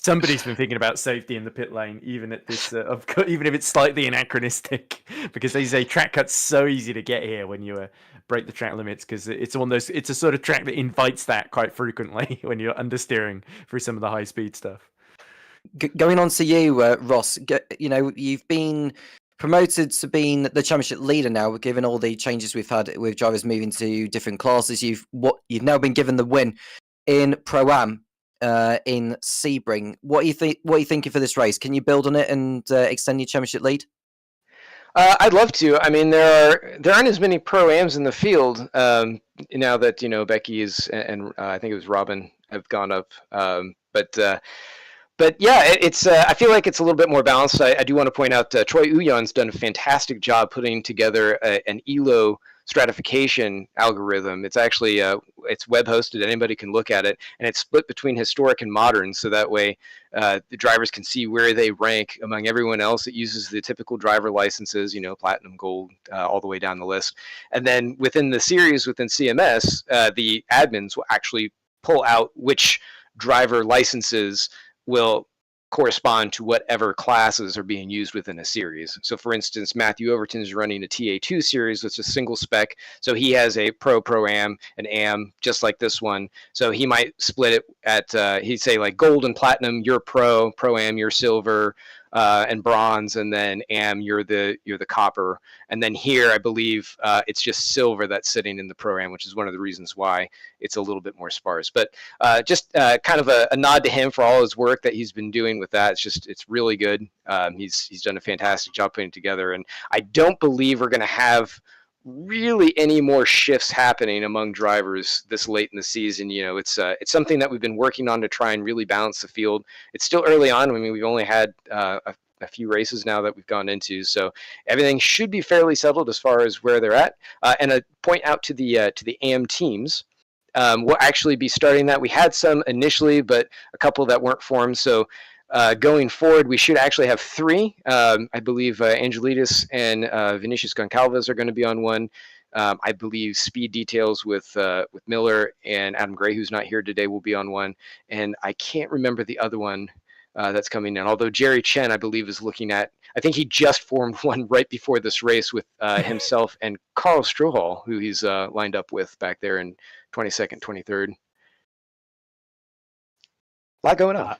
Somebody's been thinking about safety in the pit lane, even at this, even if it's slightly anachronistic, because they say track cut's so easy to get here when you break the track limits, because it's one of those. It's a sort of track that invites that quite frequently when you're understeering through some of the high speed stuff. Going on to you, Ross. You've been promoted to being the championship leader now. Given all the changes we've had with drivers moving to different classes, you've now been given the win in Pro-Am in Sebring. What are you thinking for this race? Can you build on it and extend your championship lead? I'd love to. I mean, there aren't as many Pro-Ams in the field now that Becky and I think it was Robin have gone up. But yeah, it's. I feel like it's a little bit more balanced. I do want to point out Troy Uyan's done a fantastic job putting together an ELO stratification algorithm. It's actually it's web hosted. Anybody can look at it, and it's split between historic and modern, so that way the drivers can see where they rank among everyone else. It uses the typical driver licenses, platinum, gold, all the way down the list. And then within the series, within CMS, the admins will actually pull out which driver licenses will correspond to whatever classes are being used within a series. So for instance, Matthew Overton is running a TA2 series, which is a single spec. So he has a Pro-Am, an AM, just like this one. So he might split it at, he'd say like gold and platinum, you're Pro-Am, you're silver, and bronze, and then AM, you're the copper. And then here, I believe it's just silver that's sitting in the Pro-Am, which is one of the reasons why it's a little bit more sparse. But just kind of a nod to him for all his work that he's been doing with that. It's really good. He's done a fantastic job putting it together, and I don't believe we're going to have really any more shifts happening among drivers this late in the season. It's something that we've been working on to try and really balance the field. It's still early on. I mean, we've only had a few races now that we've gone into, so everything should be fairly settled as far as where they're at. And a point out to the AM teams. We'll actually be starting that. We had some initially, but a couple that weren't formed. So going forward, we should actually have 3. I believe Angelides and Vinicius Goncalves are going to be on one. I believe Speed Details with Miller and Adam Gray, who's not here today, will be on one. And I can't remember the other one that's coming in. Although Jerry Chen, I believe, is looking at, I think he just formed one right before this race with himself and Carl Strohal, who he's lined up with back there in 22nd, 23rd. A lot going on.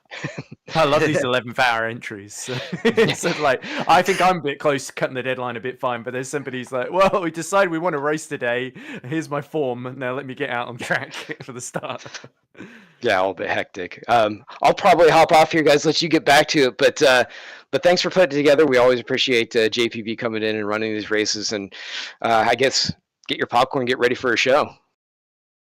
I love these 11th hour entries. So like, I think I'm a bit close to cutting the deadline a bit fine, but there's somebody who's like, well, we decided we want to race today. Here's my form. Now let me get out on track for the start. Yeah, all a bit hectic. I'll probably hop off here, guys, let you get back to it. But thanks for putting it together. We always appreciate JPB coming in and running these races. And I guess get your popcorn, get ready for a show.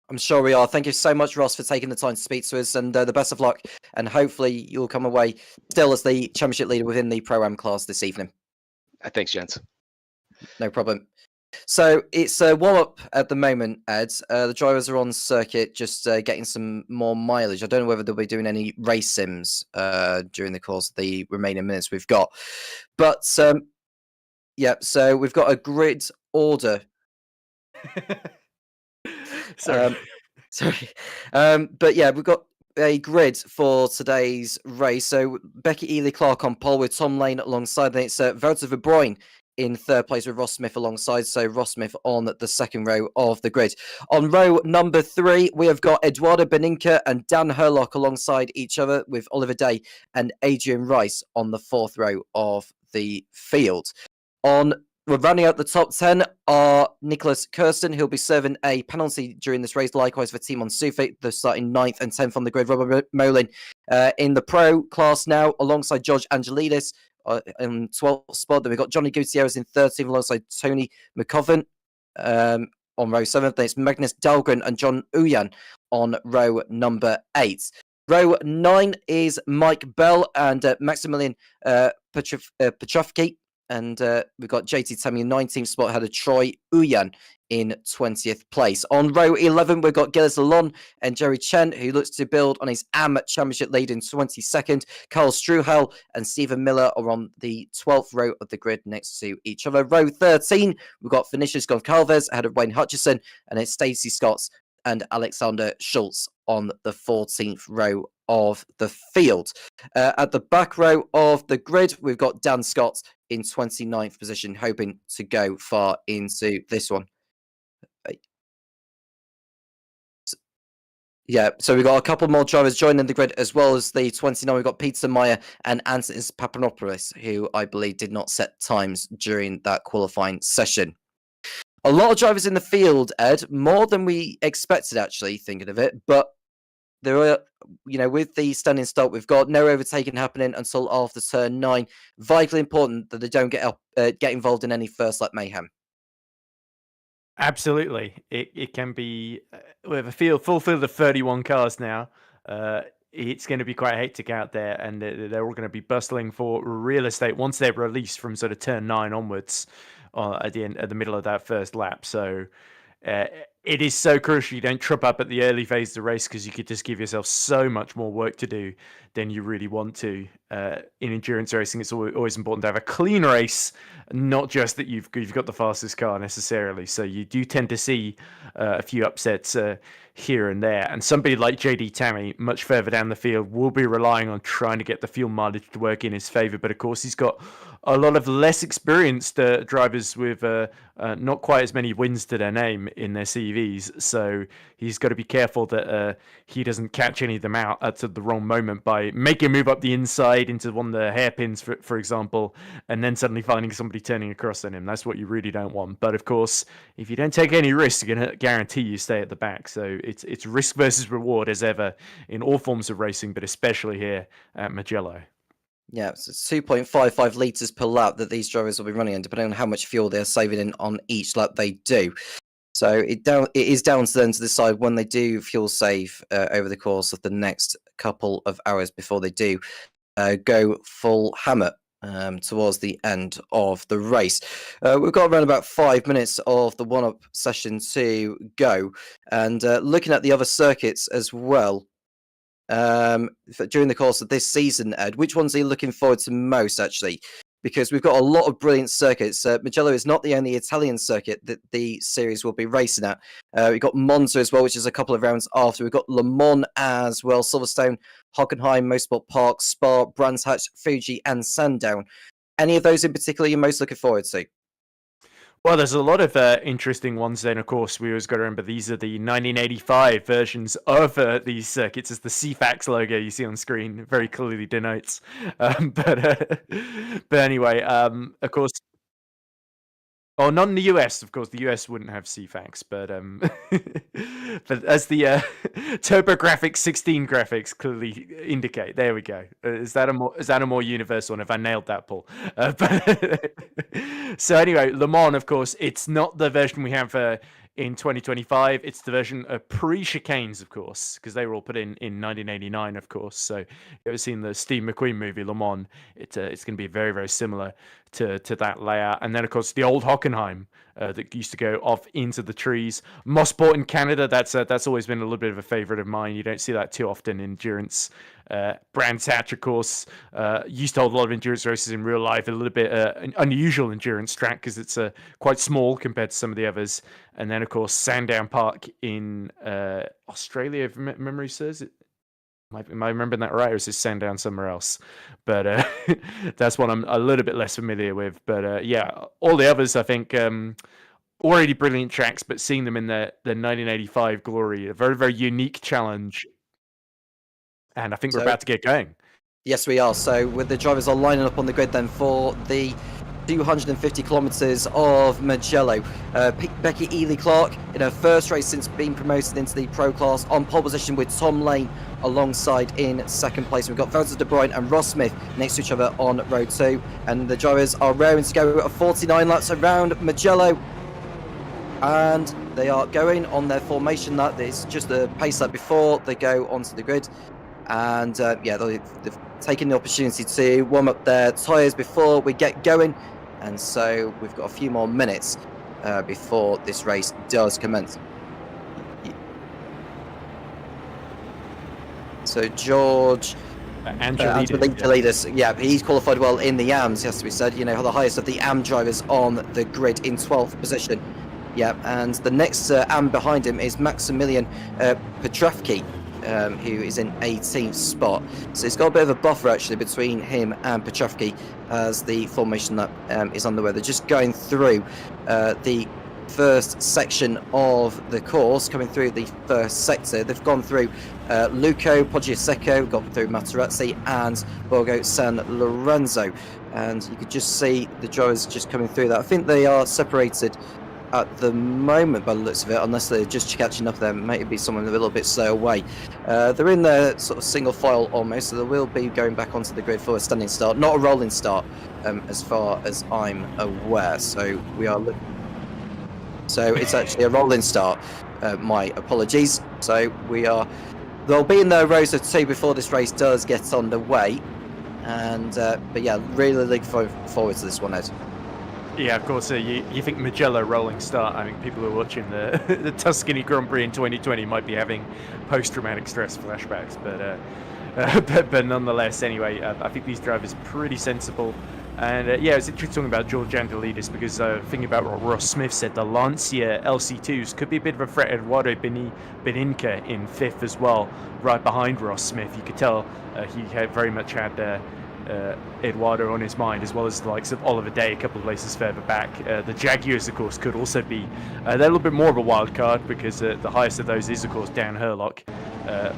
I'm sure we are. Thank you so much, Ross, for taking the time to speak to us, and the best of luck. And hopefully you'll come away still as the championship leader within the Pro-Am class this evening. Thanks, gents. No problem. So it's a warm-up at the moment, Ed. The drivers are on circuit, just getting some more mileage. I don't know whether they'll be doing any race sims during the course of the remaining minutes we've got. But, yeah, so we've got a grid order. Sorry. But yeah, we've got a grid for today's race. So Becky Ely Clark on pole with Tom Lane alongside. Then it's Wouter Verbruin in third place with Ross Smith alongside. So Ross Smith on the second row of the grid. On row number 3, we have got Eduardo Beninca and Dan Herlock alongside each other, with Oliver Day and Adrian Rice on the 4th row of the field. We're rounding out the top 10 are Nicholas Kirsten, who'll be serving a penalty during this race. Likewise for Timon Sufik, they're starting 9th and 10th on the grid. Robert Molin in the pro class now, alongside George Angelidis in 12th spot. Then we've got Johnny Gutierrez in 13th, alongside Tony McCoven on row 7th. Then it's Magnus Dahlgren and John Uyan on row number 8. Row 9 is Mike Bell and Maximilian Petrovsky. And we've got JT Tammy in 19th spot, had a Troy Uyan in 20th place. On row 11, we've got Gilles Lalonde and Jerry Chen, who looks to build on his AM championship lead in 22nd. Carl Struhel and Stephen Miller are on the 12th row of the grid next to each other. Row 13, we've got Vinicius Goncalves ahead of Wayne Hutchison, and it's Stacey Scott and Alexander Schultz on the 14th row of the field. At the back row of the grid, we've got Dan Scott in 29th position, hoping to go far into this one. Yeah, so we've got a couple more drivers joining the grid, as well as the 29. We've got Peter Meyer and Antonis Papanopoulos, who I believe did not set times during that qualifying session. A lot of drivers in the field, Ed, more than we expected, actually, thinking of it. But there are, with the standing start, we've got no overtaking happening until after turn 9. Vitally important that they don't get involved in any first lap mayhem. Absolutely. It can be, with a full field of 31 cars now, it's going to be quite hectic out there, and they're all going to be bustling for real estate once they're released from sort of turn 9 onwards at the middle of that first lap. So it is so crucial you don't trip up at the early phase of the race, because you could just give yourself so much more work to do than you really want to. In endurance racing, it's always important to have a clean race, not just that you've got the fastest car necessarily. So you do tend to see a few upsets here and there. And somebody like JD Tammy, much further down the field, will be relying on trying to get the fuel mileage to work in his favour. But of course, he's got a lot of less experienced drivers with not quite as many wins to their name in their CVs. So he's got to be careful that he doesn't catch any of them out at the wrong moment by making a move up the inside into one of the hairpins, for example, and then suddenly finding somebody turning across on him. That's what you really don't want. But of course, if you don't take any risks, you're going to guarantee you stay at the back. So it's risk versus reward as ever in all forms of racing, but especially here at Mugello. Yeah, so it's 2.55 litres per lap that these drivers will be running in, depending on how much fuel they're saving in on each lap they do. So it is down to them to decide when they do fuel save over the course of the next couple of hours before they do go full hammer towards the end of the race. We've got around about 5 minutes of the one-up session to go, and looking at the other circuits as well. During the course of this season, Ed, which ones are you looking forward to most, actually? Because we've got a lot of brilliant circuits. Mugello is not the only Italian circuit that the series will be racing at. We've got Monza as well, which is a couple of rounds after. We've got Le Mans as well, Silverstone, Hockenheim, Motorsport Park, Spa, Brands Hatch, Fuji, and Sandown. Any of those in particular you're most looking forward to? Well, there's a lot of interesting ones then. Of course, we always got to remember these are the 1985 versions of these circuits, as the CFAX logo you see on screen very clearly denotes. But anyway, of course. Oh, not in the US, of course. The US wouldn't have CFAX, but but as the TurboGrafx 16 graphics clearly indicate, there we go. Is that a more universal one? Have I nailed that, Paul? So anyway, Le Mans, of course, it's not the version we have in 2025. It's the version of pre-chicanes, of course, because they were all put in 1989, of course. So if you've ever seen the Steve McQueen movie Le Mans, it's going to be very, very similar to that layout. And then, of course, the old Hockenheim that used to go off into the trees. Mosport in Canada, that's always been a little bit of a favorite of mine. You don't see that too often in endurance. Brands Hatch, of course, used to hold a lot of endurance races in real life. A little bit an unusual endurance track because it's quite small compared to some of the others. And then, of course, Sandown Park in Australia, if memory serves it. Am I remembering that right, or is this Sandown somewhere else? But that's one I'm a little bit less familiar with. But yeah, all the others, I think, already brilliant tracks, but seeing them in the 1985 glory, a very, very unique challenge. And I think we're about to get going. Yes, we are. So with the drivers are lining up on the grid then for the 250 kilometres of Mugello. Becky Ely-Clark in her first race since being promoted into the pro class, on pole position with Tom Lane alongside in second place. We've got Wouter de Bruyn and Ross Smith next to each other on row 2, and the drivers are raring to go at 49 laps around Mugello, and they are going on their formation lap. It's just the pace lap before they go onto the grid. And yeah, they've taken the opportunity to warm up their tyres before we get going, and so we've got a few more minutes before this race does commence. So George Angelidis, yeah, he's qualified well in the AMs, has to be said. You know, the highest of the AM drivers on the grid in 12th position. Yeah, and the next AM behind him is Maximilian Petrovsky. who is in 18th spot. So it's got a bit of a buffer actually between him and Petrovsky as the formation that is underway. They're just going through the first section of the course, coming through the first sector. They've gone through Luco, Poggiasecco, gone through Materazzi and Borgo San Lorenzo. And you could just see the drivers just coming through that. I think they are separated at the moment by the looks of it, unless they're just catching up there. Maybe someone a little bit slow away. They're in their sort of single file almost, so they will be going back onto the grid for a standing start, not a rolling start as far as I'm aware. So we are looking. So it's actually a rolling start. My apologies. So they'll be in their rows of 2 before this race does get underway. And but yeah, really looking forward to this one, Ed. Yeah, of course. You think Mugello rolling start? I think people who are watching the Tuscany Grand Prix in 2020 might be having post-traumatic stress flashbacks, but nonetheless, anyway, I think these drivers are pretty sensible. And yeah, it's interesting talking about George Angelidis because thinking about what Ross Smith said, the Lancia LC2s could be a bit of a threat. Eduardo Beninca in 5th as well, right behind Ross Smith. You could tell he had very much had Eduardo on his mind, as well as the likes of Oliver Day a couple of places further back. The Jaguars, of course, could also be they're a little bit more of a wild card because the highest of those is, of course, Dan Herlock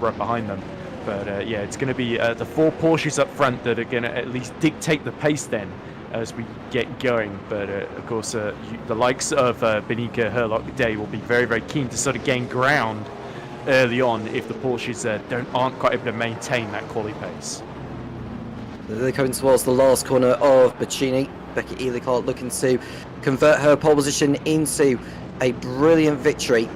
right behind them. But yeah, it's going to be the 4 Porsches up front that are going to at least dictate the pace then as we get going. But of course, the likes of Beninca, Herlock, Day will be very, very keen to sort of gain ground early on if the Porsches aren't quite able to maintain that quali pace. They're coming towards the last corner of Bacchini. Becky Ely Clark looking to convert her pole position into a brilliant victory,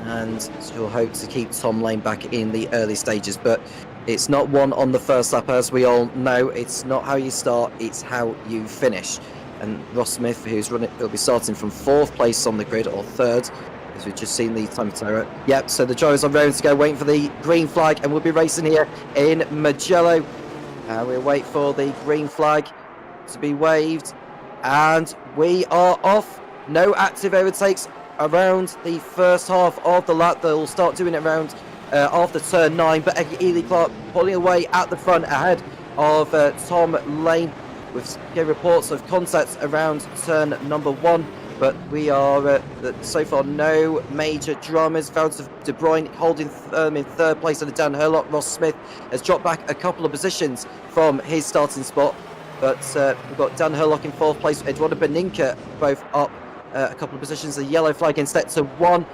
and she'll hope to keep Tom Lane back in the early stages. But it's not won on the first lap, as we all know. It's not how you start, it's how you finish. And Ross Smith, will be starting from 4th place on the grid, or 3rd, as we've just seen the time terror. Yep, so the drivers are ready to go, waiting for the green flag, and we'll be racing here in Mugello. We'll wait for the green flag to be waved, and we are off. No active overtakes around the first half of the lap. They'll start doing it around after turn 9, but Becky Ely Clark pulling away at the front ahead of Tom Lane, with reports of contact around turn number 1. But we are, so far, no major dramas. Wouter de Bruyne holding firm in 3rd place under Dan Herlock. Ross Smith has dropped back a couple of positions from his starting spot. But we've got Dan Herlock in 4th place, Eduardo Beninca both up a couple of positions. The yellow flag in sector 1.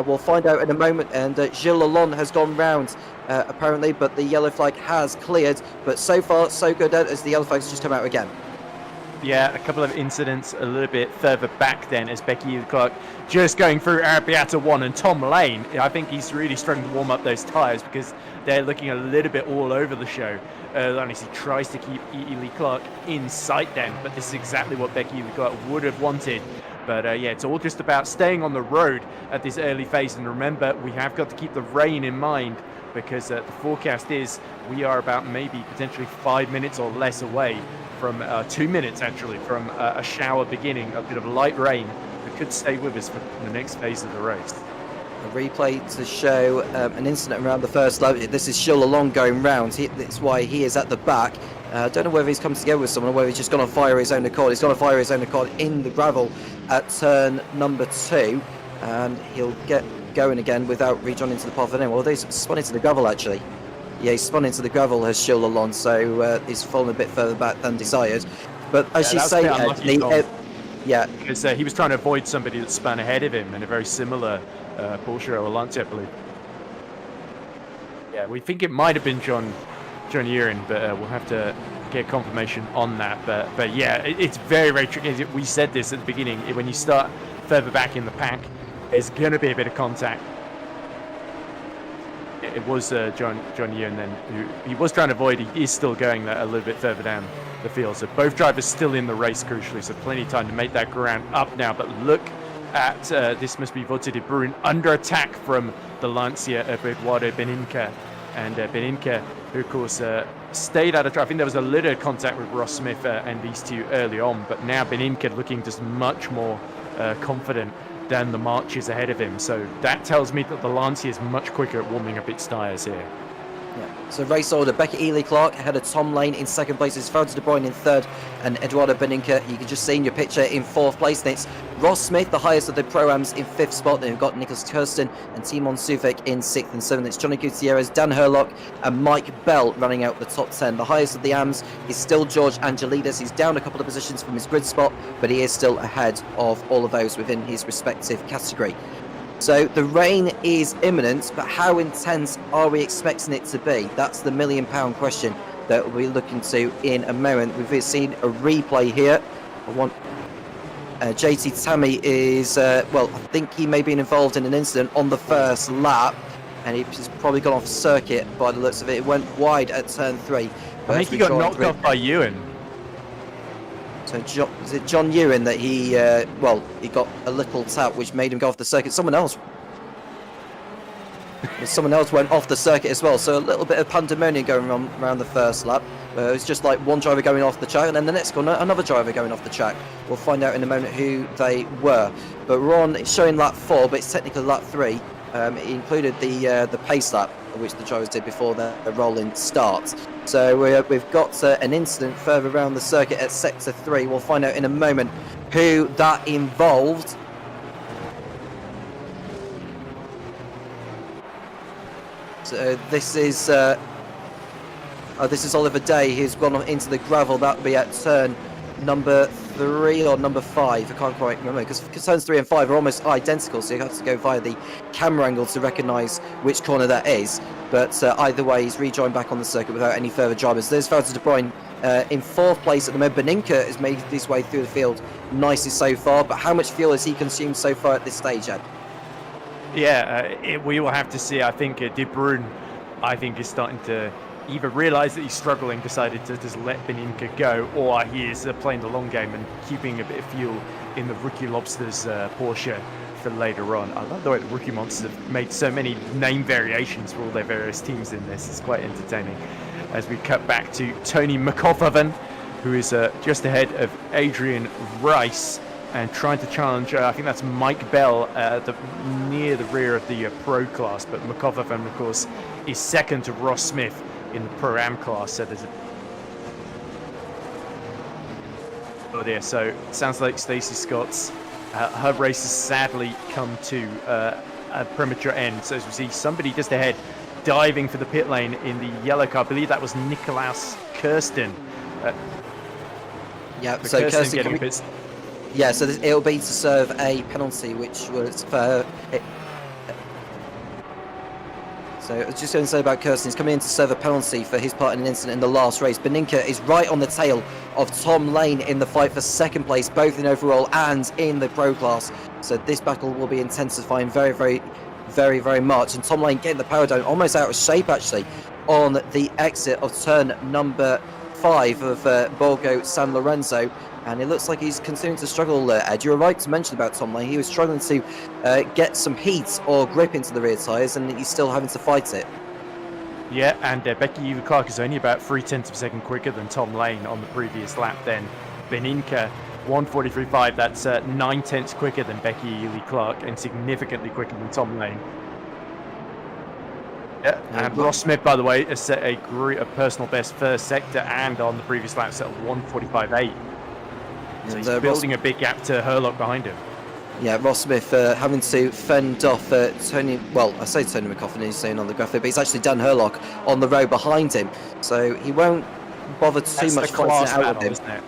We'll find out in a moment. And Gilles Lalonde has gone round, apparently, but the yellow flag has cleared. But so far, so good, as the yellow flag's just come out again. Yeah, a couple of incidents a little bit further back then as Becky Clark just going through Arrabbiata 1, and Tom Lane, I think he's really struggling to warm up those tyres because they're looking a little bit all over the show. He tries to keep Ely Clark in sight then, but this is exactly what Becky Ely Clark would have wanted. But yeah, it's all just about staying on the road at this early phase, and remember, we have got to keep the rain in mind because the forecast is we are about maybe potentially 5 minutes or less away from 2 minutes actually from a shower beginning, a bit of light rain that could stay with us for the next phase of the race. A replay to show an incident around the first lap. This is Gilles Lalonde going round. That's why he is at the back. I don't know whether he's come together with someone or whether he's just going to fire his own accord. He's going to fire his own accord in the gravel at turn number 2, and he'll get going again without rejoining into the path of anyone. Well, he's spun into the gravel actually. Yeah, he's spun into the gravel, has Gilles Lalonde, so he's fallen a bit further back than desired. But as you say, yeah, because he was trying to avoid somebody that spun ahead of him in a very similar Porsche or Lancia, I believe. Yeah, we think it might have been John Urin, but we'll have to get confirmation on that. But yeah, it's very, very tricky. We said this at the beginning. When you start further back in the pack, there's going to be a bit of contact. It was John Urin then who he was trying to avoid. He is still going a little bit further down the field. So both drivers still in the race, crucially. So plenty of time to make that ground up now. But look at this must be Wouter de Bruyne under attack from the Lancia of Eduardo Beninca. And Beninca, who of course stayed out of trouble. I think there was a little contact with Ross Smith and these two early on. But now Beninca looking just much more confident down the marches ahead of him. So that tells me that the Lancia is much quicker at warming up its tyres here. Yeah. So race order: Becky Ely Clark ahead of Tom Lane in second place, is Valtteri De Bruyne in third, and Eduardo Beninca, you can just see in your picture, in fourth place. Then it's Ross Smith, the highest of the Pro-Ams, in fifth spot. Then we've got Nicholas Kirsten and Timon Suvek in sixth and seventh. It's Johnny Gutierrez, Dan Herlock, and Mike Bell running out the top 10. The highest of the AMs is still George Angelidis. He's down a couple of positions from his grid spot, but he is still ahead of all of those within his respective category. So the rain is imminent, but how intense are we expecting it to be? That's the £1 million question that we'll be looking to in a moment. We've seen a replay here. JT Tammy is, well, I think he may have been involved in an incident on the first lap, and he's probably gone off circuit by the looks of it. It went wide at turn 3. I think he got knocked off by Ewan. So is it John Ewan that he, well, he got a little tap which made him go off the circuit. Someone else went off the circuit as well. So a little bit of pandemonium going on around the first lap. It was just like one driver going off the track, and then the next corner, another driver going off the track. We'll find out in a moment who they were. But we're on, it's showing lap 4, but it's technically lap 3. It included the pace lap, which the drivers did before the rolling start. So we've got an incident further around the circuit at sector 3. We'll find out in a moment who that involved. So this is Oliver Day, who's gone into the gravel. That would be at turn number 3 or number 5. I can't quite remember, because turns 3 and 5 are almost identical, so you have to go via the camera angle to recognise which corner that is. But either way, he's rejoined back on the circuit without any further drivers. There's Valtteri De Bruyne in 4th place at the moment. Beninca has made his way through the field nicely so far, but how much fuel has he consumed so far at this stage, Ed? Yeah, we will have to see. I think De Bruyne, is starting to either realise that he's struggling, decided to just let Beninca go, or he is playing the long game and keeping a bit of fuel in the Rookie Lobsters Porsche for later on. I love the way the Rookie Monsters have made so many name variations for all their various teams in this. It's quite entertaining. As we cut back to Tony McCoffervan, who is just ahead of Adrian Rice and trying to challenge, I think that's Mike Bell near the rear of the Pro class, but McCoffervan, of course, is second to Ross Smith in the Pro-Am class. So there's so it sounds like Stacey Scott's her race has sadly come to a premature end. So as we see somebody just ahead diving for the pit lane in the yellow car. I believe that was Nicholas Kirsten. Yeah, so Kirsten getting a bit... Yeah, so it'll be to serve a penalty, which was for... So I was just going to say about Kirsten, he's coming in to serve a penalty for his part in an incident in the last race. Beninca is right on the tail of Tom Lane in the fight for second place, both in overall and in the Pro class. So this battle will be intensifying very, very, very, very much. And Tom Lane getting the power down, almost out of shape actually, on the exit of turn number 5 of Borgo San Lorenzo. And it looks like he's continuing to struggle, Ed. You were right to mention about Tom Lane. He was struggling to get some heat or grip into the rear tyres, and he's still having to fight it. Yeah, and Becky Ely Clark is only about 0.3 of a second quicker than Tom Lane on the previous lap. Then Beninca 1:43.5. That's 0.9 quicker than Becky Ely Clark and significantly quicker than Tom Lane. Yeah, and Ross Smith, by the way, has set a personal best first sector and on the previous lap set of 1:45.8. So he's building a big gap to Herlock behind him. Yeah, Ross Smith having to fend off Tony, well, I say Tony McCoffin, he's saying on the graphic, but it's actually Dan Herlock on the row behind him. So he won't bother too much fighting it out with him. Isn't it?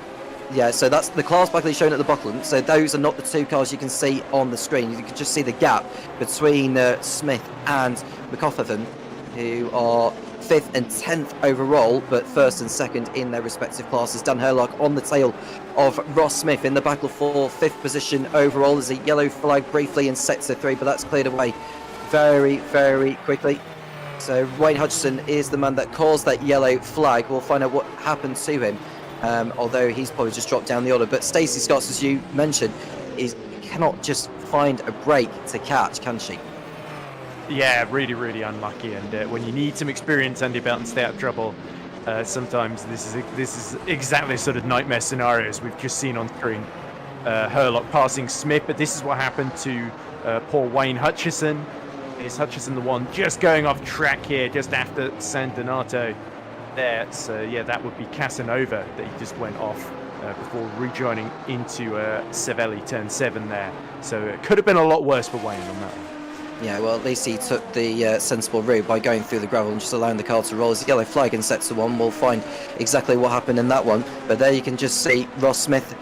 Yeah, so that's the class battle he's shown at the bottom. So those are not the two cars you can see on the screen. You can just see the gap between Smith and McCoffin, who are 5th and 10th overall, but 1st and 2nd in their respective classes. Dan Herlock on the tail of Ross Smith in the battle for 5th position overall. There's a yellow flag briefly in sector 3, but that's cleared away very, very quickly. So Wayne Hutchison is the man that caused that yellow flag. We'll find out what happened to him, although he's probably just dropped down the order. But Stacey Scott, as you mentioned, cannot just find a break to catch, can she? Yeah, really, really unlucky. And when you need some experience under your belt and stay out of trouble, sometimes this is exactly the sort of nightmare scenarios we've just seen on screen. Herlock passing Smith, but this is what happened to poor Wayne Hutchison. Is Hutchison the one just going off track here, just after San Donato there? So yeah, that would be Casanova that he just went off before rejoining into Savelli turn 7 there. So it could have been a lot worse for Wayne on that one. Yeah, well, at least he took the sensible route by going through the gravel and just allowing the car to roll. His yellow flag in sector 1. We'll find exactly what happened in that one. But there you can just see Ross Smith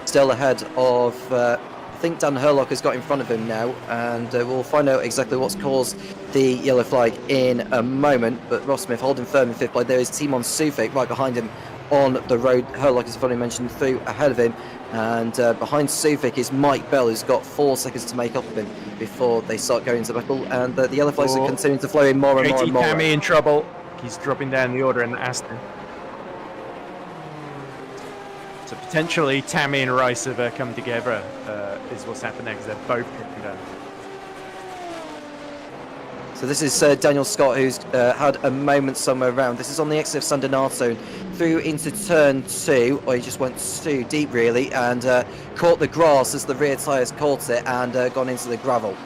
still ahead of, I think Dan Herlock has got in front of him now. And we'll find out exactly what's caused the yellow flag in a moment. But Ross Smith holding firm in 5th place. There is Timon Sufik right behind him on the road. Herlock, as I've mentioned, through ahead of him. And behind Sufik is Mike Bell, who's got 4 seconds to make up of him before they start going into battle. And the yellow flags are continuing to flow in more and more and more. Tammy in trouble. He's dropping down the order in Aston. So potentially Tammy and Rice have come together, is what's happening, because they're both dropping down. So this is Daniel Scott, who's had a moment somewhere around. This is on the exit of San Donato, through into turn 2, or he just went too deep really, and caught the grass as the rear tyres caught it and gone into the gravel.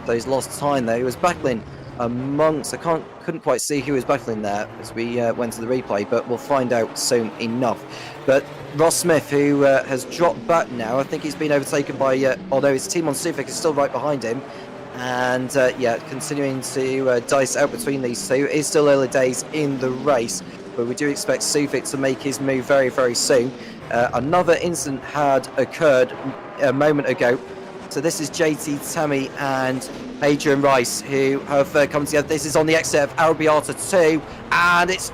So he's lost time there. He was battling amongst, couldn't quite see who was battling there as we went to the replay, but we'll find out soon enough. But Ross Smith, who has dropped back now, I think he's been overtaken by, although his team on Sufik is still right behind him. And yeah, continuing to dice out between these two. It is still early days in the race, but we do expect Sufik to make his move very, very soon. Another incident had occurred a moment ago. So this is JT Tammy and Adrian Rice, who have come together. This is on the exit of Arrabbiata 2, and it's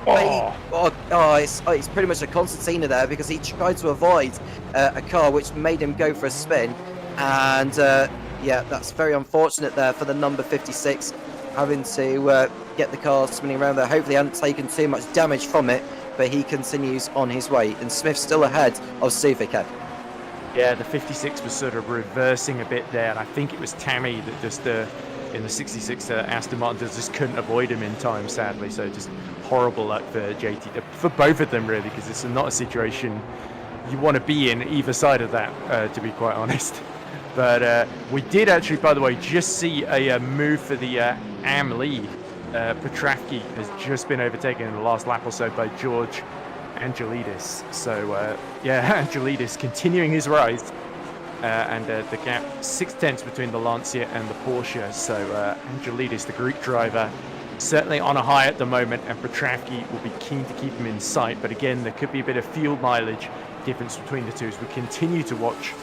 it's pretty much a concertina there, because he tried to avoid a car which made him go for a spin, and yeah, that's very unfortunate there for the number 56, having to get the car spinning around there. Hopefully he hadn't taken too much damage from it, but he continues on his way, and Smith's still ahead of Sufik. Yeah, the 56 was sort of reversing a bit there, and I think it was Tammy that just in the 66 Aston Martin just couldn't avoid him in time, sadly. So just horrible luck for JT, for both of them really, because it's not a situation you want to be in either side of that, to be quite honest. But we did actually, by the way, just see a move for the AM lead. Petravki has just been overtaken in the last lap or so by George Angelidis. So yeah, Angelidis continuing his rise, and the gap 6/10 between the Lancia and the Porsche. So Angelidis, the Greek driver, certainly on a high at the moment, and Petravki will be keen to keep him in sight. But again, there could be a bit of fuel mileage difference between the two as we continue to watch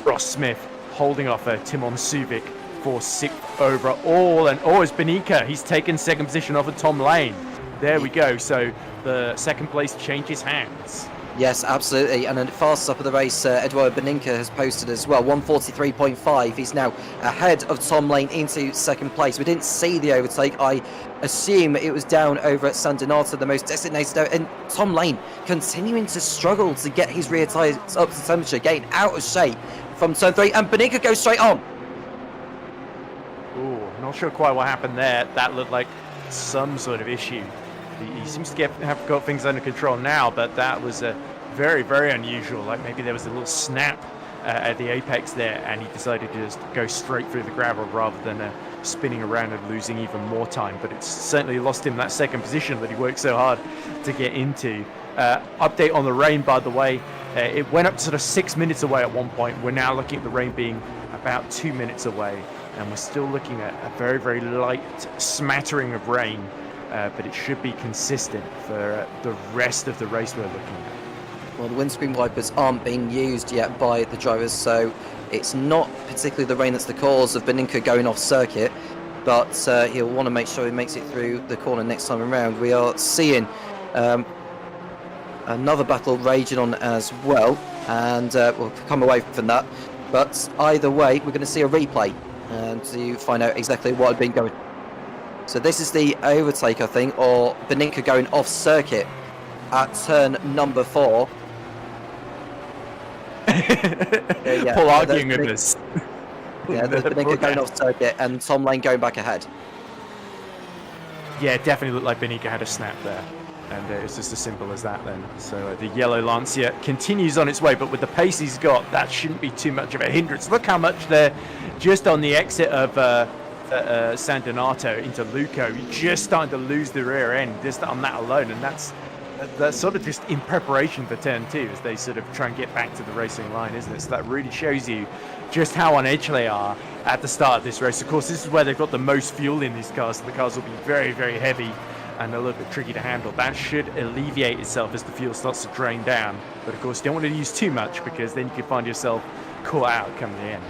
Ross Smith holding off Timon Sufik for 6th overall. And it's Benica. He's taken 2nd position off of Tom Lane. There we go. So the 2nd place changes hands. Yes, absolutely. And then fastest up of the race, Eduardo Beninca has posted as well, 1:43.5. He's now ahead of Tom Lane into 2nd place. We didn't see the overtake. I assume it was down over at San Donato, the most designated out. And Tom Lane continuing to struggle to get his rear tyres up to temperature, getting out of shape from turn 3. And Beninca goes straight on. Ooh, not sure quite what happened there. That looked like some sort of issue. He seems to have got things under control now, but that was very, very unusual. Like maybe there was a little snap at the apex there, and he decided to just go straight through the gravel rather than spinning around and losing even more time. But it's certainly lost him that 2nd position that he worked so hard to get into. Update on the rain, by the way. It went up to sort of 6 minutes away at one point. We're now looking at the rain being about 2 minutes away, and we're still looking at a very, very light smattering of rain. But it should be consistent for the rest of the race we're looking at. Well, the windscreen wipers aren't being used yet by the drivers, so it's not particularly the rain that's the cause of Beninca going off circuit, but he'll want to make sure he makes it through the corner next time around. We are seeing another battle raging on as well, and we'll come away from that. But either way, we're going to see a replay to find out exactly what had been going on. So this is the overtake, I think, or Beninca going off circuit at turn number 4. Paul arguing with us. Yeah, there's Beninca going off circuit and Tom Lane going back ahead. Yeah, it definitely looked like Benica had a snap there. And it's just as simple as that then. So the yellow Lancia continues on its way, but with the pace he's got, that shouldn't be too much of a hindrance. Look how much they're just on the exit of San Donato into Luco. You're just starting to lose the rear end just on that alone, and that's sort of just in preparation for turn 2 as they sort of try and get back to the racing line, isn't it? So that really shows you just how on edge they are at the start of this race. Of course, this is where they've got the most fuel in these cars, so the cars will be very, very heavy and a little bit tricky to handle. That should alleviate itself as the fuel starts to drain down. But of course, you don't want to use too much because then you can find yourself caught out come the end.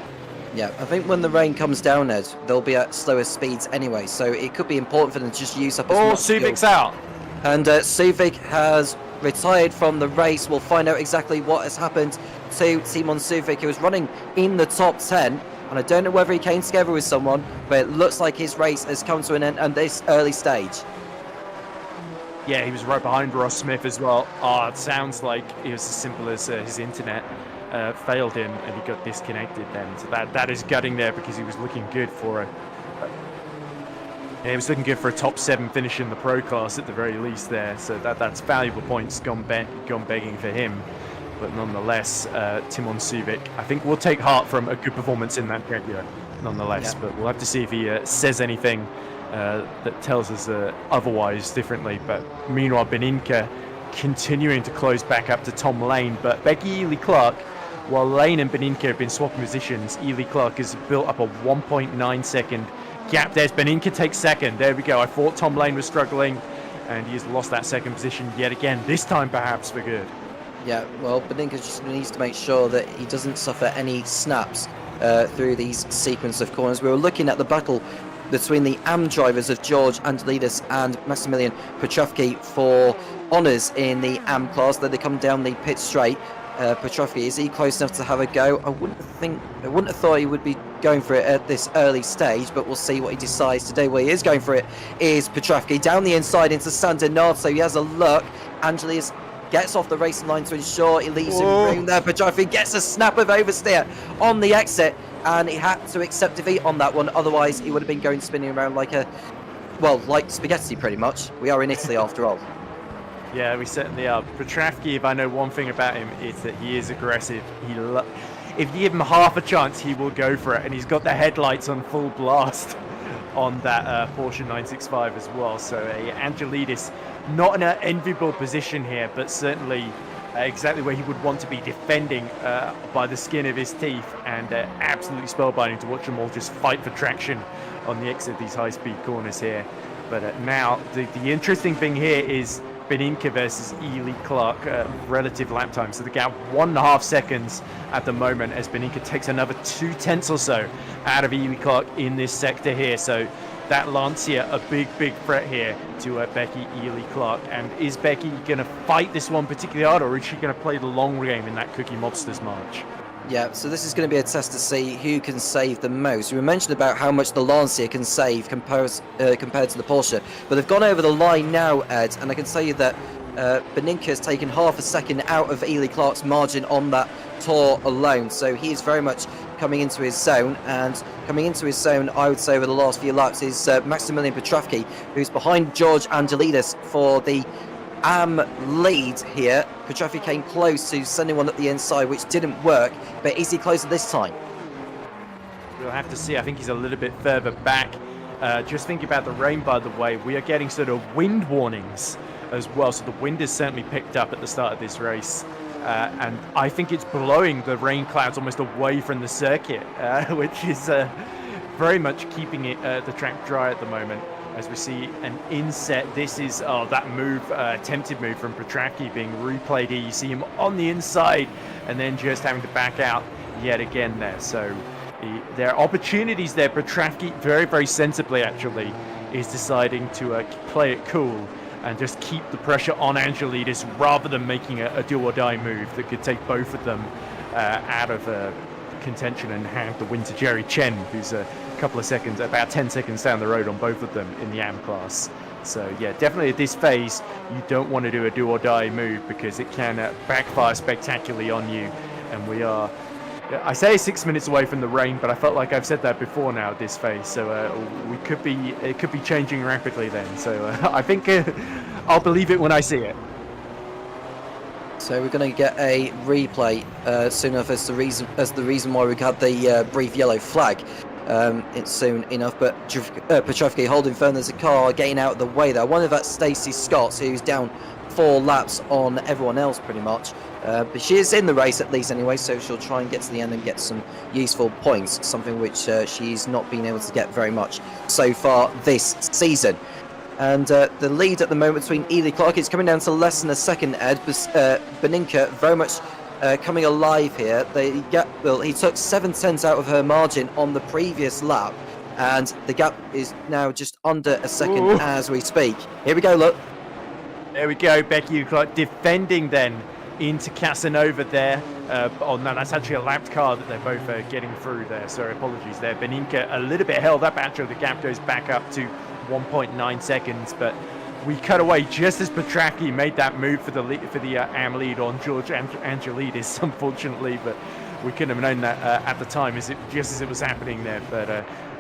Yeah, I think when the rain comes down, Ed, they'll be at slower speeds anyway, so it could be important for them to just use up as much Suvic's fuel. out. And Suvic has retired from the race. We'll find out exactly what has happened to Timon Suvic, who was running in the top 10. And I don't know whether he came together with someone, but it looks like his race has come to an end at this early stage. Yeah, he was right behind Ross Smith as well. It sounds like it was as simple as his internet failed him and he got disconnected then. So that is gutting there because he was looking good for a... he was looking good for a top 7 finish in the pro class at the very least there. So that's valuable points gone begging for him. But nonetheless, Timon Suvic, I think we'll take heart from a good performance in that video, nonetheless. Yeah. But we'll have to see if he says anything that tells us otherwise differently. But meanwhile, Beninka continuing to close back up to Tom Lane. But Becky Ely-Clark, while Lane and Beninka have been swapping positions, Ely-Clark has built up a 1.9 second gap. There's Beninka takes second. There we go. I thought Tom Lane was struggling and he has lost that second position yet again, this time perhaps for good. Yeah, well, Beninka just needs to make sure that he doesn't suffer any snaps through these sequence of corners. We were looking at the battle between the AM drivers of George Angelidis and Maximilian Petrovsky for honours in the AM class. Then they come down the pit straight. Petrovsky, is he close enough to have a go? I wouldn't have thought he would be going for it at this early stage, but we'll see what he decides today. Where he is going for it is Petrovsky down the inside into San Donato. He has a look. Angelidis gets off the racing line to ensure he leaves him room there. Petrovsky gets a snap of oversteer on the exit, and he had to accept defeat on that one. Otherwise, he would have been going spinning around like spaghetti pretty much. We are in Italy after all. Yeah, we certainly are. Petrovsky, if I know one thing about him, it's that he is aggressive. If you give him half a chance, he will go for it, and he's got the headlights on full blast on that Porsche 965 as well. So Angelidis, not in an enviable position here, but certainly exactly where he would want to be, defending by the skin of his teeth, and absolutely spellbinding to watch them all just fight for traction on the exit of these high-speed corners here. But now the interesting thing here is Beninka versus Ely-Clark relative lap time. So the gap 1.5 seconds at the moment as Beninka takes another 0.2 or so out of Ely-Clark in this sector here. So that Lancia a big threat here to Becky Ely-Clark. And is Becky going to fight this one particularly hard, or is she going to play the long game in that Cookie Monsters March? Yeah, so this is going to be a test to see who can save the most. We mentioned about how much the Lancia can save compared to the Porsche, but they've gone over the line now, Ed, and I can tell you that Beninka has taken half a second out of Ely-Clark's margin on that tour alone, so he is very much coming into his zone. And coming into his zone, I would say, over the last few laps is Maximilian Petrovsky, who's behind George Angelidis for the AM lead here. Petrovsky came close to sending one at the inside, which didn't work, but is he closer this time? We'll have to see. I think he's a little bit further back. Just think about the rain, by the way. We are getting sort of wind warnings as well, so the wind has certainly picked up at the start of this race. And I think it's blowing the rain clouds almost away from the circuit, which is very much keeping the track dry at the moment. As we see an inset, this is that move, attempted move from Petrovsky being replayed here. You see him on the inside and then just having to back out yet again there. So there are opportunities there. Petrovsky very sensibly actually is deciding to play it cool and just keep the pressure on Angelidis rather than making a do-or-die move that could take both of them out of contention and hand the win to Jerry Chen, who's a couple of seconds, about 10 seconds down the road on both of them in the AM class. So yeah, definitely at this phase, you don't want to do a do-or-die move because it can backfire spectacularly on you. And we are I say 6 minutes away from the rain, but I felt like I've said that before now at this phase. So it could be changing rapidly then. So I think I'll believe it when I see it. So we're going to get a replay soon enough as the reason why we had the brief yellow flag. It's soon enough, but Petrovsky holding firm. There's a car getting out of the way there. I wonder if that's Stacey Scott, who's down 4 laps on everyone else pretty much. But she is in the race at least anyway, so she'll try and get to the end and get some useful points, something which she's not been able to get very much so far this season. And the lead at the moment between Ely Clark is coming down to less than a second, Ed. Beninka very much coming alive here. He took 7 tenths out of her margin on the previous lap, and the gap is now just under a second as we speak. Here we go, look. There we go, Becky Clark defending then into Casanova there. Oh no, that's actually a lapped car that they're both getting through there. Sorry, apologies there. Beninka a little bit held up. Actually, the gap goes back up to 1.9 seconds, but we cut away just as Petracchi made that move for the AM lead on George Angelidis, unfortunately, but we couldn't have known that at the time just as it was happening there. But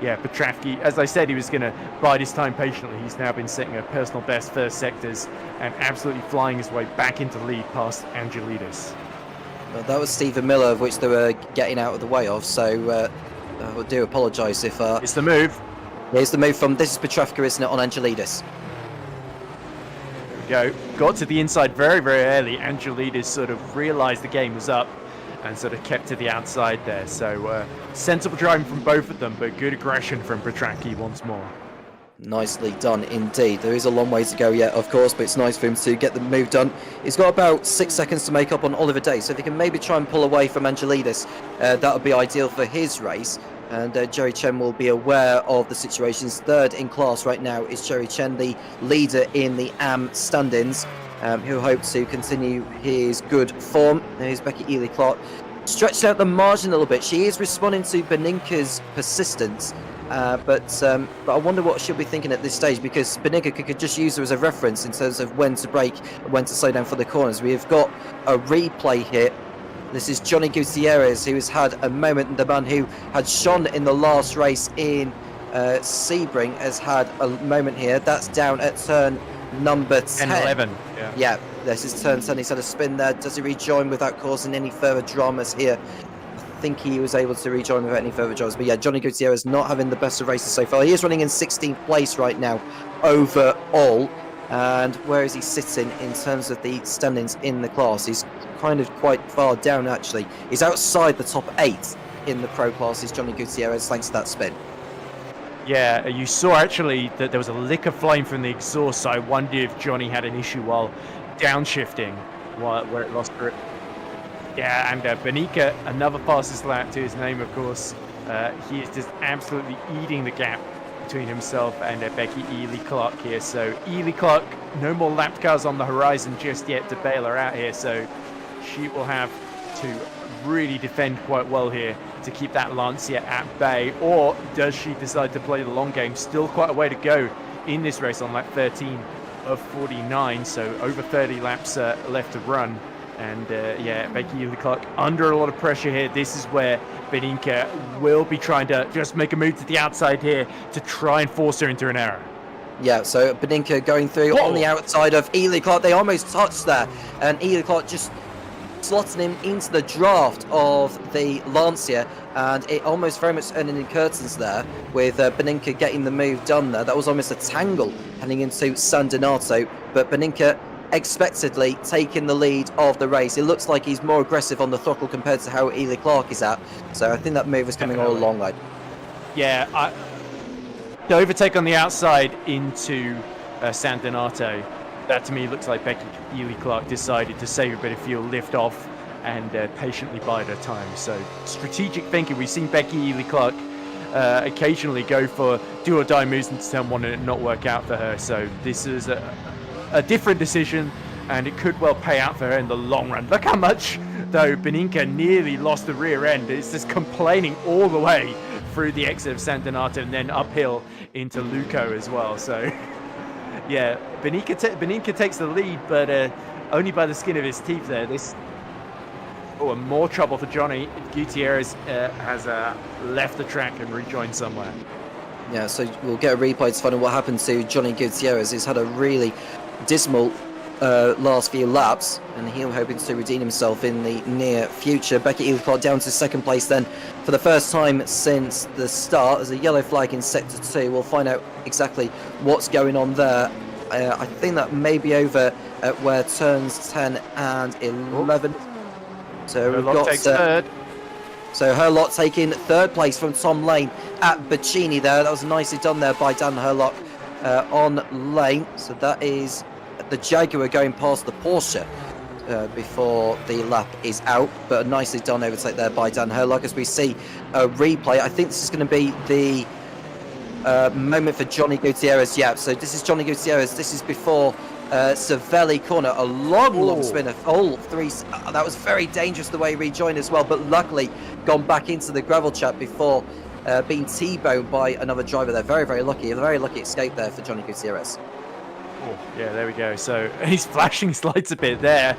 yeah, Petracchi, as I said, he was going to bide his time patiently. He's now been setting a personal best first sectors and absolutely flying his way back into the lead past Angelidis. Well, that was Stephen Miller, of which they were getting out of the way of, so I do apologise if... it's the move. Here's the move from, this is Petrovka, isn't it, on Angelidis. There we go. Got to the inside very, very early. Angelidis sort of realised the game was up and sort of kept to the outside there. So sensible driving from both of them, but good aggression from Petracchi once more. Nicely done indeed. There is a long way to go yet, of course, but it's nice for him to get the move done. He's got about 6 seconds to make up on Oliver Day, so if he can maybe try and pull away from Angelidis, that would be ideal for his race. And Jerry Chen will be aware of the situations. Third in class right now is Jerry Chen, the leader in the AM standings, who hopes to continue his good form. There's Becky Ely Clark. Stretched out the margin a little bit. She is responding to Beninka's persistence, but I wonder what she'll be thinking at this stage, because Beninka could just use her as a reference in terms of when to brake and when to slow down for the corners. We have got a replay here. This is Johnny Gutierrez, who has had a moment. The man who had shone in the last race in Sebring has had a moment here. That's down at turn number 10. 11. Yeah, this is turn 10. He's had a spin there. Does he rejoin without causing any further dramas here? I think he was able to rejoin without any further dramas. But yeah, Johnny Gutierrez not having the best of races so far. He is running in 16th place right now overall. And where is he sitting in terms of the standings in the class? He's kind of quite far down, actually. He's outside the top 8 in the pro classes, Johnny Gutierrez, thanks to that spin. Yeah, you saw actually that there was a lick of flame from the exhaust, so I wondered if Johnny had an issue while downshifting, where it lost grip. Yeah, and Beninka, another fastest lap to his name, of course. He is just absolutely eating the gap between himself and Becky Ely Clark here. So Ely Clark, no more lapped cars on the horizon just yet to bail her out here. So she will have to really defend quite well here to keep that Lancia at bay. Or does she decide to play the long game? Still quite a way to go in this race on lap 13 of 49. So over 30 laps left to run. And yeah, Becky Ely Clark under a lot of pressure here. This is where Beninka will be trying to just make a move to the outside here to try and force her into an error. Yeah, so Beninka going through on the outside of Ely Clark. They almost touched there, and Ely Clark just slotting him into the draft of the Lancia, and it almost very much ended in curtains there with Beninka getting the move done there. That was almost a tangle heading into San Donato, but Beninka expectedly taking the lead of the race. It looks like he's more aggressive on the throttle compared to how Ely Clark is at, so I think that move is coming all along. Yeah, the overtake on the outside into San Donato, that to me looks like Becky Ely Clark decided to save a bit of fuel, lift off, and patiently bide her time. So strategic thinking. We've seen Becky Ely Clark occasionally go for do or die moves into turn 1 and it not work out for her. So this is a different decision, and it could well pay out for her in the long run. Look how much, though, Beninka nearly lost the rear end. It's just complaining all the way through the exit of San Donato and then uphill into Luco as well. So, yeah, Beninka takes the lead, but only by the skin of his teeth there. Oh, and more trouble for Johnny. Gutierrez has left the track and rejoined somewhere. Yeah, so we'll get a replay to find out what happened to Johnny Gutierrez. He's had a really dismal last few laps, and he'll hoping to redeem himself in the near future. Becky Ely-Clark down to second place then for the first time since the start. There's a yellow flag in sector 2. We'll find out exactly what's going on there. I think that may be over at where turns 10 and 11. So we've got third. So Herlock taking third place from Tom Lane at Bacini there. That was nicely done there by Dan Herlock on lane. So that is the Jaguar going past the Porsche before the lap is out. But a nicely done overtake there by Dan Herlock as we see a replay. I think this is going to be the moment for Johnny Gutierrez. Yeah, so this is Johnny Gutierrez. This is before Savelli corner, a long spin of three. That was very dangerous the way he rejoined as well, but luckily gone back into the gravel trap before being T-boned by another driver there. Very, very lucky. A very lucky escape there for Johnny Gutierrez. Oh, yeah, there we go. So he's flashing his lights a bit there.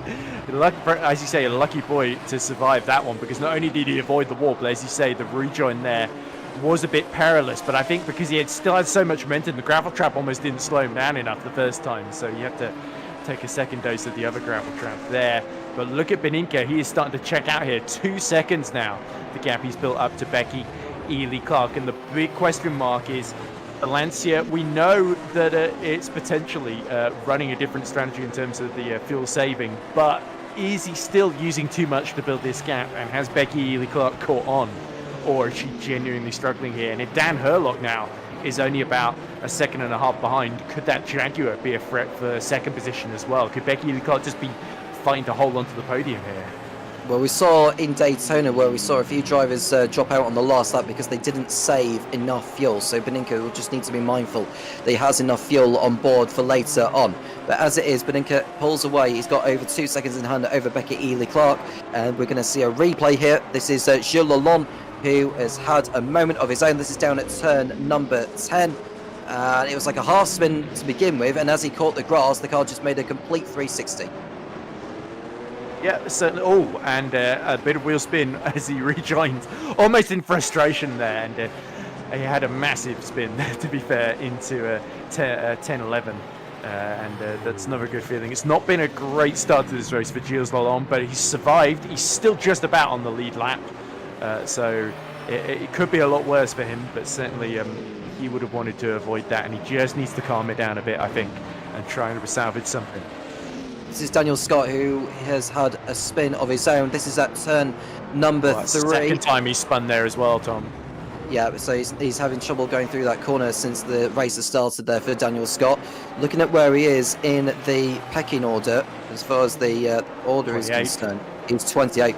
As you say, a lucky boy to survive that one, because not only did he avoid the wall, but as you say, the rejoin there was a bit perilous, but I think because he still had so much momentum, the gravel trap almost didn't slow him down enough the first time, so you have to take a second dose of the other gravel trap there. But look at Beninka, he is starting to check out here. 2 seconds now, the gap he's built up to Becky Ely-Clark, and the big question mark is Lancia. We know that it's potentially running a different strategy in terms of the fuel saving, but is he still using too much to build this gap, and has Becky Ely-Clark caught on? Or is she genuinely struggling here? And if Dan Herlock now is only about a second and a half behind, could that Jaguar be a threat for second position as well? Could Becky Ely-Clark just be fighting to hold onto the podium here? Well, we saw in Daytona where we saw a few drivers drop out on the last lap because they didn't save enough fuel. So Beninka will just need to be mindful that he has enough fuel on board for later on. But as it is, Beninka pulls away. He's got over 2 seconds in hand over Becky Ely-Clark. And we're going to see a replay here. This is Gilles Lalonde, who has had a moment of his own. This is down at turn number 10. It was like a half spin to begin with, and as he caught the grass, the car just made a complete 360. Yeah, certainly. Oh, and a bit of wheel spin as he rejoined, almost in frustration there, and he had a massive spin, to be fair, into 10-11. And that's never a good feeling. It's not been a great start to this race for Gilles Lalonde, but he's survived. He's still just about on the lead lap. So it could be a lot worse for him, but certainly he would have wanted to avoid that, and he just needs to calm it down a bit, I think, and try and salvage something. This is Daniel Scott, who has had a spin of his own. This is at turn number 3. Second time he's spun there as well, Tom. Yeah, so he's having trouble going through that corner since the race has started there for Daniel Scott. Looking at where he is in the pecking order, as far as the order 28. Is concerned, he's 28.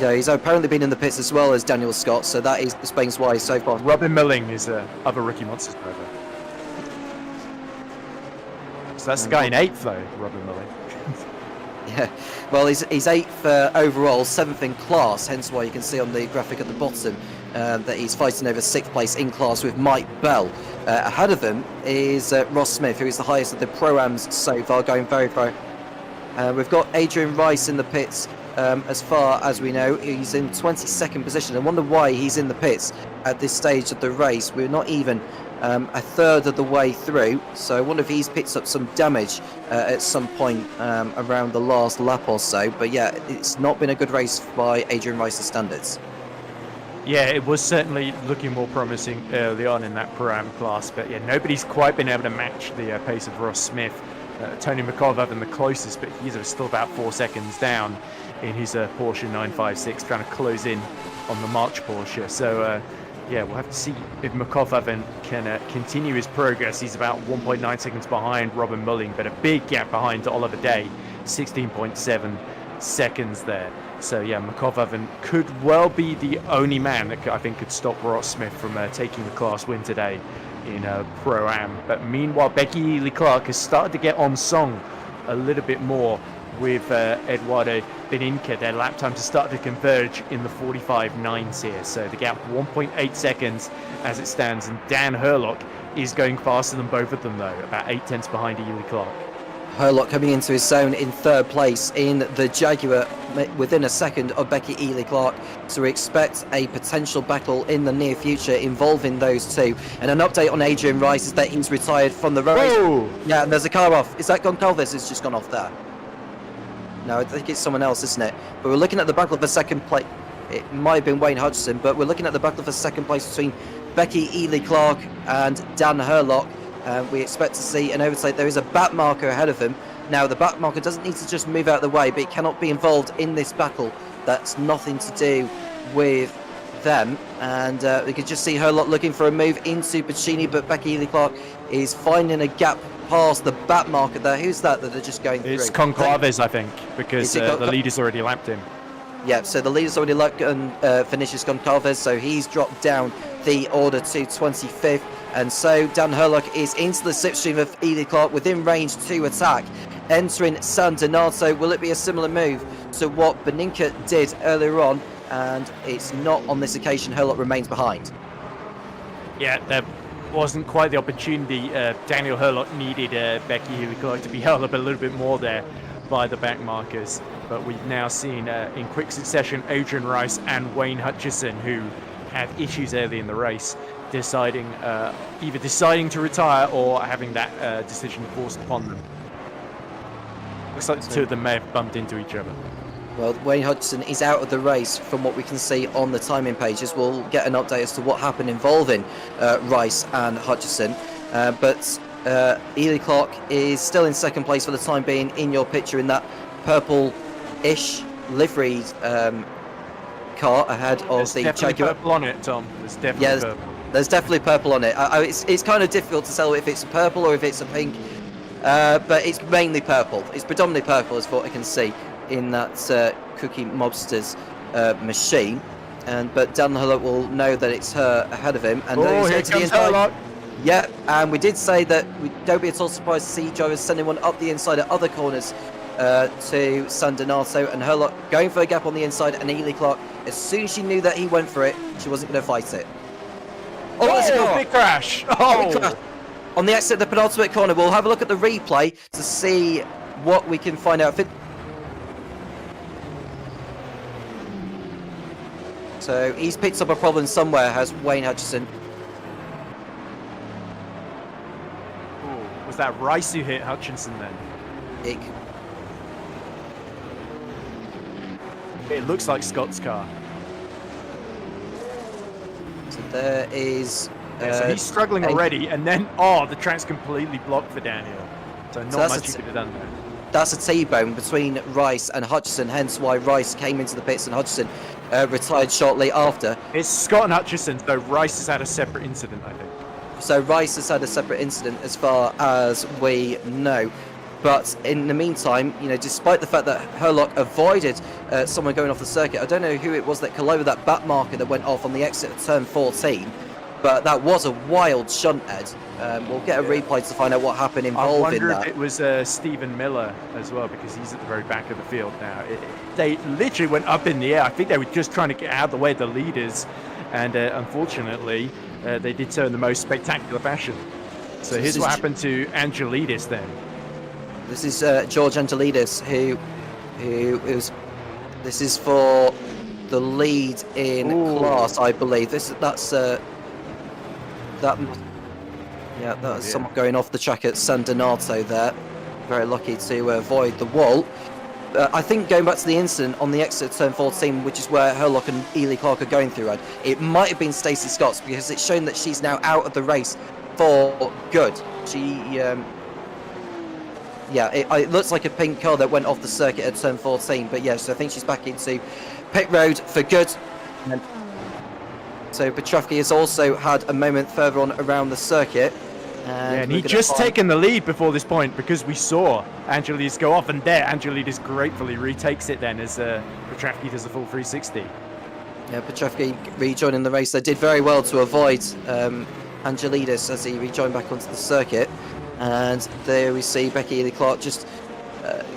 Yeah, he's apparently been in the pits as well as Daniel Scott, so that explains why he's so far. Robin Milling is other Rookie Monsters driver. So that's the guy in 8th though, Robin Milling. Yeah, well, he's 8th overall, 7th in class, hence why you can see on the graphic at the bottom that he's fighting over 6th place in class with Mike Bell. Ahead of him is Ross Smith, who is the highest of the Pro-Ams so far, going very far. We've got Adrian Rice in the pits. As far as we know, he's in 22nd position. I wonder why he's in the pits at this stage of the race. We're not even a third of the way through, so I wonder if he's picked up some damage at some point around the last lap or so. But yeah, it's not been a good race by Adrian Rice's standards. Yeah, it was certainly looking more promising early on in that Pro-Am class, but yeah, nobody's quite been able to match the pace of Ross Smith. Tony McCullough in the closest, but he's still about 4 seconds down in his Porsche 956, trying to close in on the March Porsche. So yeah, we'll have to see if McCullough can continue his progress. He's about 1.9 seconds behind Robin Mulling, but a big gap behind to Oliver Day, 16.7 seconds there. So yeah, McCullough could well be the only man that I think could stop Ross Smith from taking the class win today in Pro-Am. But meanwhile, Becky Ely-Clark has started to get on song a little bit more with Eduardo Beninka. Their lap times have started to converge in the 45.9s here. So the gap 1.8 seconds as it stands, and Dan Herlock is going faster than both of them though, about 8 tenths behind Ely-Clark. Herlock coming into his zone in 3rd place in the Jaguar within a second of Becky Ely-Clark. So we expect a potential battle in the near future involving those two. And an update on Adrian Rice is that he's retired from the race. Whoa! Yeah, and there's a car off. Is that Goncalves? It's just gone off there. No, I think it's someone else, isn't it? But we're looking at the battle for 2nd place. It might have been Wayne Hutchison, but we're looking at the battle for 2nd place between Becky Ely-Clark and Dan Herlock. We expect to see an overtake. There is a bat marker ahead of him. Now, the bat marker doesn't need to just move out of the way, but it cannot be involved in this battle. That's nothing to do with them. And we can just see Herlock looking for a move into Pacini, but Becky Ely-Clark is finding a gap past the bat marker there. Who's that they're just going through? It's Conclaves, I think, because the leader's already lapped him. Yeah, so the leader's already lapped and finishes Goncalves, so he's dropped down the order to 25th. And so Dan Herlock is into the slipstream of Ely-Clark within range to attack. Entering San Donato, will it be a similar move to what Beninka did earlier on? And it's not on this occasion. Herlock remains behind. Yeah, there wasn't quite the opportunity. Daniel Herlock needed Becky Ely-Clark to be held up a little bit more there by the back markers. But we've now seen in quick succession Adrian Rice and Wayne Hutchison, who had issues early in the race, either deciding to retire or having that decision forced upon them. Looks like the two of them may have bumped into each other. Well, Wayne Hutchison is out of the race from what we can see on the timing pages. We'll get an update as to what happened involving Rice and Hutchison. But Ely-Clark is still in 2nd place for the time being in your picture in that purple-ish liveried car ahead of There's the definitely Jaguar. purple on it, Tom. There's definitely purple. There's definitely purple on it. It's kind of difficult to tell if it's purple or if it's a pink, but it's mainly purple. It's predominantly purple is what I can see in that Cookie Mobsters machine. But Dan Herlock will know that it's her ahead of him. And Here comes Herlock. Yeah, and we did say that we don't be at all surprised to see drivers sending one up the inside at other corners to San Donato, and Herlock going for a gap on the inside, and Ely-Clark, as soon as she knew that he went for it, she wasn't going to fight it. Oh, there's a car. big crash! Big crash. On the exit of the penultimate corner, we'll have a look at the replay to see what we can find out. So he's picked up a problem somewhere, has Wayne Hutchison. Ooh, was that Rice who hit Hutchinson then? It looks like Scott's car. So there is... so he's struggling already, and then, the track's completely blocked for Daniel. So not much he could have done there. That's a T-bone between Rice and Hutchison, hence why Rice came into the pits and Hutchison retired shortly after. It's Scott and Hutchison, though Rice has had a separate incident, I think. So Rice has had a separate incident as far as we know. But in the meantime, despite the fact that Herlock avoided someone going off the circuit, I don't know who it was that collided with that bat marker that went off on the exit of turn 14, but that was a wild shunt, Ed. We'll get a replay to find out what happened involved in that. I wonder if it was Stephen Miller as well, because he's at the very back of the field now. They literally went up in the air. I think they were just trying to get out of the way of the leaders, and unfortunately, they did so in the most spectacular fashion. So here's what happened to Angelidis then. This is George Angelidis, who is. This is for the lead in class, I believe. That's someone going off the track at San Donato there. Very lucky to avoid the wall. I think going back to the incident on the exit of turn 14, which is where Herlock and Ely-Clark are going through, it might have been Stacey Scott's, because it's shown that she's now out of the race for good. She. It looks like a pink car that went off the circuit at turn 14, but yes, I think she's back into pit road for good. So Petrovsky has also had a moment further on around the circuit. And he'd just taken the lead before this point, because we saw Angelidis go off, and there Angelidis gratefully retakes it then as Petrovsky does a full 360. Yeah, Petrovsky rejoining the race. They did very well to avoid Angelidis as he rejoined back onto the circuit. And there we see Becky Ely-Clark just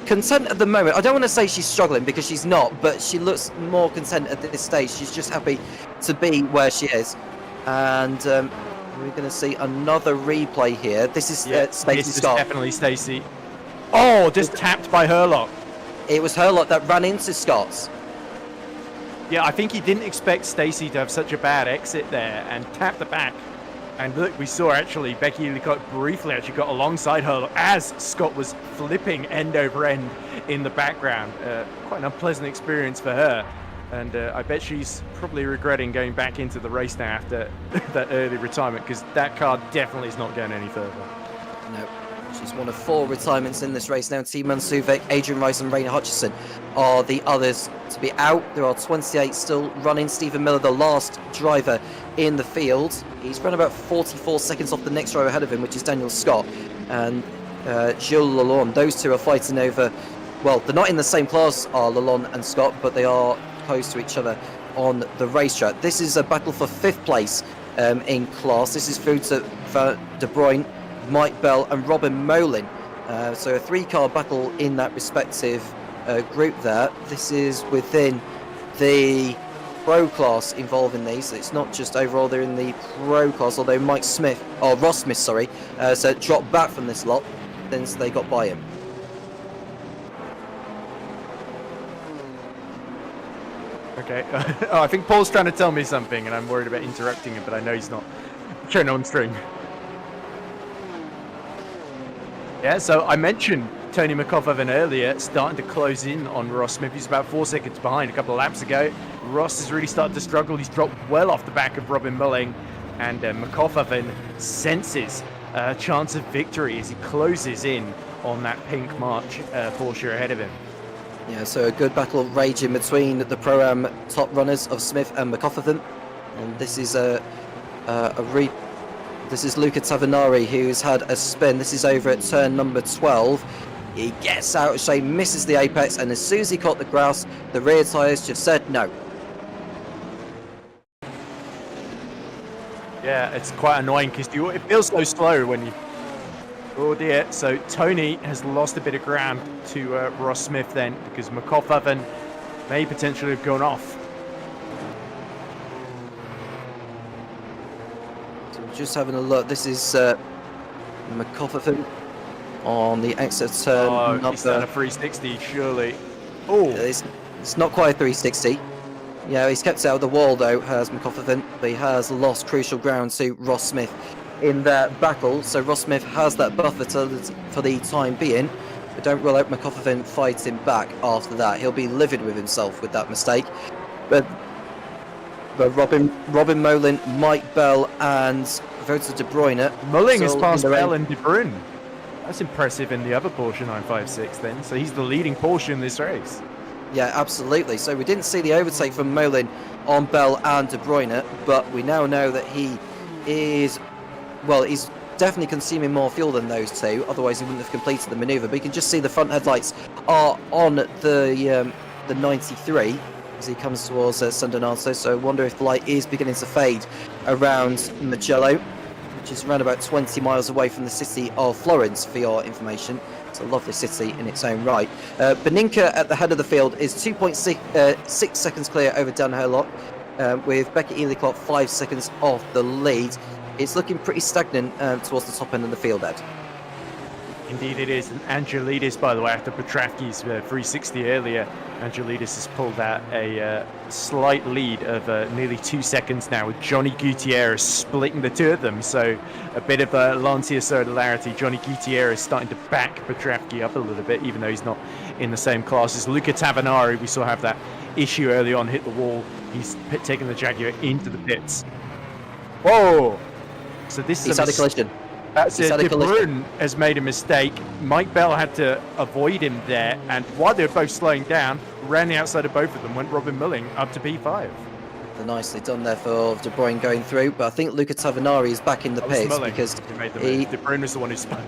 content at the moment. I don't want to say she's struggling, because she's not, but she looks more content at this stage. She's just happy to be where she is. And we're going to see another replay here. This is Stacey Scott. Definitely Stacey. Oh, just tapped by Herlock. It was Herlock that ran into Scott. Yeah, I think he didn't expect Stacey to have such a bad exit there and tapped the back. And look, we saw actually Becky Ellicott briefly actually got alongside her as Scott was flipping end over end in the background. Quite an unpleasant experience for her. And I bet she's probably regretting going back into the race now after that early retirement, because that car definitely is not going any further. No. She's one of 4 retirements in this race now. Timan Suvek, Adrian Rice and Raina Hutchison are the others to be out. There are 28 still running. Stephen Miller, the last driver in the field. He's run about 44 seconds off the next driver ahead of him, which is Daniel Scott. And Gilles Lalonde. Those two are fighting over... Well, they're not in the same class, are Lalonde and Scott, but they are close to each other on the racetrack. This is a battle for 5th place in class. This is Wouter van der Bruyne, Mike Bell and Robin Molin. So a 3-car battle in that respective group there. This is within the pro class involving these. So it's not just overall, they're in the pro class, although Ross Smith, so dropped back from this lot since they got by him. Okay. I think Paul's trying to tell me something and I'm worried about interrupting him, but I know he's not showing on stream. Yeah, so I mentioned Tony McCofferman earlier starting to close in on Ross Smith. He's about 4 seconds behind a couple of laps ago. Ross has really started to struggle. He's dropped well off the back of Robin Mulling, and McCofferman senses a chance of victory as he closes in on that pink March Porsche ahead of him. Yeah, so a good battle raging between the Pro-Am top runners of Smith and McCofferman. And this is This is Luca Tavanari, who's had a spin. This is over at turn number 12. He gets out of shape, misses the apex, and as soon as he caught the grass, the rear tyres just said no. Yeah, it's quite annoying because it feels so slow when you... Oh dear, so Tony has lost a bit of ground to Ross Smith then, because McCofferman may potentially have gone off. Just having a look, this is McCofferman on the exit turn. Oh, he's done a 360, surely. Oh, it's not quite a 360. Yeah, he's kept it out of the wall though, has McCofferman, but he has lost crucial ground to Ross Smith in that battle. So Ross Smith has that buffer for the time being, but don't rule out McCofferman fighting back after that. He'll be livid with himself with that mistake. But Robin Molin, Mike Bell and Wouter de Bruyne. Mulling has passed Bell and de Bruyne. That's impressive in the other Porsche 956 then. So he's the leading Porsche in this race. Yeah, absolutely. So we didn't see the overtake from Molin on Bell and de Bruyne, but we now know that he is, well, he's definitely consuming more fuel than those two. Otherwise he wouldn't have completed the manoeuvre. But you can just see the front headlights are on the 93. As he comes towards San Donato, so I wonder if the light is beginning to fade around Mugello, which is around about 20 miles away from the city of Florence, for your information. It's a lovely city in its own right. Beninka at the head of the field is 2.6 seconds clear over Dan Herlock, with Becky Ellicott 5 seconds off the lead. It's looking pretty stagnant towards the top end of the field, Ed. Indeed it is, and Angelidis, by the way, after Petravski's 360 earlier, Angelidis has pulled out a slight lead of nearly 2 seconds now, with Johnny Gutierrez splitting the two of them, so a bit of a Lancia solidarity. Johnny Gutierrez starting to back Petravski up a little bit, even though he's not in the same class as Luca Tavanari. We saw have that issue early on, hit the wall. He's taken the Jaguar into the pits. Whoa! So this is had a collision. That's it. De Bruyne has made a mistake. Mike Bell had to avoid him there, and while they were both slowing down, ran the outside of both of them, went Robin Mulling up to P5. Nicely done there for De Bruyne going through, but I think Luca Tavanari is back in the pits because De Bruyne was the one who spun.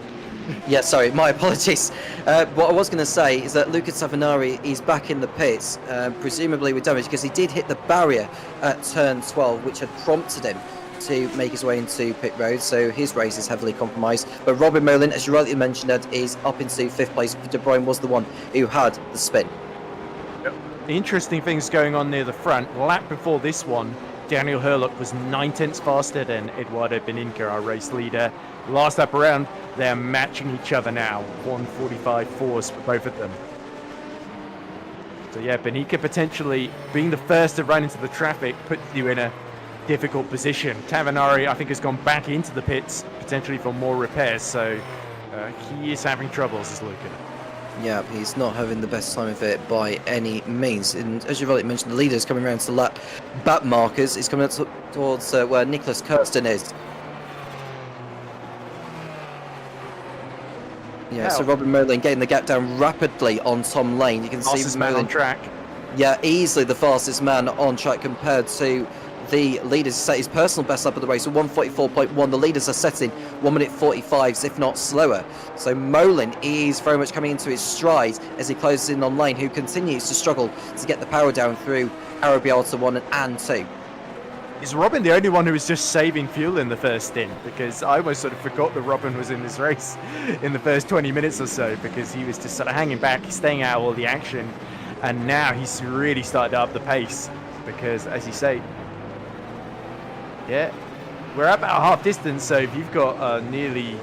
Yeah, sorry, my apologies. What I was going to say is that Luca Tavanari is back in the pits, presumably with damage, because he did hit the barrier at turn 12, which had prompted him to make his way into pit road, so his race is heavily compromised. But Robin Molin, as you rightly mentioned, Ed, is up into 5th place. De Bruyne was the one who had the spin. Yep. Interesting things going on near the front. Lap before this one, Daniel Hurlock was 9 tenths faster than Eduardo Beninca, our race leader. Last lap around, they're matching each other now. 1:45.4s for both of them. So yeah, Beninca potentially being the first to run into the traffic puts you in a difficult position. Tavanari, I think, has gone back into the pits, potentially for more repairs, so he is having troubles, is looking. Yeah, he's not having the best time of it by any means. And as you've already mentioned, the leader is coming around to the lap back markers. He's coming up towards where Nicholas Kirsten is. Yeah, so Robin Merlin getting the gap down rapidly on Tom Lane. You can see man on track. Yeah, easily the fastest man on track compared to the leaders. Set his personal best up of the race, 1:44.1. The leaders are setting 1 minute 45s, if not slower. So Molin is very much coming into his stride as he closes in on Lane, who continues to struggle to get the power down through Arabiata 1 and 2. Is Robin the only one who was just saving fuel in the first stint? Because I almost sort of forgot that Robin was in this race in the first 20 minutes or so, because he was just sort of hanging back, staying out of all the action. And now he's really started to up the pace because, as you say, yeah, we're at about half distance. So if you've got nearly,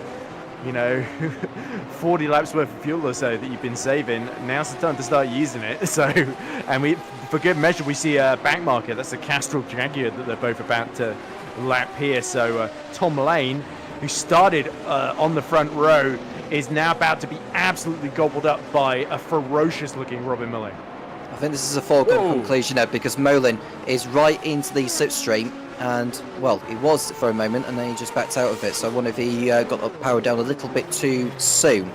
40 laps worth of fuel or so that you've been saving, now's the time to start using it. So, and for good measure, we see a back marker. That's a Castrol Jaguar that they're both about to lap here. So Tom Lane, who started on the front row, is now about to be absolutely gobbled up by a ferocious-looking Robin Milling. I think this is a foregone conclusion now, because Molin is right into the slipstream, and, well, he was for a moment, and then he just backed out of it. So I wonder if he got the power down a little bit too soon.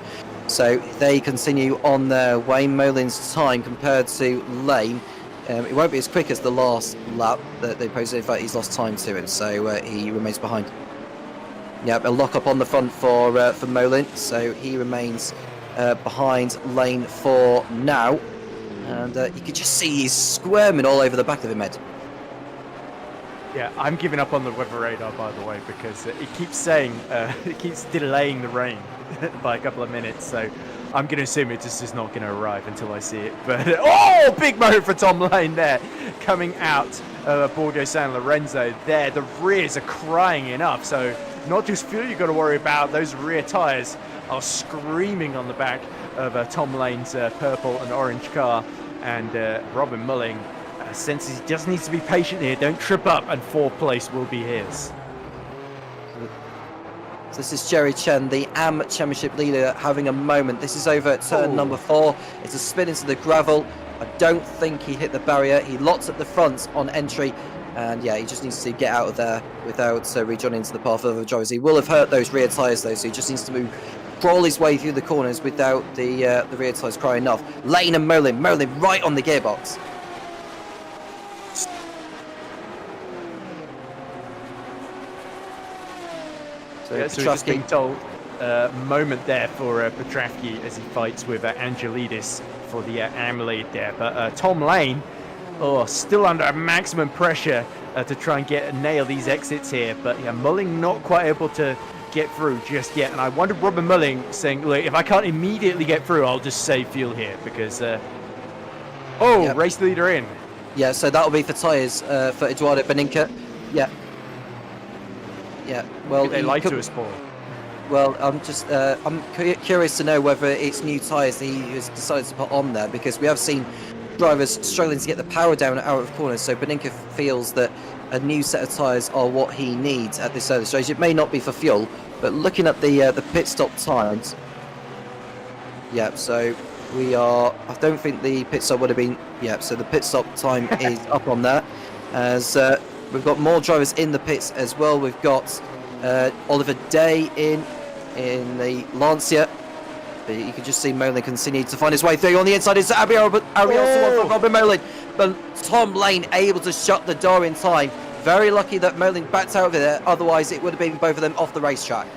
So they continue on their way. Molin's time compared to Lane, it won't be as quick as the last lap that they posted. In fact, he's lost time to it, so he remains behind. Yeah, a lock up on the front for Molin, so he remains behind Lane for now. And you can just see he's squirming all over the back of him, Ed. Yeah, I'm giving up on the weather radar, by the way, because it keeps saying, it keeps delaying the rain by a couple of minutes. So I'm going to assume it just is not going to arrive until I see it. But, big moment for Tom Lane there, coming out of Borgo San Lorenzo there. The rears are crying enough. So not just fuel you've got to worry about, those rear tyres are screaming on the back of Tom Lane's purple and orange car. And Robin Mulling senses he just needs to be patient here. Don't trip up, and fourth place will be his. So this is Jerry Chen, the AM Championship leader, having a moment. This is over at turn number 4. It's a spin into the gravel. I don't think he hit the barrier. He locked at the front on entry. And yeah, he just needs to get out of there without rejoining into the path of other drivers. He will have hurt those rear tyres though, so he just needs to crawl his way through the corners without the rear tyres crying off. Lane and Molin right on the gearbox. So we're just being told moment there for Petravki as he fights with Angelidis for the AM there. But Tom Lane, still under maximum pressure to try and nail these exits here. But yeah, Mulling not quite able to get through just yet. And I wonder Robin Mulling saying, look, if I can't immediately get through, I'll just save fuel here because, race leader in. Yeah, so that'll be for tyres for Eduardo Beninca. Yeah. Yeah, well, they lied to us, Paul. Well, I'm curious to know whether it's new tyres he has decided to put on there, because we have seen drivers struggling to get the power down out of corners. So Beninca feels that a new set of tyres are what he needs at this early stage. It may not be for fuel, but looking at the pit stop times, yeah. So we are. I don't think the pit stop would have been. Yeah. So the pit stop time is up on that, as we've got more drivers in the pits as well. We've got Oliver Day in the Lancia. But you can just see Molin continue to find his way through. On the inside is Ariel for Robin Molin. But Tom Lane able to shut the door in time. Very lucky that Molin backed out of there. Otherwise, it would have been both of them off the racetrack.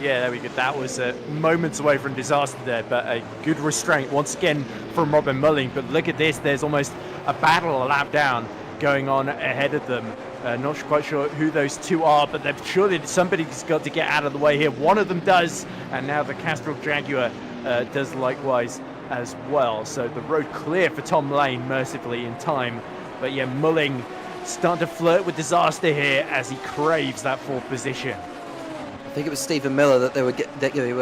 Yeah, there we go. That was moments away from disaster there, but a good restraint once again from Robin Mulling. But look at this. There's almost a battle a lap down going on ahead of them. Not quite sure who those two are, but surely somebody's got to get out of the way here. One of them does, and now the Castrol Jaguar does likewise as well. So the road clear for Tom Lane, mercifully in time. But yeah, Mulling starting to flirt with disaster here as he craves that 4th position. I think it was Stephen Miller that they were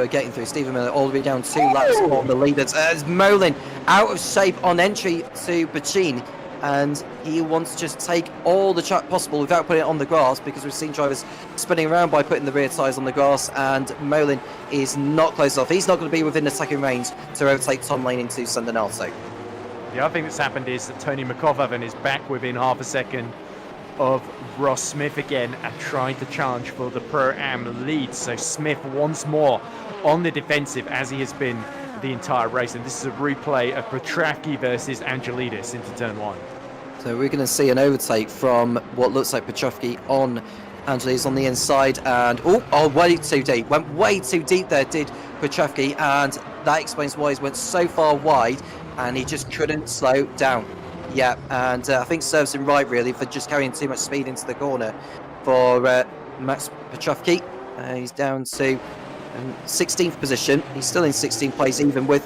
getting through. Stephen Miller all the way down 2 laps on the leaders. As Molin out of shape on entry to Bachin, and he wants to just take all the track possible without putting it on the grass, because we've seen drivers spinning around by putting the rear tyres on the grass, and Molin is not close off. He's not going to be within attacking range to overtake Tom Lane into San Donato. The other thing that's happened is that Tony McCoffin is back within half a second of Ross Smith again and trying to challenge for the Pro-Am lead. So Smith once more on the defensive, as he has been the entire race. And this is a replay of Petravki versus Angelidis into turn 1. So we're going to see an overtake from what looks like Petravki on Angelidis on the inside. And way too deep. Went way too deep there, did Petravki. And that explains why he went so far wide and he just couldn't slow down. Yeah, and I think serves him right, really, for just carrying too much speed into the corner for Max Petravki. He's down to 16th position. He's still in 16th place, even with...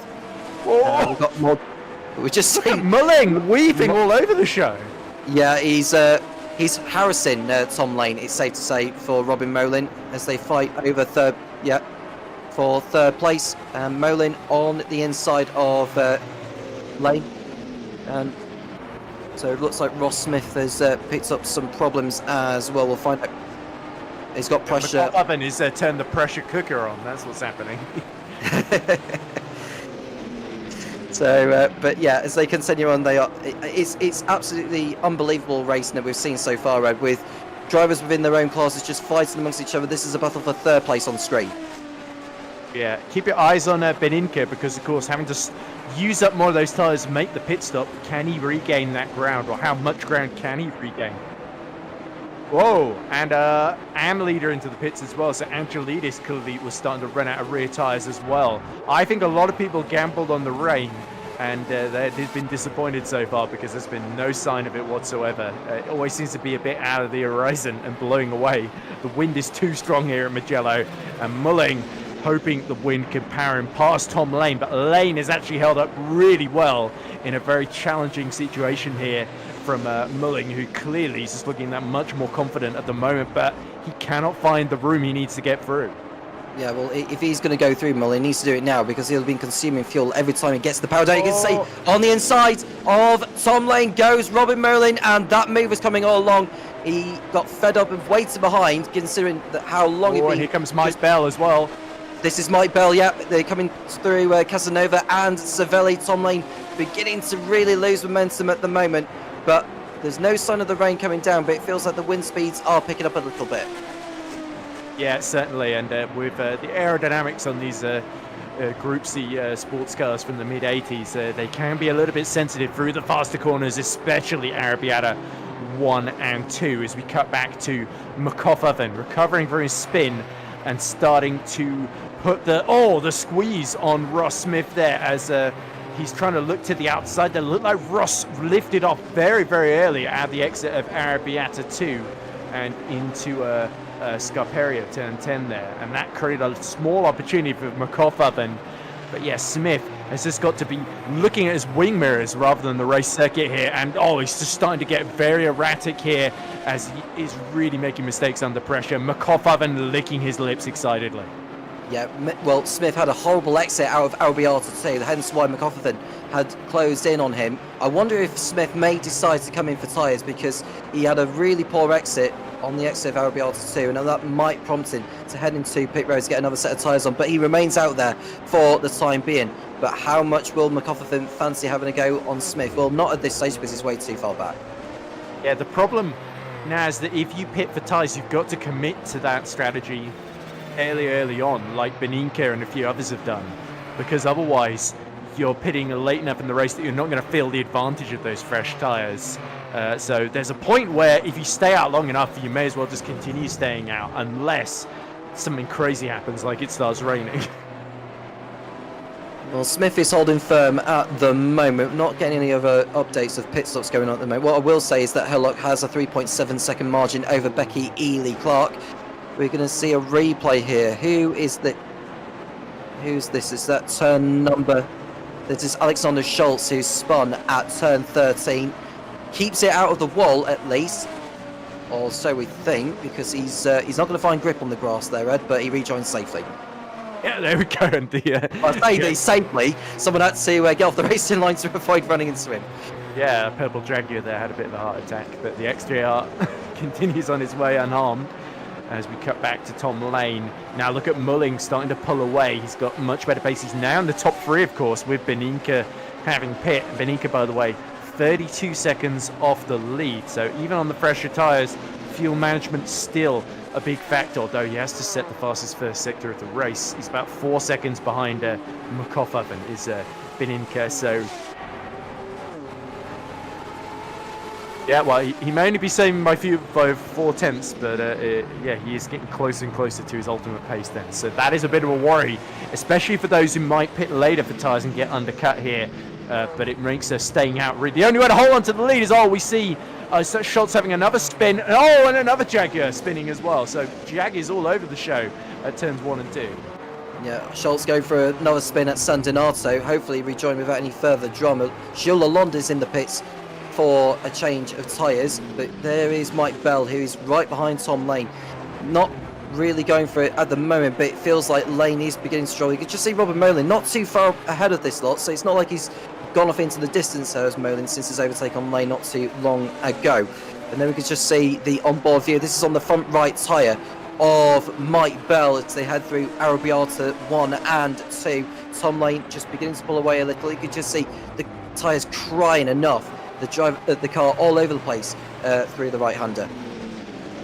we've got more... We're just seeing... Mulling weaving all over the show. Yeah, he's harassing Tom Lane, it's safe to say, for Robin Molin, as they fight over for 3rd place. Molin on the inside of Lane. And so it looks like Ross Smith has picked up some problems as well. We'll find out. He's got pressure. McCoffin is turned the pressure cooker on. That's what's happening. So, but yeah, as they continue on, they are. It's absolutely unbelievable racing that we've seen so far, Ed, with drivers within their own classes just fighting amongst each other. This is a battle for 3rd place on screen. Yeah, keep your eyes on Beninka, because of course having to use up more of those tyres to make the pit stop. Can he regain that ground, or how much ground can he regain? Whoa, and Am leader into the pits as well, so Angelidis clearly was starting to run out of rear tyres as well. I think a lot of people gambled on the rain, and they've been disappointed so far, because there's been no sign of it whatsoever. It always seems to be a bit out of the horizon and blowing away. The wind is too strong here at Mugello, and Mulling hoping the wind can power him past Tom Lane, but Lane has actually held up really well in a very challenging situation here from Mulling, who clearly is just looking that much more confident at the moment, but he cannot find the room he needs to get through. Yeah, well, if he's going to go through Mulling, he needs to do it now, because he'll be consuming fuel every time he gets the power down. You can see on the inside of Tom Lane goes Robin Mulling, and that move was coming all along. He got fed up and waited behind, considering how long he'd been. And here comes Mike Bell as well. This is Mike Bell, yeah. They're coming through Casanova and Savelli. Tom Lane beginning to really lose momentum at the moment, but there's no sign of the rain coming down, but it feels like the wind speeds are picking up a little bit. Yeah, certainly, and with the aerodynamics on these Group C sports cars from the mid-80s, they can be a little bit sensitive through the faster corners, especially Arrabbiata 1 and 2, as we cut back to McCoffin recovering from his spin and starting to put the squeeze on Ross Smith there, as he's trying to look to the outside. They look like Ross lifted off very, very early at the exit of Arrabbiata 2 and into Scarperia turn 10 there, and that created a small opportunity for McCoffin. But yeah, Smith has just got to be looking at his wing mirrors rather than the race circuit here, and he's just starting to get very erratic here as he is really making mistakes under pressure. McCoffin licking his lips excitedly. Yeah, well, Smith had a horrible exit out of Arrabbiata 2, hence why McCoffin had closed in on him. I wonder if Smith may decide to come in for tyres, because he had a really poor exit on the exit of Arrabbiata 2, and that might prompt him to head into pit road to get another set of tyres on, but he remains out there for the time being. But how much will McCoffin fancy having a go on Smith? Well, not at this stage, because he's way too far back. Yeah, the problem now is that if you pit for tyres, you've got to commit to that strategy fairly early on, like Beninka and a few others have done, because otherwise you're pitting late enough in the race that you're not going to feel the advantage of those fresh tyres. So there's a point where if you stay out long enough, you may as well just continue staying out, unless something crazy happens, like it starts raining. Well, Smith is holding firm at the moment, not getting any other updates of pit stops going on at the moment. What I will say is that Herlock has a 3.7 second margin over Becky Ely Clark. We're going to see a replay here. Who's this? Is that turn number? This is Alexander Schultz, who spun at turn 13. keeps it out of the wall at least, or so we think, because he's not going to find grip on the grass there, Ed, but he rejoins safely. Yeah, there we go. And I say they safely. Someone had to get off the racing line to avoid running into him. Yeah, Purple Jaguar there had a bit of a heart attack, but the XJR continues on his way unharmed as we cut back to Tom Lane. Now look at Mulling starting to pull away. He's got much better pace. He's now in the top 3, of course, with Beninka having pit. Beninka, by the way, 32 seconds off the lead. So even on the fresher tyres, fuel management still a big factor, although he has to set the fastest first sector of the race. He's about 4 seconds behind Mukofovin is Beninka. So yeah, well, he may only be saving by 4 tenths, but yeah, he is getting closer and closer to his ultimate pace then. So that is a bit of a worry, especially for those who might pit later for tyres and get undercut here. But it makes her staying out. The only way to hold on to the lead is we see Schultz having another spin. And another Jaguar spinning as well. So Jag is all over the show at turns 1 and 2. Yeah, Schultz going for another spin at San Donato. Hopefully rejoin without any further drama. Gilles Lalonde is in the pits for a change of tyres. But there is Mike Bell, who is right behind Tom Lane. Not really going for it at the moment, but it feels like Lane is beginning to struggle. You can just see Robin Molin not too far ahead of this lot, so it's not like he's gone off into the distance as Molin since his overtake on Lane not too long ago. And then we can just see the onboard view. This is on the front right tyre of Mike Bell as they head through Arrabbiata 1 and 2. Tom Lane just beginning to pull away a little. You can just see the tyres crying enough. The car all over the place through the right-hander.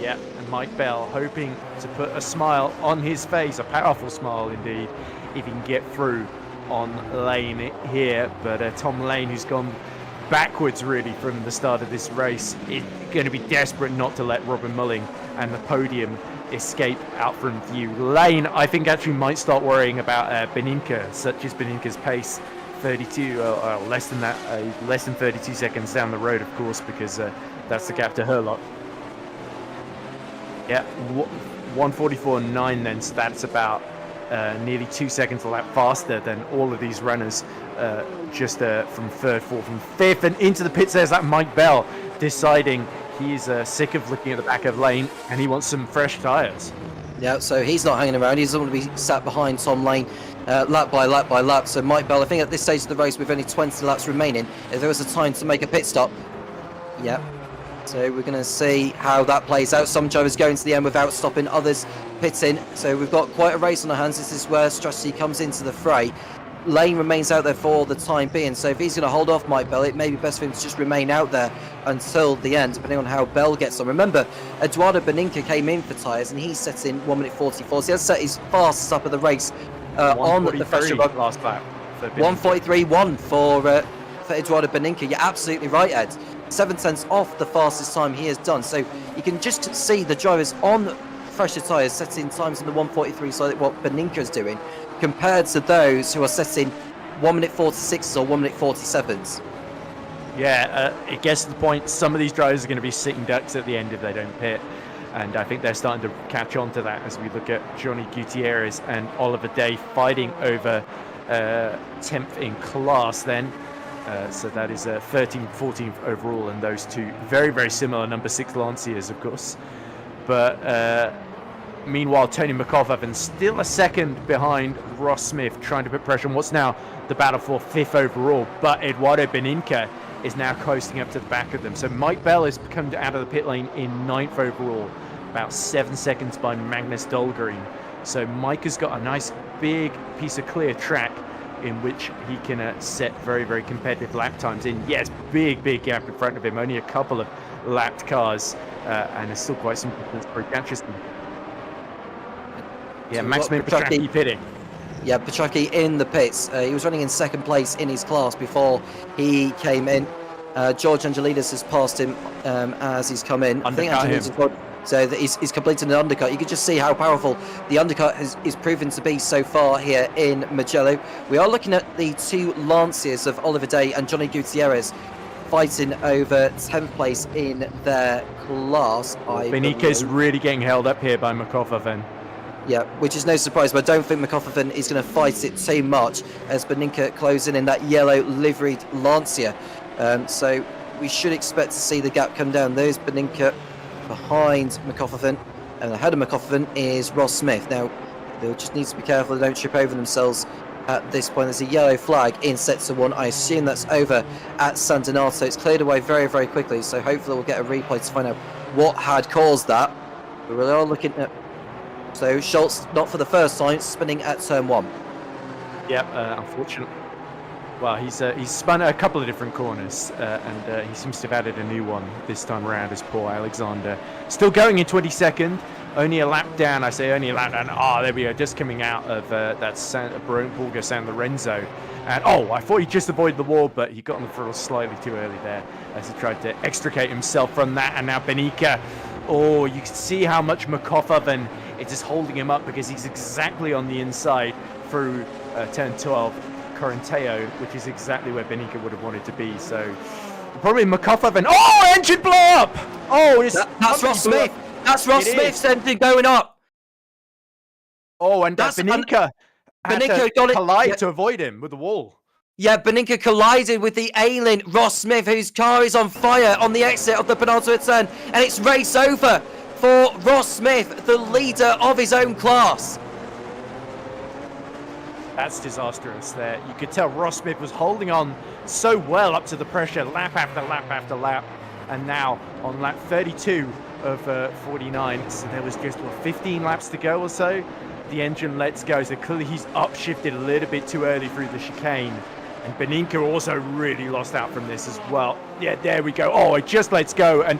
Yeah, and Mike Bell hoping to put a smile on his face, a powerful smile indeed, if he can get through on Lane here. But Tom Lane, who's gone backwards really from the start of this race, is going to be desperate not to let Robin Mulling and the podium escape out from view. Lane, I think, actually might start worrying about Beninka, such as Beninka's pace. 32, less than that, less than 32 seconds down the road, of course, because that's the gap to her lot. Yeah, 1:44.9 then, so that's about nearly 2 seconds a lap faster than all of these runners, just from third, fourth, and fifth. And into the pits, there's that Mike Bell deciding he's sick of looking at the back of Lane and he wants some fresh tyres. Yeah, so he's not hanging around. He doesn't want to be sat behind Tom Lane lap by lap by lap. So Mike Bell, I think at this stage of the race with only 20 laps remaining, if there was a time to make a pit stop, yeah. So we're going to see how that plays out. Some drivers going to the end without stopping, others pitting. So we've got quite a race on our hands. This is where strategy comes into the fray. Lane remains out there for the time being. So if he's going to hold off Mike Bell, it may be best for him to just remain out there until the end, depending on how Bell gets on. Remember, Eduardo Beninka came in for tyres and he set in 1:44. So he has set his fastest up of the race on the fresher last lap. 1:43.1 for Eduardo Beninka. You're absolutely right, Ed. 7 tenths off the fastest time he has done. So you can just see the drivers on fresher tyres setting times in the 1:43, so like what Beninka is doing, compared to those who are setting 1:46 or 1:47s. Yeah, it gets to the point, some of these drivers are going to be sitting ducks at the end if they don't pit. And I think they're starting to catch on to that as we look at Johnny Gutierrez and Oliver Day fighting over 10th in class then. So that is 13th, 14th overall, and those two very, very similar number 6 Lanciers, of course. But meanwhile, Tony McCoffin still a second behind Ross Smith, trying to put pressure on what's now the battle for 5th overall. But Eduardo Beninka is now coasting up to the back of them. So Mike Bell has come out of the pit lane in 9th overall, about 7 seconds by Magnus Dahlgren. So Mike has got a nice big piece of clear track in which he can set very, very competitive lap times in. Yes, big gap in front of him, only a couple of lapped cars, and there's still quite some distance for Atchison. Yeah, so Max Petracchi pitting. Yeah, Petracchi in the pits. He was running in 2nd place in his class before he came in. George Angelides has passed him as he's come in. Undercut him. So that he's completed an undercut. You can just see how powerful the undercut is proven to be so far here in Mugello. We are looking at the 2 Lanciers of Oliver Day and Johnny Gutierrez fighting over 10th place in their class. Benika's really getting held up here by McCoffin. Yeah, which is no surprise, but I don't think McCoffin is going to fight it too much as Beninka closing in that yellow liveried Lancia. So we should expect to see the gap come down. There's Beninka behind McCofferton, and ahead of McCofferton is Ross Smith. Now, they'll just need to be careful they don't trip over themselves at this point. There's a yellow flag in sector 1. I assume that's over at San Donato. It's cleared away very, very quickly, so hopefully we'll get a replay to find out what had caused that. But we are looking at... So Schultz, not for the first time, spinning at turn 1. Yep, unfortunately. Well, he's spun a couple of different corners, and he seems to have added a new one this time around as Paul Alexander. Still going in 22nd, only a lap down. I say only a lap down. Ah, there we go, just coming out of that Borgo San Lorenzo. And I thought he just avoided the wall, but he got on the throttle slightly too early there as he tried to extricate himself from that. And now Beninka, you can see how much McCofferton is just holding him up because he's exactly on the inside through turn 12. Corinteo, which is exactly where Beninka would have wanted to be. So probably McCofferton. Engine blow up! That's Ross Smith. That's Ross Smith's engine going up. And Beninka had to collide to avoid him with the wall. Yeah, Beninka collided with the ailing Ross Smith, whose car is on fire on the exit of the penultimate turn, and it's race over for Ross Smith, the leader of his own class. That's disastrous there. You could tell Ross Smith was holding on so well up to the pressure, lap after lap after lap. And now on lap 32 of 49, so there was just 15 laps to go or so. The engine lets go, so clearly he's upshifted a little bit too early through the chicane. And Beninka also really lost out from this as well. Yeah, there we go. It just lets go. And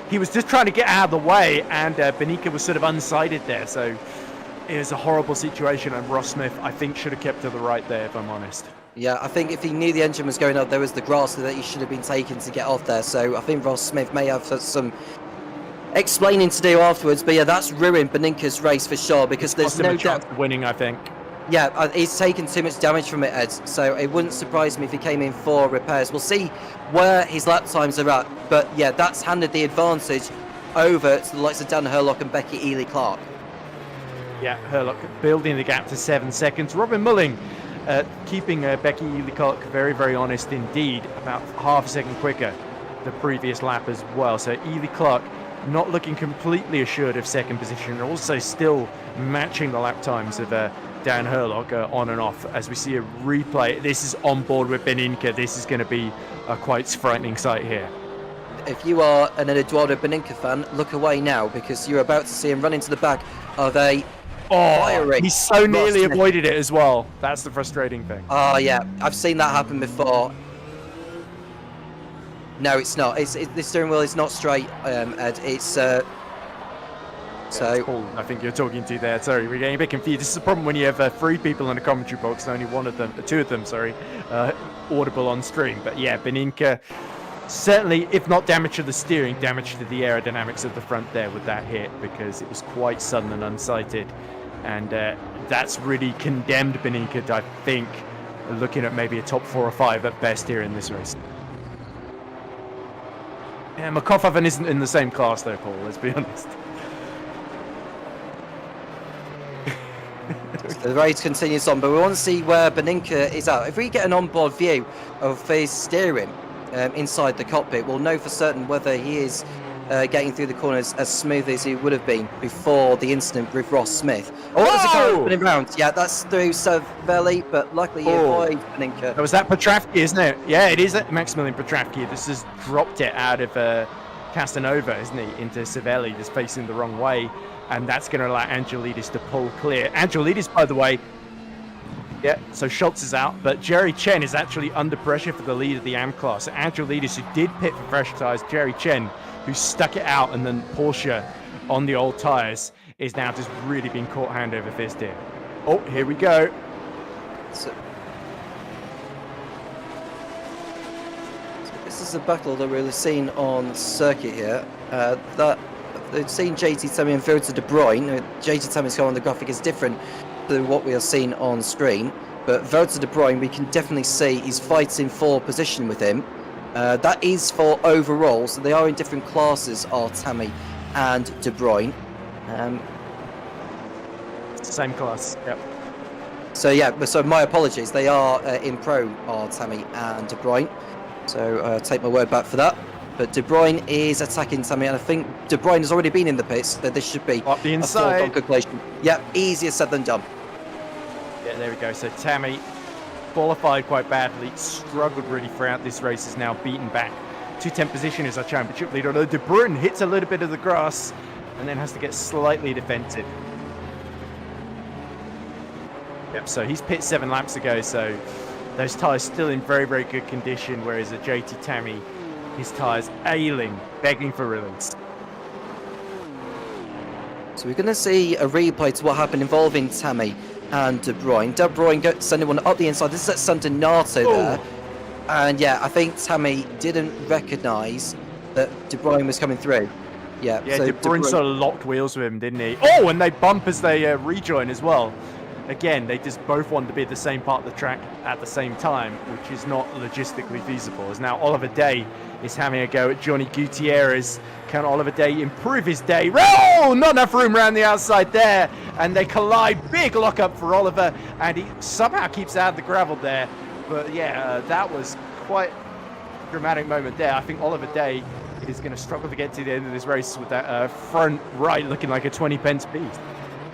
he was just trying to get out of the way, and Beninka was sort of unsighted there. So it was a horrible situation, and Ross Smith, I think, should have kept to the right there, if I'm honest. Yeah, I think if he knew the engine was going up, there was the grass that he should have been taken to get off there. So I think Ross Smith may have some explaining to do afterwards. But yeah, that's ruined Beninka's race for sure, because there's no doubt of winning, I think. Yeah, he's taken too much damage from it, Ed. So it wouldn't surprise me if he came in for repairs. We'll see where his lap times are at. But yeah, that's handed the advantage over to the likes of Dan Hurlock and Becky Ely-Clark. Yeah, Hurlock building the gap to 7 seconds. Robin Mulling keeping Becky Ely-Clark very, very honest indeed, about half a second quicker the previous lap as well. So Ely-Clark not looking completely assured of second position, also still matching the lap times of Dan Hurlock on and off. As we see a replay, this is on board with Beninka. This is going to be a quite frightening sight here. If you are an Eduardo Beninka fan, look away now, because you're about to see him run into the back of a he so nearly avoided it as well. That's the frustrating thing. Yeah, I've seen that happen before. No, it's not. The steering wheel is not straight, Ed. It's so. Paul, I think you're talking to there. Sorry, we're getting a bit confused. This is the problem when you have 3 people in the commentary box and only 2 of them, audible on stream. But yeah, Beninka certainly, if not damage to the steering, damage to the aerodynamics of the front there with that hit, because it was quite sudden and unsighted. And that's really condemned Beninka, I think, looking at maybe a top 4 or 5 at best here in this race. Yeah, McCofferton isn't in the same class though, Paul, let's be honest. The race continues on, but we want to see where Beninka is at. If we get an onboard view of his steering inside the cockpit, we'll know for certain whether he is getting through the corners as smooth as he would have been before the incident with Ross Smith. There's a car spinning round. Yeah, that's through Savelli, but luckily he avoids Beninka. Was that Petravki, isn't it? Yeah, it is Maximilian Petravki. This has dropped it out of Castanova, isn't he, into Savelli, just facing the wrong way. And that's going to allow Angelidis to pull clear. Angelidis, by the way, yeah, so Schultz is out, but Jerry Chen is actually under pressure for the lead of the AM class. So Angelidis, who did pit for fresh tyres, Jerry Chen, who stuck it out, and then Porsche on the old tyres, is now just really being caught hand over fist here. Here we go. So this is a battle that we've seen on circuit here. They've seen JT Tammy and Filter De Bruyne. JT Tammy's car on the graphic is different to what we are seeing on screen, but Velter De Bruyne, we can definitely see he's fighting for position with him. That is for overall, so they are in different classes, are Tammy and De Bruyne. Same class, yep. So yeah, so my apologies, they are in pro, are Tammy and De Bruyne. So take my word back for that. But De Bruyne is attacking Tammy, and I think De Bruyne has already been in the pits, so this should be Up the a inside. foregone conclusion. Yep, easier said than done. Yeah, there we go. So Tammy qualified quite badly, struggled really throughout this race, is now beaten back to 10th position as I try and put lead. Although De Bruyne hits a little bit of the grass and then has to get slightly defensive. Yep, so he's pit 7 laps ago, so those tyres still in very, very good condition, whereas a JT Tammy, his tyres ailing, begging for release. So we're going to see a replay to what happened involving Tammy and De Bruyne. De Bruyne sending one up the inside. This is at Santa Donato there. And yeah, I think Tammy didn't recognise that De Bruyne was coming through. Yeah, so De Bruyne sort of locked wheels with him, didn't he? Oh, and they bump as they rejoin as well. Again, they just both wanted to be at the same part of the track at the same time, which is not logistically feasible. As now Oliver Day is having a go at Johnny Gutierrez. Can Oliver Day improve his day? Oh, not enough room around the outside there. And they collide. Big lock-up for Oliver. And he somehow keeps out of the gravel there. But yeah, that was quite a dramatic moment there. I think Oliver Day is going to struggle to get to the end of this race with that front right looking like a 20 pence piece.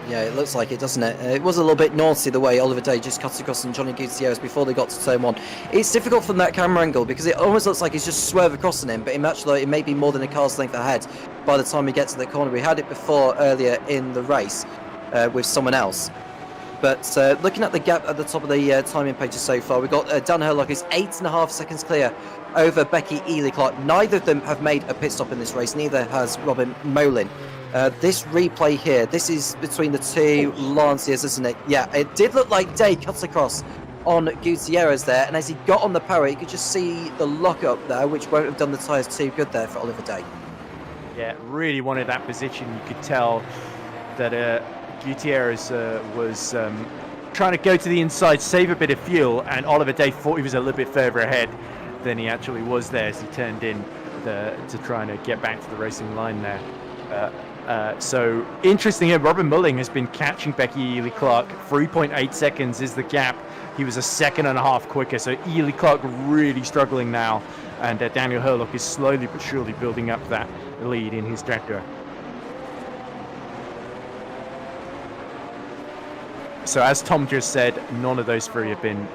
Yeah, it looks like it, doesn't it? It was a little bit naughty the way Oliver Day just cuts across on Johnny Gutierrez before they got to turn 1. It's difficult from that camera angle because it almost looks like he's just swerved across on him, but in actually it may be more than a car's length ahead by the time we get to the corner. We had it before earlier in the race with someone else. But looking at the gap at the top of the timing pages so far, we've got Dan Herlock is 8.5 seconds clear over Becky Ely Clark. Neither of them have made a pit stop in this race, neither has Robin Molin. This replay here, this is between the two Lanciers, isn't it? Yeah, it did look like Day cuts across on Gutierrez there, and as he got on the power, you could just see the lock-up there, which won't have done the tyres too good there for Oliver Day. Yeah, really wanted that position. You could tell that Gutierrez was trying to go to the inside, save a bit of fuel, and Oliver Day thought he was a little bit further ahead than he actually was there as he turned in to try and get back to the racing line there. So interesting here, Robin Mulling has been catching Becky Ely Clark. 3.8 seconds is the gap. He was a second and a half quicker, so Ely Clark really struggling now, and Daniel Herlock is slowly but surely building up that lead in his tractor. So as Tom just said, none of those three have been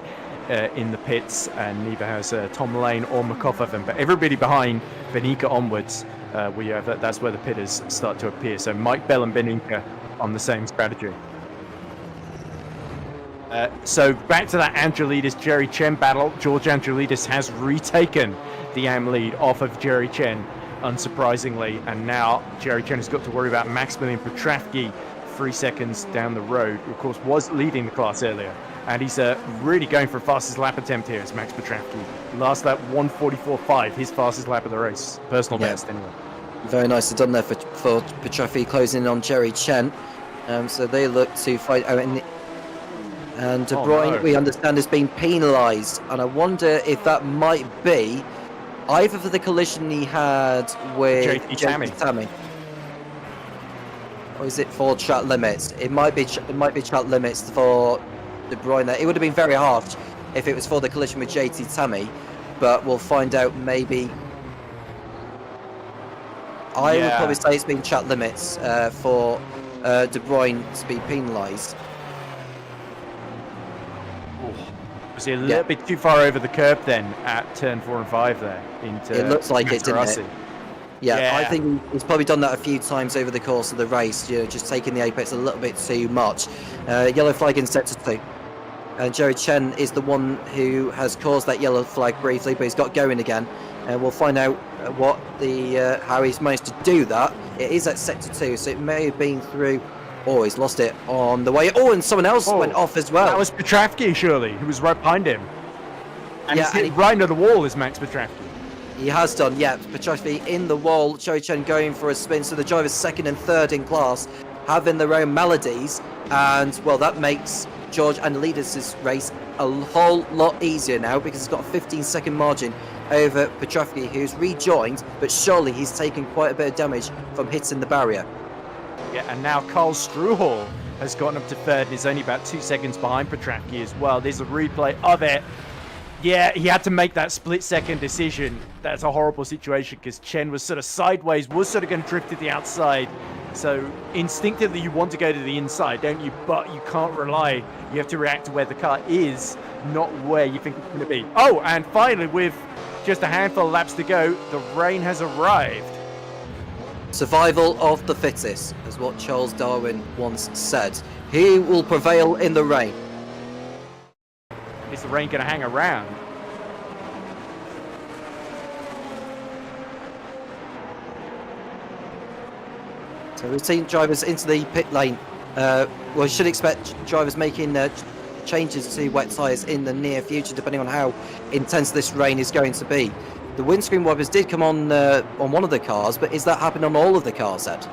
in the pits, and neither has Tom Lane or McCoffin, but everybody behind Benica onwards, that's where the pitters start to appear. So Mike Bell and Benica on the same strategy. So back to that Angelidis Jerry Chen battle. George Angelidis has retaken the AM lead off of Jerry Chen, unsurprisingly, and now Jerry Chen has got to worry about Maximilian Petravki 3 seconds down the road, who of course was leading the class earlier. And he's really going for a fastest lap attempt here as Max Petravki. Last lap 1:44.5, his fastest lap of the race. Personal best anyway. Very nicely done there for Petravki, closing in on Jerry Chen. So they look to fight out and De Bruyne, we understand, has been penalised, and I wonder if that might be either for the collision he had with JT Tammy, or is it for track limits? It might be track limits for De Bruyne there. It would have been very harsh if it was for the collision with JT Tammy, but we'll find out maybe. I would probably say it's been track limits for De Bruyne to be penalised. Was he a little bit too far over the curb then at turn 4 and 5 there? It looks like it, didn't it? Yeah, I think he's probably done that a few times over the course of the race, just taking the apex a little bit too much. Yellow flag in sector 2. And Jerry Chen is the one who has caused that yellow flag briefly, but he's got going again. And we'll find out how he's managed to do that. It is at sector 2, so it may have been through. Oh, he's lost it on the way. Oh, and someone else went off as well. That was Petravki, surely, who was right behind him. And he's hit right into the wall, is Max Petravki. He has done, yeah. Petravki in the wall. Jerry Chen going for a spin. So the drivers 2nd and 3rd in class having their own melodies. And, well, that makes George Angelidis' race a whole lot easier now because he's got a 15-second margin over Petravki, who's rejoined, but surely he's taken quite a bit of damage from hitting the barrier. Yeah, and now Carl Struhal has gotten up to 3rd and is only about 2 seconds behind Petravki as well. There's a replay of it. Yeah, he had to make that split-second decision. That's a horrible situation because Chen was sort of sideways, was sort of going to drift to the outside. So instinctively you want to go to the inside, don't you? But you can't rely. You have to react to where the car is, not where you think it's going to be. Oh, and finally, with just a handful of laps to go, the rain has arrived. Survival of the fittest, is what Charles Darwin once said. He will prevail in the rain. Is the rain going to hang around? So we've seen drivers into the pit lane. We should expect drivers making changes to wet tyres in the near future, depending on how intense this rain is going to be. The windscreen wipers did come on one of the cars, but is that happening on all of the cars, Ed?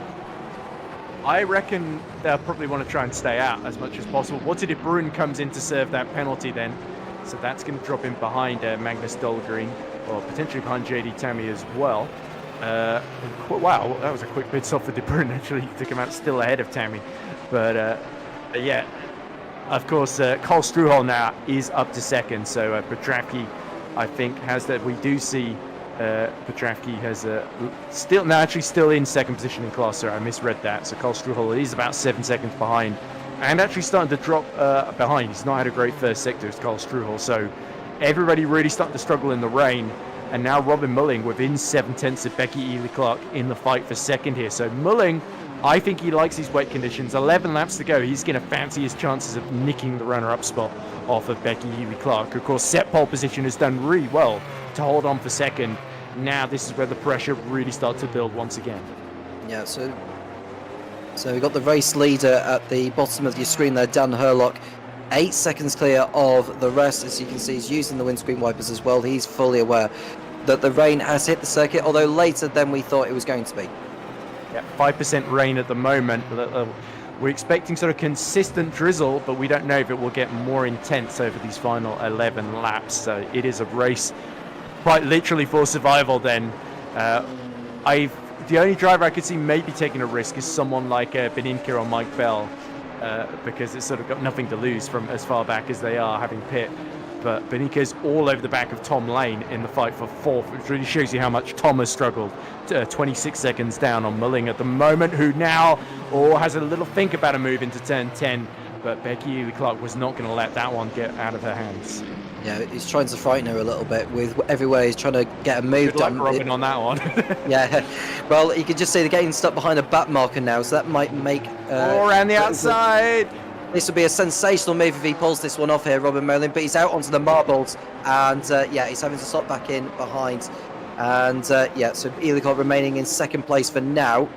I reckon they'll probably want to try and stay out as much as possible. What if Brun comes in to serve that penalty then? So that's going to drop him behind Magnus Dahlgren, or potentially behind JD Tammy as well. Wow, that was a quick pit stop for De Bruyne. Actually, he took him out still ahead of Tammy. But yeah, of course, Cole Struhol now is up to second. So Petravki, I think, has that. We do see Petravki has still in second position in class. Sorry, I misread that. So Cole Struhol is about 7 seconds behind, and actually starting to drop behind. He's not had a great first sector, as Cole Struhol. So everybody really starting to struggle in the rain. And now Robin Mulling within 7/10 of Becky Ely-Clark in the fight for second here. So Mulling, I think he likes these wet conditions. 11 laps to go. He's going to fancy his chances of nicking the runner-up spot off of Becky Ely-Clark. Of course, set pole position has done really well to hold on for second. Now this is where the pressure really starts to build once again. Yeah, so we've got the race leader at the bottom of your screen there, Dan Herlock. 8 seconds clear of the rest. As you can see, he's using the windscreen wipers as well. He's fully aware that the rain has hit the circuit, although later than we thought it was going to be. Yeah, 5% rain at the moment. We're expecting sort of consistent drizzle, but we don't know if it will get more intense over these final 11 laps. So it is a race quite literally for survival then. The only driver I could see maybe taking a risk is someone like Beninka or Mike Bell, because it's sort of got nothing to lose from as far back as they are having pit. But Benika's all over the back of Tom Lane in the fight for fourth, which really shows you how much Tom has struggled. 26 seconds down on Mulling at the moment, who now has a little think about a move into turn 10. But Becky Ely-Clark was not going to let that one get out of her hands. Yeah, he's trying to frighten her a little bit with everywhere he's trying to get a move Good luck, done. Robin, on that one. Yeah, well, you can just see they're getting stuck behind a back marker now, so that might make... around the outside! This would be a sensational move if he pulls this one off here, Robin Merlin, but he's out onto the marbles, and yeah, he's having to stop back in behind. And yeah, so Ely-Clark remaining in second place for now.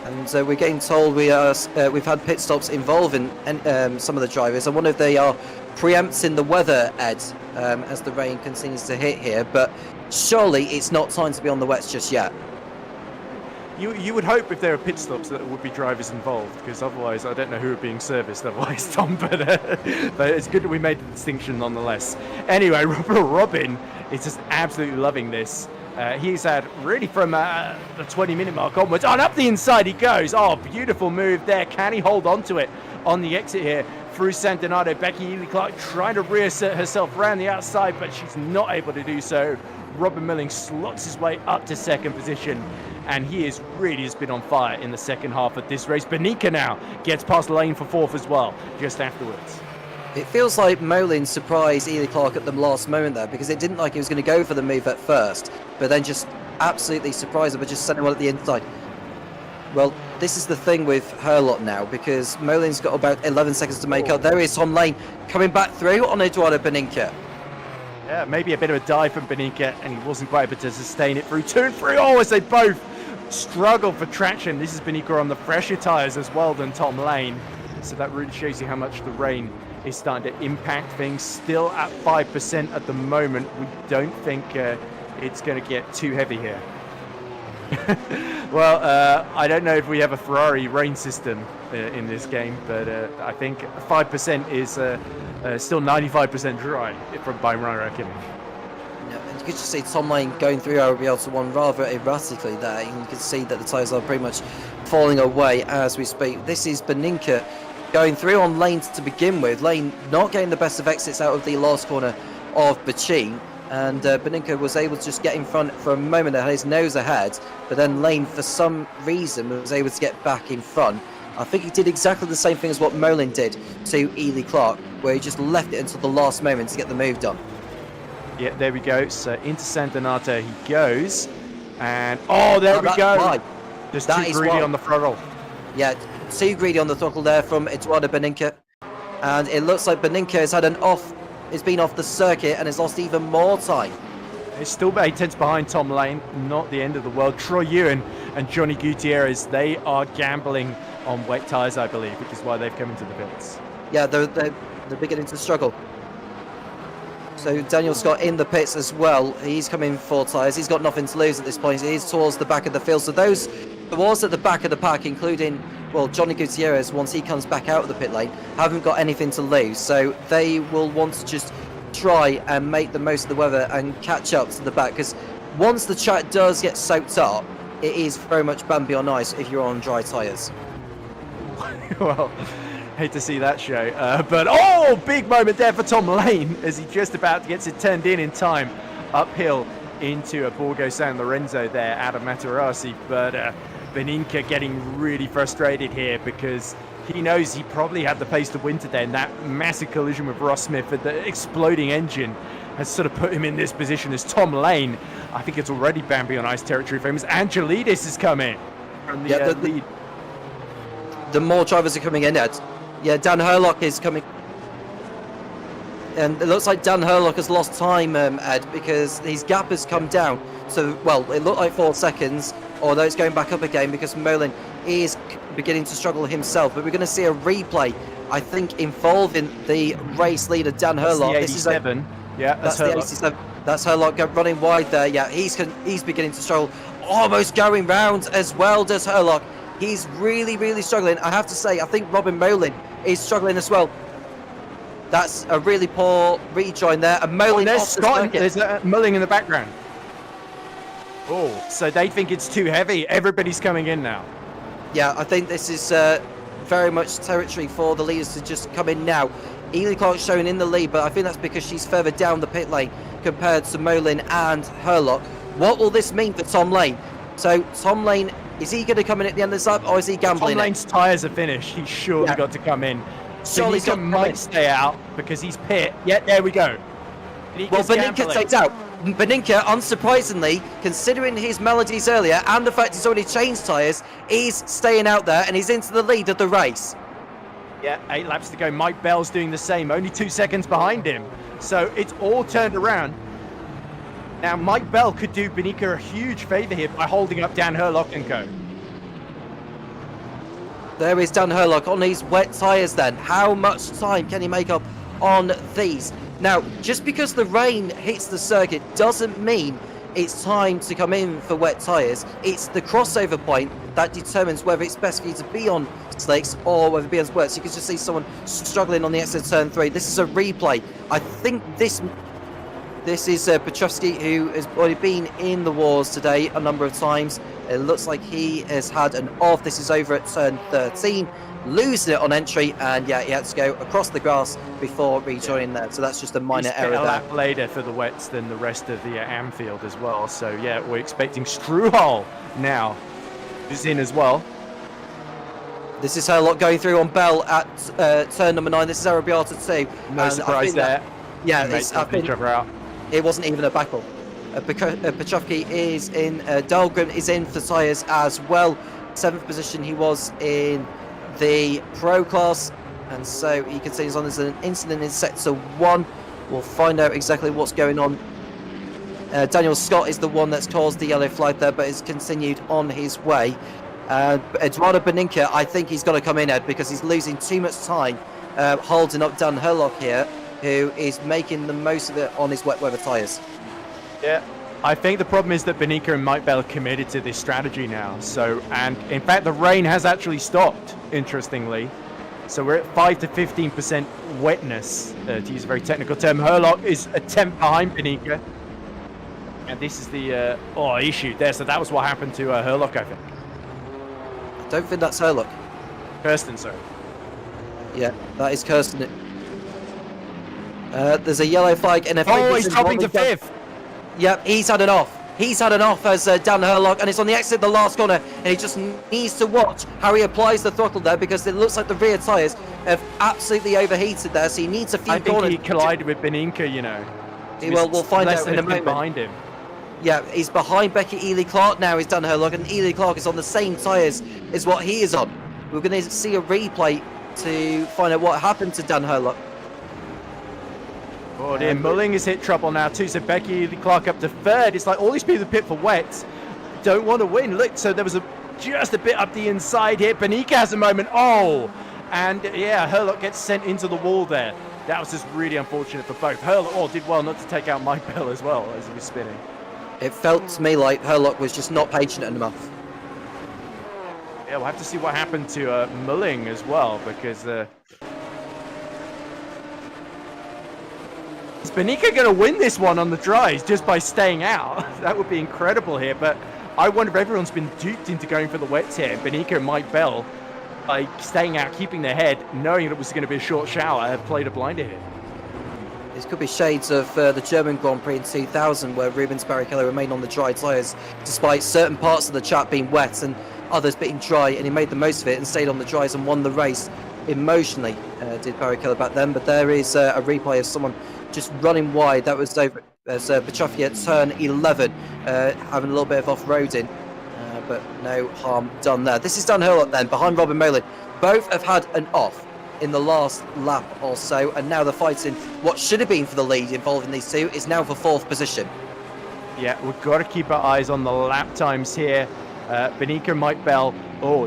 And we're getting told we've had pit stops involving some of the drivers. I wonder if they are preempting the weather, Ed, as the rain continues to hit here. But surely it's not time to be on the wets just yet. You would hope if there are pit stops that there would be drivers involved, because otherwise I don't know who are being serviced otherwise, Tom, but it's good that we made the distinction nonetheless. Anyway, Robin is just absolutely loving this. He's had really from the 20-minute mark onwards. On up the inside he goes. Oh, beautiful move there. Can he hold on to it on the exit here through San Donato? Becky Ely-Clark trying to reassert herself around the outside, but she's not able to do so. Robin Mulling slots his way up to second position, and he is really has been on fire in the second half of this race. Benica now gets past Lane for fourth as well, just afterwards. It feels like Molin surprised Ely-Clark at the last moment there, because it didn't like he was going to go for the move at first, but then just absolutely surprised her by just sending one at the inside. Well, this is the thing with Herlot now, because Molin's got about 11 seconds to make up. There is Tom Lane coming back through on Eduardo Beninka. Yeah, maybe a bit of a dive from Beninka, and he wasn't quite able to sustain it through 2 and 3. Oh, as they both struggle for traction. This is Beninka on the fresher tyres as well than Tom Lane. So that really shows you how much the rain is starting to impact things. Still at 5% at the moment. We don't think it's going to get too heavy here. Well, I don't know if we have a Ferrari rain system in this game, but I think 5% is still 95% dry by my reckoning. Yeah, and you could just see Tom Lane going through RB1 rather erratically there, and you can see that the tyres are pretty much falling away as we speak. This is Beninka going through on Lane to begin with. Lane not getting the best of exits out of the last corner of Bachin. And Beninka was able to just get in front for a moment, had his nose ahead, but then Lane, for some reason, was able to get back in front. I think he did exactly the same thing as what Molin did to Ely Clark, where he just left it until the last moment to get the move done. Yeah, there we go. So into San Donato he goes. And, oh, there we go. Why. Just That too is greedy why. on the throttle. Yeah, too greedy on the throttle there from Eduardo Beninka. And it looks like Beninka has had has been off the circuit and has lost even more time. It's still 8 tenths behind Tom Lane, not the end of the world. Troy Ewan and Johnny Gutierrez, they are gambling on wet tyres, I believe, which is why they've come into the pits. Yeah, they're beginning to struggle. So Daniel Scott in the pits as well. He's coming for tyres. He's got nothing to lose at this point. He's towards the back of the field. So those at the back of the pack, including, well, Johnny Gutierrez, once he comes back out of the pit lane, haven't got anything to lose. So they will want to just try and make the most of the weather and catch up to the back. Because once the track does get soaked up, it is very much Bambi on ice if you're on dry tyres. Well, hate to see that show. But, oh, big moment there for Tom Lane as he just about gets it turned in time. Uphill into a Borgo San Lorenzo there out of Materassi. But Beninka getting really frustrated here because he knows he probably had the pace to win today, and that massive collision with Ross Smith with the exploding engine has sort of put him in this position as Tom Lane. I think it's already Bambi on ice territory for him as Angelidis is coming from the lead. The more drivers are coming in, Ed. Yeah, Dan Herlock is coming. And it looks like Dan Herlock has lost time, Ed, because his gap has come down. So, well, it looked like 4 seconds, although it's going back up again because Molin is beginning to struggle himself. But we're going to see a replay, I think, involving the race leader, Dan Herlock. This is the 87. Yeah, that's the 87. That's Herlock running wide there. Yeah, he's beginning to struggle. Almost going round as well does Herlock. He's really, really struggling. I have to say, I think Robin Molin is struggling as well. That's a really poor rejoin there. And Molin there's Mulling in the background. Oh, so they think it's too heavy. Everybody's coming in now. Yeah, I think this is very much territory for the leaders to just come in now. Ely Clark's showing in the lead, but I think that's because she's further down the pit lane compared to Molin and Herlock. What will this mean for Tom Lane? So Tom Lane, is he going to come in at the end of this lap, or is he gambling? Tom Lane's tyres are finished. He's surely got to come in. Surely Beninka might stay out because he's pit. Yeah, there we go. Well, Beninka stays out. Beninka, unsurprisingly, considering his melodies earlier and the fact he's already changed tyres, is staying out there and he's into the lead of the race. Yeah, 8 laps to go. Mike Bell's doing the same, only 2 seconds behind him. So it's all turned around. Now, Mike Bell could do Beninka a huge favour here by holding up Dan Herlock and co. There is Dan Herlock on his wet tyres then. How much time can he make up on these? Now, just because the rain hits the circuit doesn't mean it's time to come in for wet tyres. It's the crossover point that determines whether it's best for you to be on slicks or whether it be on wet. So you can just see someone struggling on the exit of turn 3. This is a replay. I think this is Petrovsky, who has already been in the wars today a number of times. It looks like he has had an off. This is over at turn 13. Losing it on entry, and yeah, he had to go across the grass before rejoining there. So that's just a minor error a there. lap later for the wets than the rest of the Amfield as well. So yeah, we're expecting Struhal now, who's in as well. This is Herlock going through on Bell at turn number 9. This is Arabiata too. No surprise there. Yeah, I think out. It wasn't even a battle. Petrovsky is in. Dahlgren is in for tyres as well. 7th position he was in the pro class, and so you can see there's an incident in sector 1. We'll find out exactly what's going on. Daniel Scott is the one that's caused the yellow flag there, but has continued on his way. Eduardo Beninka, I think he's got to come in, Ed, because he's losing too much time holding up Dan Herlock here, who is making the most of it on his wet weather tyres. Yeah, I think the problem is that Beninka and Mike Bell are committed to this strategy now. So, and in fact, the rain has actually stopped, interestingly. So we're at 5 to 15% wetness, to use a very technical term. Herlock is a tenth behind Beninka. And this is the issue there. So that was what happened to Herlock, I think. I don't think that's Herlock. Kirsten, sorry. Yeah, that is Kirsten. There's a yellow flag, and he's dropping to 5th. Yep, he's had enough. He's had enough as Dan Herlock, and it's on the exit of the last corner, and he just needs to watch how he applies the throttle there, because it looks like the rear tyres have absolutely overheated there, so he needs a few corners. I think he collided with Beninka, you know. Well, we'll find out in a moment. Behind him. Yeah, he's behind Becky Ely-Clark now, is Dan Herlock, and Ely-Clark is on the same tyres as what he is on. We're going to see a replay to find out what happened to Dan Herlock. Oh dear, Mulling has hit trouble now too, so Becky Ely-Clark up to 3rd. It's like all these people pit for wets don't want to win. Look, so there was just a bit up the inside here. Beninka has a moment. Oh, and yeah, Herlock gets sent into the wall there. That was just really unfortunate for both. Herlock did well not to take out Mike Bell as well as he was spinning. It felt to me like Herlock was just not patient enough. Yeah, we'll have to see what happened to Mulling as well, because is Beninka going to win this one on the dries just by staying out? That would be incredible here, but I wonder if everyone's been duped into going for the wets here. Beninka and Mike Bell, like staying out, keeping their head, knowing that it was going to be a short shower, have played a blinder here. This could be shades of the German Grand Prix in 2000, where Rubens Barrichello remained on the dry tyres despite certain parts of the track being wet and others being dry, and he made the most of it and stayed on the dries and won the race emotionally, did Barrichello back then. But there is a replay of someone just running wide. That was over as Petroffi at turn 11, having a little bit of off-roading, but no harm done there. This is Dan Herlock then, behind Robin Molin. Both have had an off in the last lap or so, and now the fight's in what should have been for the lead involving these two is now for 4th position. Yeah, we've got to keep our eyes on the lap times here. Beninka and Mike Bell,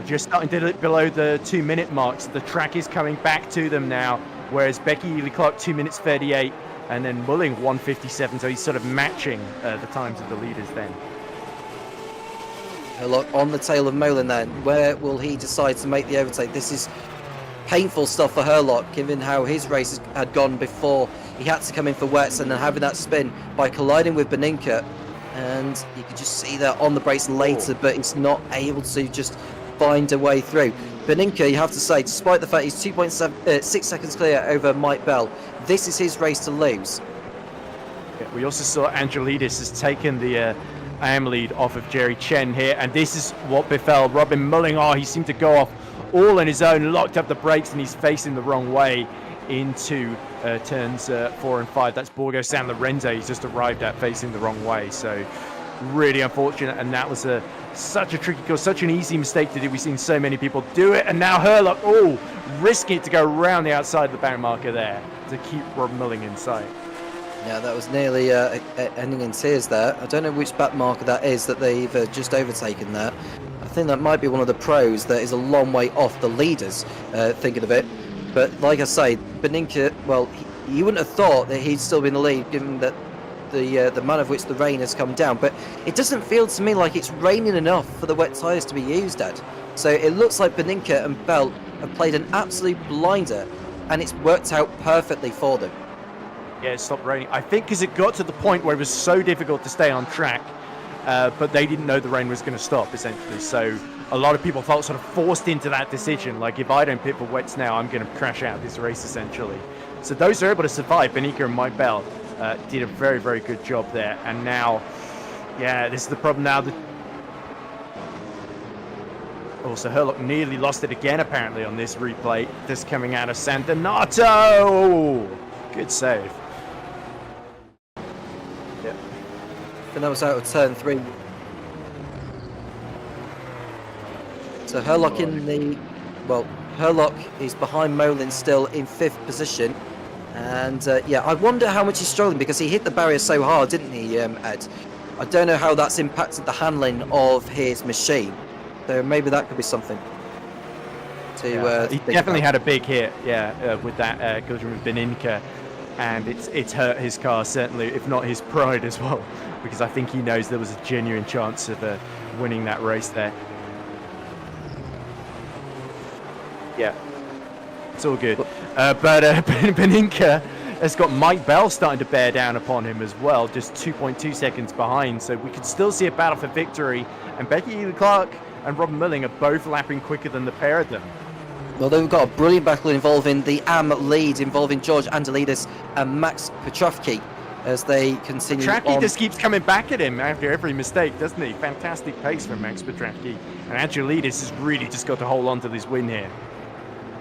just starting to dip below the 2-minute marks. The track is coming back to them now, whereas Becky Ely-Clark 2 minutes 38, and then Mulling 1:57, so he's sort of matching the times of the leaders then. Herlock on the tail of Molin then. Where will he decide to make the overtake? This is painful stuff for Herlock, given how his race had gone before. He had to come in for wets and then having that spin by colliding with Beninka, and you could just see that on the brakes later, but he's not able to just find a way through. Beninka, you have to say, despite the fact he's 2.6 seconds clear over Mike Bell, this is his race to lose. Yeah, we also saw Angelidis has taken the AM lead off of Jerry Chen here, and this is what befell Robin Mulling. He seemed to go off all on his own, locked up the brakes, and he's facing the wrong way into turns 4 and 5. That's Borgo San Lorenzo he's just arrived at, facing the wrong way. So really unfortunate, and that was such a tricky call, such an easy mistake to do. We've seen so many people do it, and now Herlock, risking it to go around the outside of the bound marker there to keep Rob Mulling in sight. Yeah, that was nearly ending in tears there. I don't know which back marker that is that they've just overtaken there. I think that might be one of the pros that is a long way off the leaders, thinking of it. But like I say, Beninka, well, you wouldn't have thought that he'd still be in the lead, given that the manner of which the rain has come down. But it doesn't feel to me like it's raining enough for the wet tyres to be used at. So it looks like Beninka and Bell have played an absolute blinder, and it's worked out perfectly for them. Yeah, it stopped raining. I think because it got to the point where it was so difficult to stay on track, but they didn't know the rain was going to stop, essentially. So a lot of people felt sort of forced into that decision. Like, if I don't pit for wets now, I'm going to crash out this race, essentially. So those are able to survive. Beninka and Mike Bell did a very, very good job there. And now, yeah, this is the problem now. Also, Herlock nearly lost it again, apparently, on this replay. This coming out of San Donato. Good save. Yep. And that was out of turn 3. So Herlock Herlock is behind Molin still in 5th position. And I wonder how much he's struggling, because he hit the barrier so hard, didn't he, Ed? I don't know how that's impacted the handling of his machine. So maybe that could be something. He definitely had a big hit, with that collision with Beninka. And it's hurt his car, certainly, if not his pride as well, because I think he knows there was a genuine chance of winning that race there. Yeah, it's all good. But Beninka has got Mike Bell starting to bear down upon him as well, just 2.2 seconds behind. So we could still see a battle for victory. And Becky Ely-Clark and Robin Mulling are both lapping quicker than the pair of them. Well, then we've got a brilliant battle involving the AM lead, involving George Andalidis and Max Petrovsky as they continue Petrovsky on. just keeps coming back at him after every mistake, doesn't he? Fantastic pace from Max Petrovsky. And Angelidis has really just got to hold on to this win here.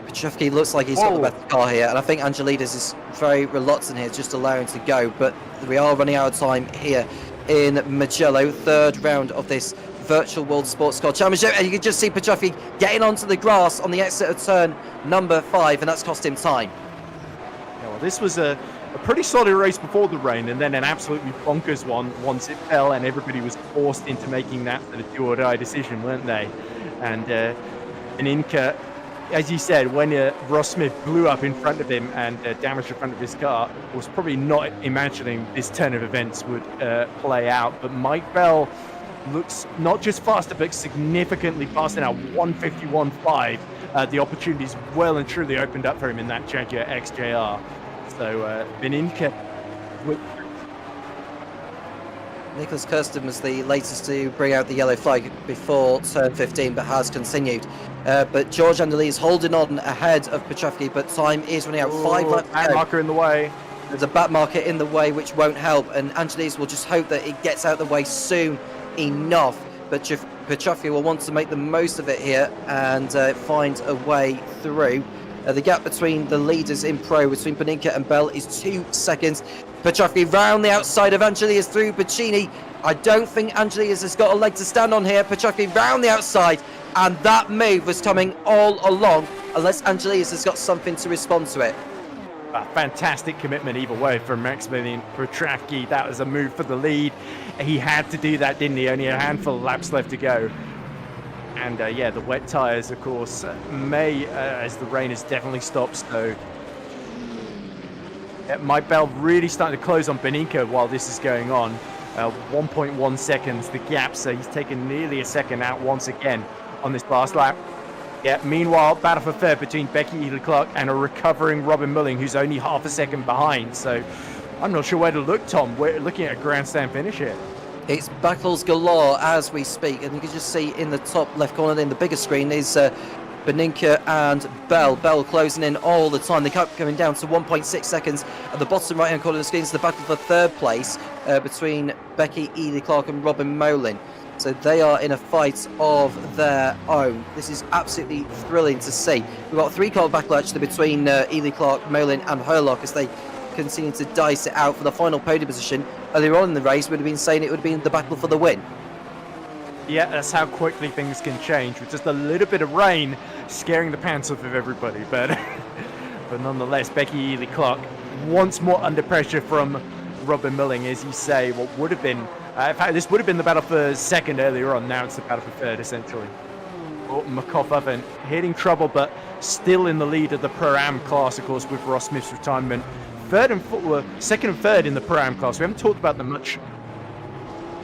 Petrovsky looks like he's got the better car here, and I think Angelidis is very reluctant here, just allowing to go. But we are running out of time here in Mugello, third round of this Virtual World Sports Car Championship, and you can just see Petrovsky getting onto the grass on the exit of turn number 5, and that's cost him time. Yeah, well, this was a pretty solid race before the rain, and then an absolutely bonkers one once it fell, and everybody was forced into making that sort of do-or-die decision, weren't they? And Inca, as you said, when Ross Smith blew up in front of him and damaged the front of his car, was probably not imagining this turn of events would play out. But Mike Bell looks not just faster, but significantly faster now, 151.5. The opportunities well and truly opened up for him in that Jaguar XJR. So Beninka... Nicholas Kirsten was the latest to bring out the yellow flag before turn 15, but has continued. But George Andalidis is holding on ahead of Petrovsky, but time is running out. 5 laps to go. Marker in the way. There's a back marker in the way, which won't help, and Andalidis will just hope that it gets out of the way soon enough. But Petrovsky will want to make the most of it here and find a way through. The gap between the leaders in Pro, between Beninka and Bell, is 2 seconds. Petrovsky round the outside of Angelidis through Bacchini. I don't think Angelidis has got a leg to stand on here. Petrovsky round the outside, and that move was coming all along, unless Angelidis has got something to respond to it. A fantastic commitment either way from Maximilian Petrovsky. That was a move for the lead. He had to do that, didn't he? Only a handful of laps left to go. And yeah, the wet tyres, of course, may, as the rain has definitely stopped, so Mike Bell really starting to close on Beninka while this is going on. 1.1 seconds, the gap, so he's taken nearly a second out once again on this last lap. Yeah, meanwhile, battle for third between Becky Ely-Clark and a recovering Robin Mulling, who's only half a second behind. So I'm not sure where to look, Tom. We're looking at a grandstand finish here. It's battles galore as we speak, and you can just see in the top left corner in the bigger screen is Beninka and Bell. Bell closing in all the time. They kept coming down to 1.6 seconds. At the bottom right hand corner of the screen is the battle for third place between Becky Ely-Clark and Robin Molin. So they are in a fight of their own. This is absolutely thrilling to see. We've got a 3-car battle actually between Ely-Clark, Molin and Herlock as they continue to dice it out for the final podium position. Earlier on in the race, we'd have been saying it would have been the battle for the win. Yeah, that's how quickly things can change, with just a little bit of rain scaring the pants off of everybody. But but nonetheless, Becky Ely-Clark once more under pressure from Robin Mulling, as you say, what would have been, in fact, this would have been the battle for second earlier on. Now it's the battle for third, essentially. Oh, McCoffin hitting trouble, but still in the lead of the Pro-Am class, of course, with Ross Smith's retirement. Second and third in the Pro-Am class. We haven't talked about them much.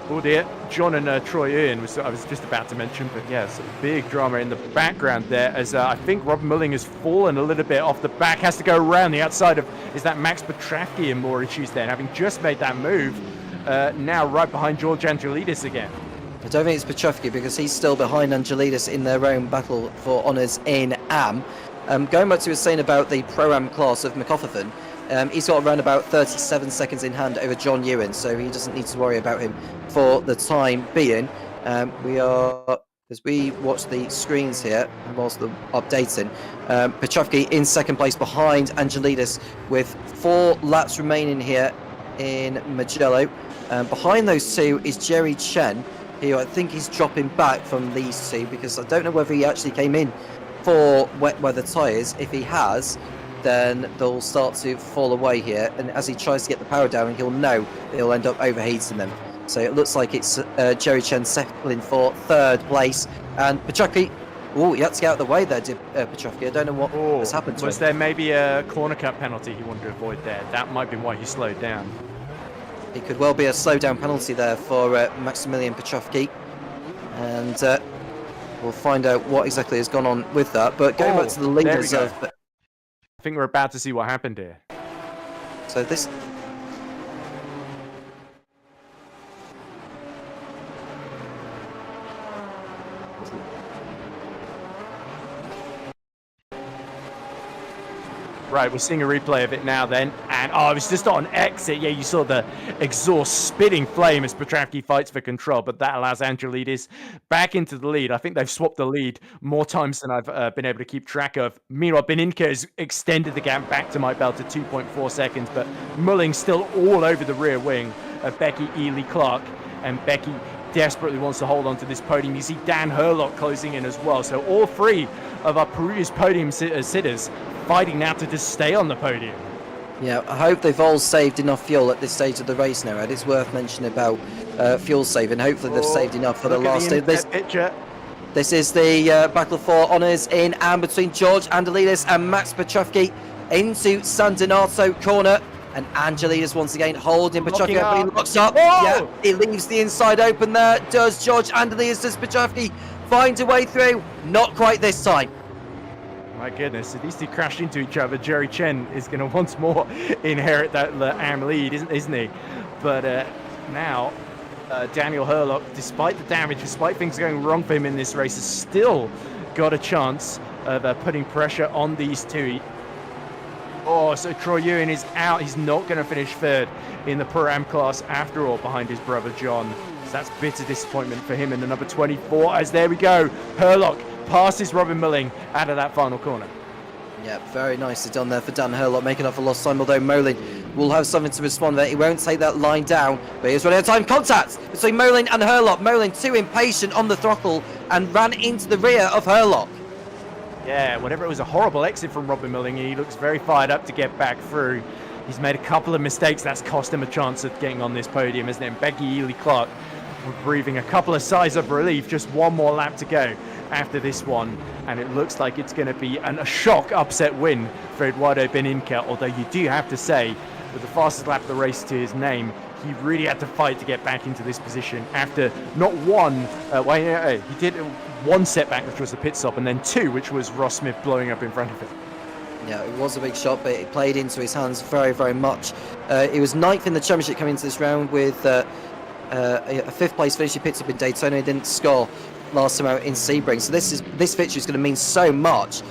Oh dear, John and Troy Ian I was just about to mention, but yeah, some big drama in the background there as I think Robin Mulling has fallen a little bit off the back, has to go around the outside of, is that Max Petrovsky, and more issues there, having just made that move, now right behind George Angelidis again. I don't think it's Petrovsky because he's still behind Angelidis in their own battle for honours in AM. Going back to what he was saying about the Pro-Am class of McCoffin, he's got around about 37 seconds in hand over John Ewan, so he doesn't need to worry about him for the time being. As we watch the screens here, and whilst they're updating, Petrovsky in second place behind Angelidis with 4 laps remaining here in Mugello. Behind those two is Jerry Chen, who I think he's dropping back from these two because I don't know whether he actually came in for wet weather tyres. If he has, then they'll start to fall away here, and as he tries to get the power down, he'll know he'll end up overheating them. So it looks like it's Jerry Chen settling for third place, and Petrovsky, oh, he had to get out of the way there, Petrovsky. I don't know what has happened to him. Was there maybe a corner cut penalty he wanted to avoid there? That might be why he slowed down. It could well be a slowdown penalty there for Maximilian Petrovsky, and we'll find out what exactly has gone on with that. But going back to the leaders of... I think we're about to see what happened here. So this... Right, we're seeing a replay of it now then, and it was just on exit. Yeah, you saw the exhaust spitting flame as Petravki fights for control, but that allows Angelidis back into the lead. I think they've swapped the lead more times than I've been able to keep track of. Meanwhile, Beninka has extended the gap back to Mike Bell to 2.4 seconds, but Mulling's still all over the rear wing of Becky Ely-Clark, and Becky desperately wants to hold on to this podium. You see Dan Herlock closing in as well, so all three of our previous podium sitters fighting now to just stay on the podium. Yeah, I hope they've all saved enough fuel at this stage of the race now, Ed. It's worth mentioning about fuel saving. Hopefully they've saved enough for the last stage. This is the battle for honours in and between George Angelidis and Max Petravki into San Donato corner. And Angelidis once again holding Petravki up, but he locks up. Whoa! Yeah, he leaves the inside open there. Does George Angelidis, does Petravki find a way through? Not quite this time. My goodness, if these two crashed into each other, Jerry Chen is going to once more inherit that AM lead, isn't he? But now, Daniel Herlock, despite the damage, despite things going wrong for him in this race, has still got a chance of putting pressure on these two. Oh, so Troy Ewan is out. He's not going to finish third in the Pro-Am class after all, behind his brother John. So that's bitter disappointment for him in the number 24. As there we go, Herlock passes Robin Mulling out of that final corner. Yeah, very nicely done there for Dan Herlock, making up for lost time, although Molin will have something to respond there. He won't take that line down, but he's running out of time. Contact between Molin and Herlock. Molin too impatient on the throttle and ran into the rear of Herlock. Yeah, whatever, it was a horrible exit from Robin Mulling. He looks very fired up to get back through. He's made a couple of mistakes. That's cost him a chance of getting on this podium, isn't it? And Becky Ely-Clark breathing a couple of sighs of relief. Just one more lap to go after this one, and it looks like it's going to be a shock upset win for Eduardo Beninka, although you do have to say, with the fastest lap of the race to his name, he really had to fight to get back into this position after not one, he did one setback, which was the pit stop, and then two, which was Ross Smith blowing up in front of him. Yeah, it was a big shot, but it played into his hands very, very much. He was ninth in the championship coming into this round with a fifth place finish. He picked up in Daytona. He didn't score last time out in Sebring. So this victory is going to mean so much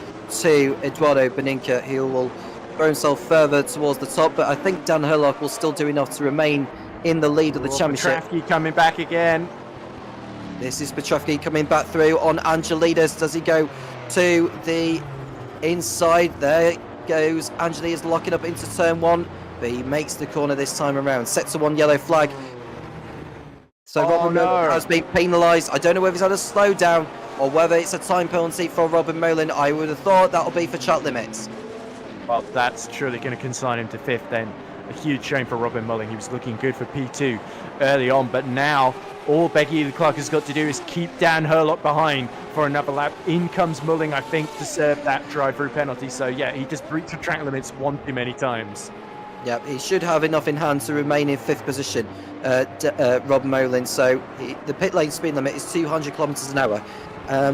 to Eduardo Beninka, who will throw himself further towards the top. But I think Dan Herlock will still do enough to remain in the lead of the championship. Petravki coming back again. This is Petravki coming back through on Angelidis. Does he go to the inside? There goes Angelidis, locking up into turn one, but he makes the corner this time around. Sets a one yellow flag. So Robin Mullen has been penalised. I don't know whether he's had a slowdown or whether it's a time penalty for Robin Mullen. I would have thought that'll be for track limits. Well, that's surely going to consign him to fifth then. A huge shame for Robin Mulling. He was looking good for P2 early on, but now all Becky Ely-Clark has got to do is keep Dan Herlock behind for another lap. In comes Mulling, I think, to serve that drive-through penalty. So yeah, he just breached the track limits one too many times. Yeah, he should have enough in hand to remain in fifth position, Rob Molin. So the pit lane speed limit is 200 kilometres an hour.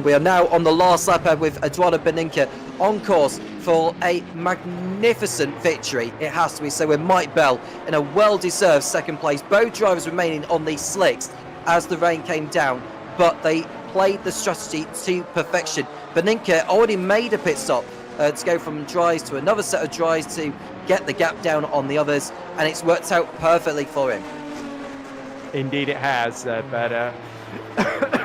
We are now on the last lap with Eduardo Beninka on course for a magnificent victory, it has to be. So with Mike Bell in a well-deserved second place. Both drivers remaining on these slicks as the rain came down, but they played the strategy to perfection. Beninka already made a pit stop to go from dries to another set of dries to get the gap down on the others, and it's worked out perfectly for him. Indeed it has, but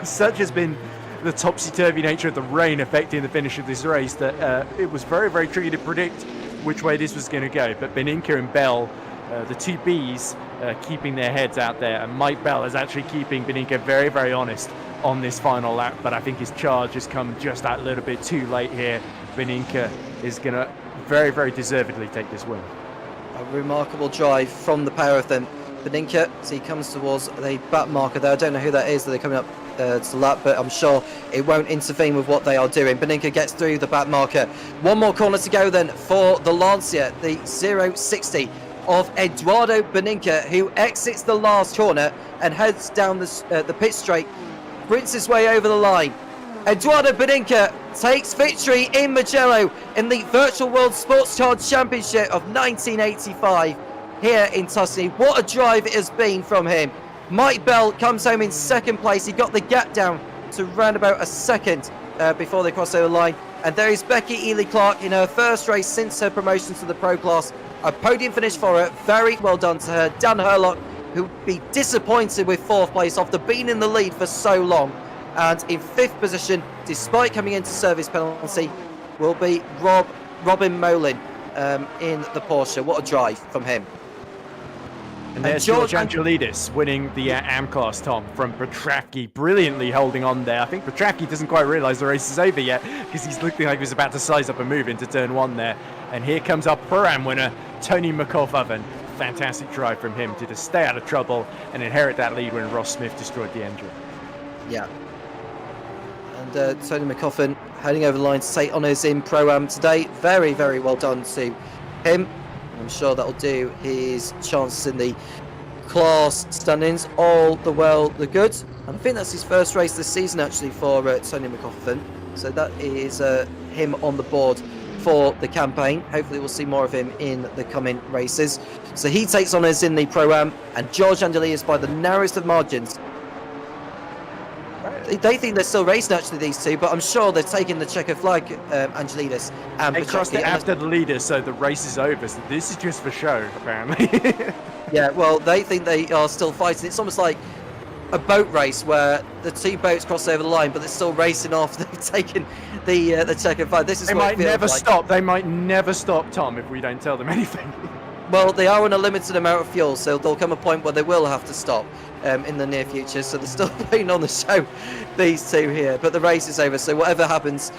such has been the topsy-turvy nature of the rain affecting the finish of this race that it was very, very tricky to predict which way this was going to go. But Beninka and Bell, the two Bs, keeping their heads out there, and Mike Bell is actually keeping Beninka very, very honest on this final lap, but I think his charge has come just that little bit too late here. Beninka is going to very, very deservedly take this win. A remarkable drive from the pair of them. Beninka, as he comes towards the back marker there. I don't know who that is that they're coming up to the lap, but I'm sure it won't intervene with what they are doing. Beninka gets through the back marker. One more corner to go then for the Lancia, the 060 of Eduardo Beninka, who exits the last corner and heads down the pit straight, sprints his way over the line. Eduardo Beninka takes victory in Mugello in the Virtual World Sportscar Championship of 1985 here in Tuscany. What a drive it has been from him. Mike Bell comes home in second place. He got the gap down to round about a second before they cross over the line. And there is Becky Ely-Clark in her first race since her promotion to the Pro class. A podium finish for her. Very well done to her. Dan Herlock, who would be disappointed with 4th place after being in the lead for so long. And in 5th position, despite coming into service penalty, will be Robin Molin in the Porsche. What a drive from him. And there's George Angelidis winning the AM class, Tom, from Petravki, brilliantly holding on there. I think Petravki doesn't quite realise the race is over yet, because he's looking like he was about to size up and move into turn 1 there. And here comes our Pro-Am winner, Tony McCoffin. Fantastic drive from him to stay out of trouble and inherit that lead when Ross Smith destroyed the engine. Yeah. And Tony McCoffin heading over the line to take honours in Pro-Am today. Very, very well done to him. I'm sure that'll do his chances in the class standings all the the good. And I think that's his first race this season actually for Tony McCoffin. So that is him on the board for the campaign. Hopefully we'll see more of him in the coming races. So he takes honours in the Pro-Am, and George Angelidis by the narrowest of margins. They think they're still racing actually, these two, but I'm sure they're taking the checker flag, Angelidis. And they crossed it after the leader, so the race is over. So this is just for show, apparently. Yeah, well, they think they are still fighting. It's almost like a boat race where the 2 boats cross over the line, but they're still racing off. They've taken the checker flag. This is they what might it feels never like. stop. They might never stop, Tom, if we don't tell them anything. Well, they are on a limited amount of fuel, so there'll come a point where they will have to stop in the near future. So they're still putting on the show, these two here. But the race is over, so whatever happens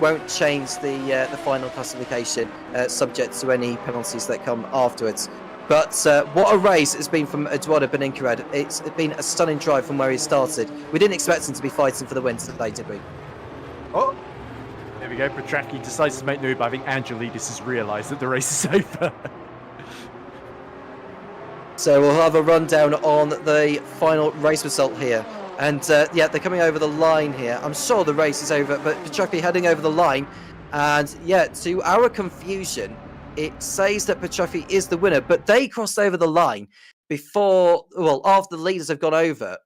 won't change the final classification, subject to any penalties that come afterwards. But what a race it's been from Eduardo Benincared. It's been a stunning drive from where he started. We didn't expect him to be fighting for the win today, did we? Oh, there we go. Petravki decides to make the move. I think Angelidis has realised that the race is over. So we'll have a rundown on the final race result here. And yeah, they're coming over the line here. I'm sure the race is over, but Petravki heading over the line. And yeah, to our confusion, it says that Petravki is the winner, but they crossed over the line after the leaders have gone over.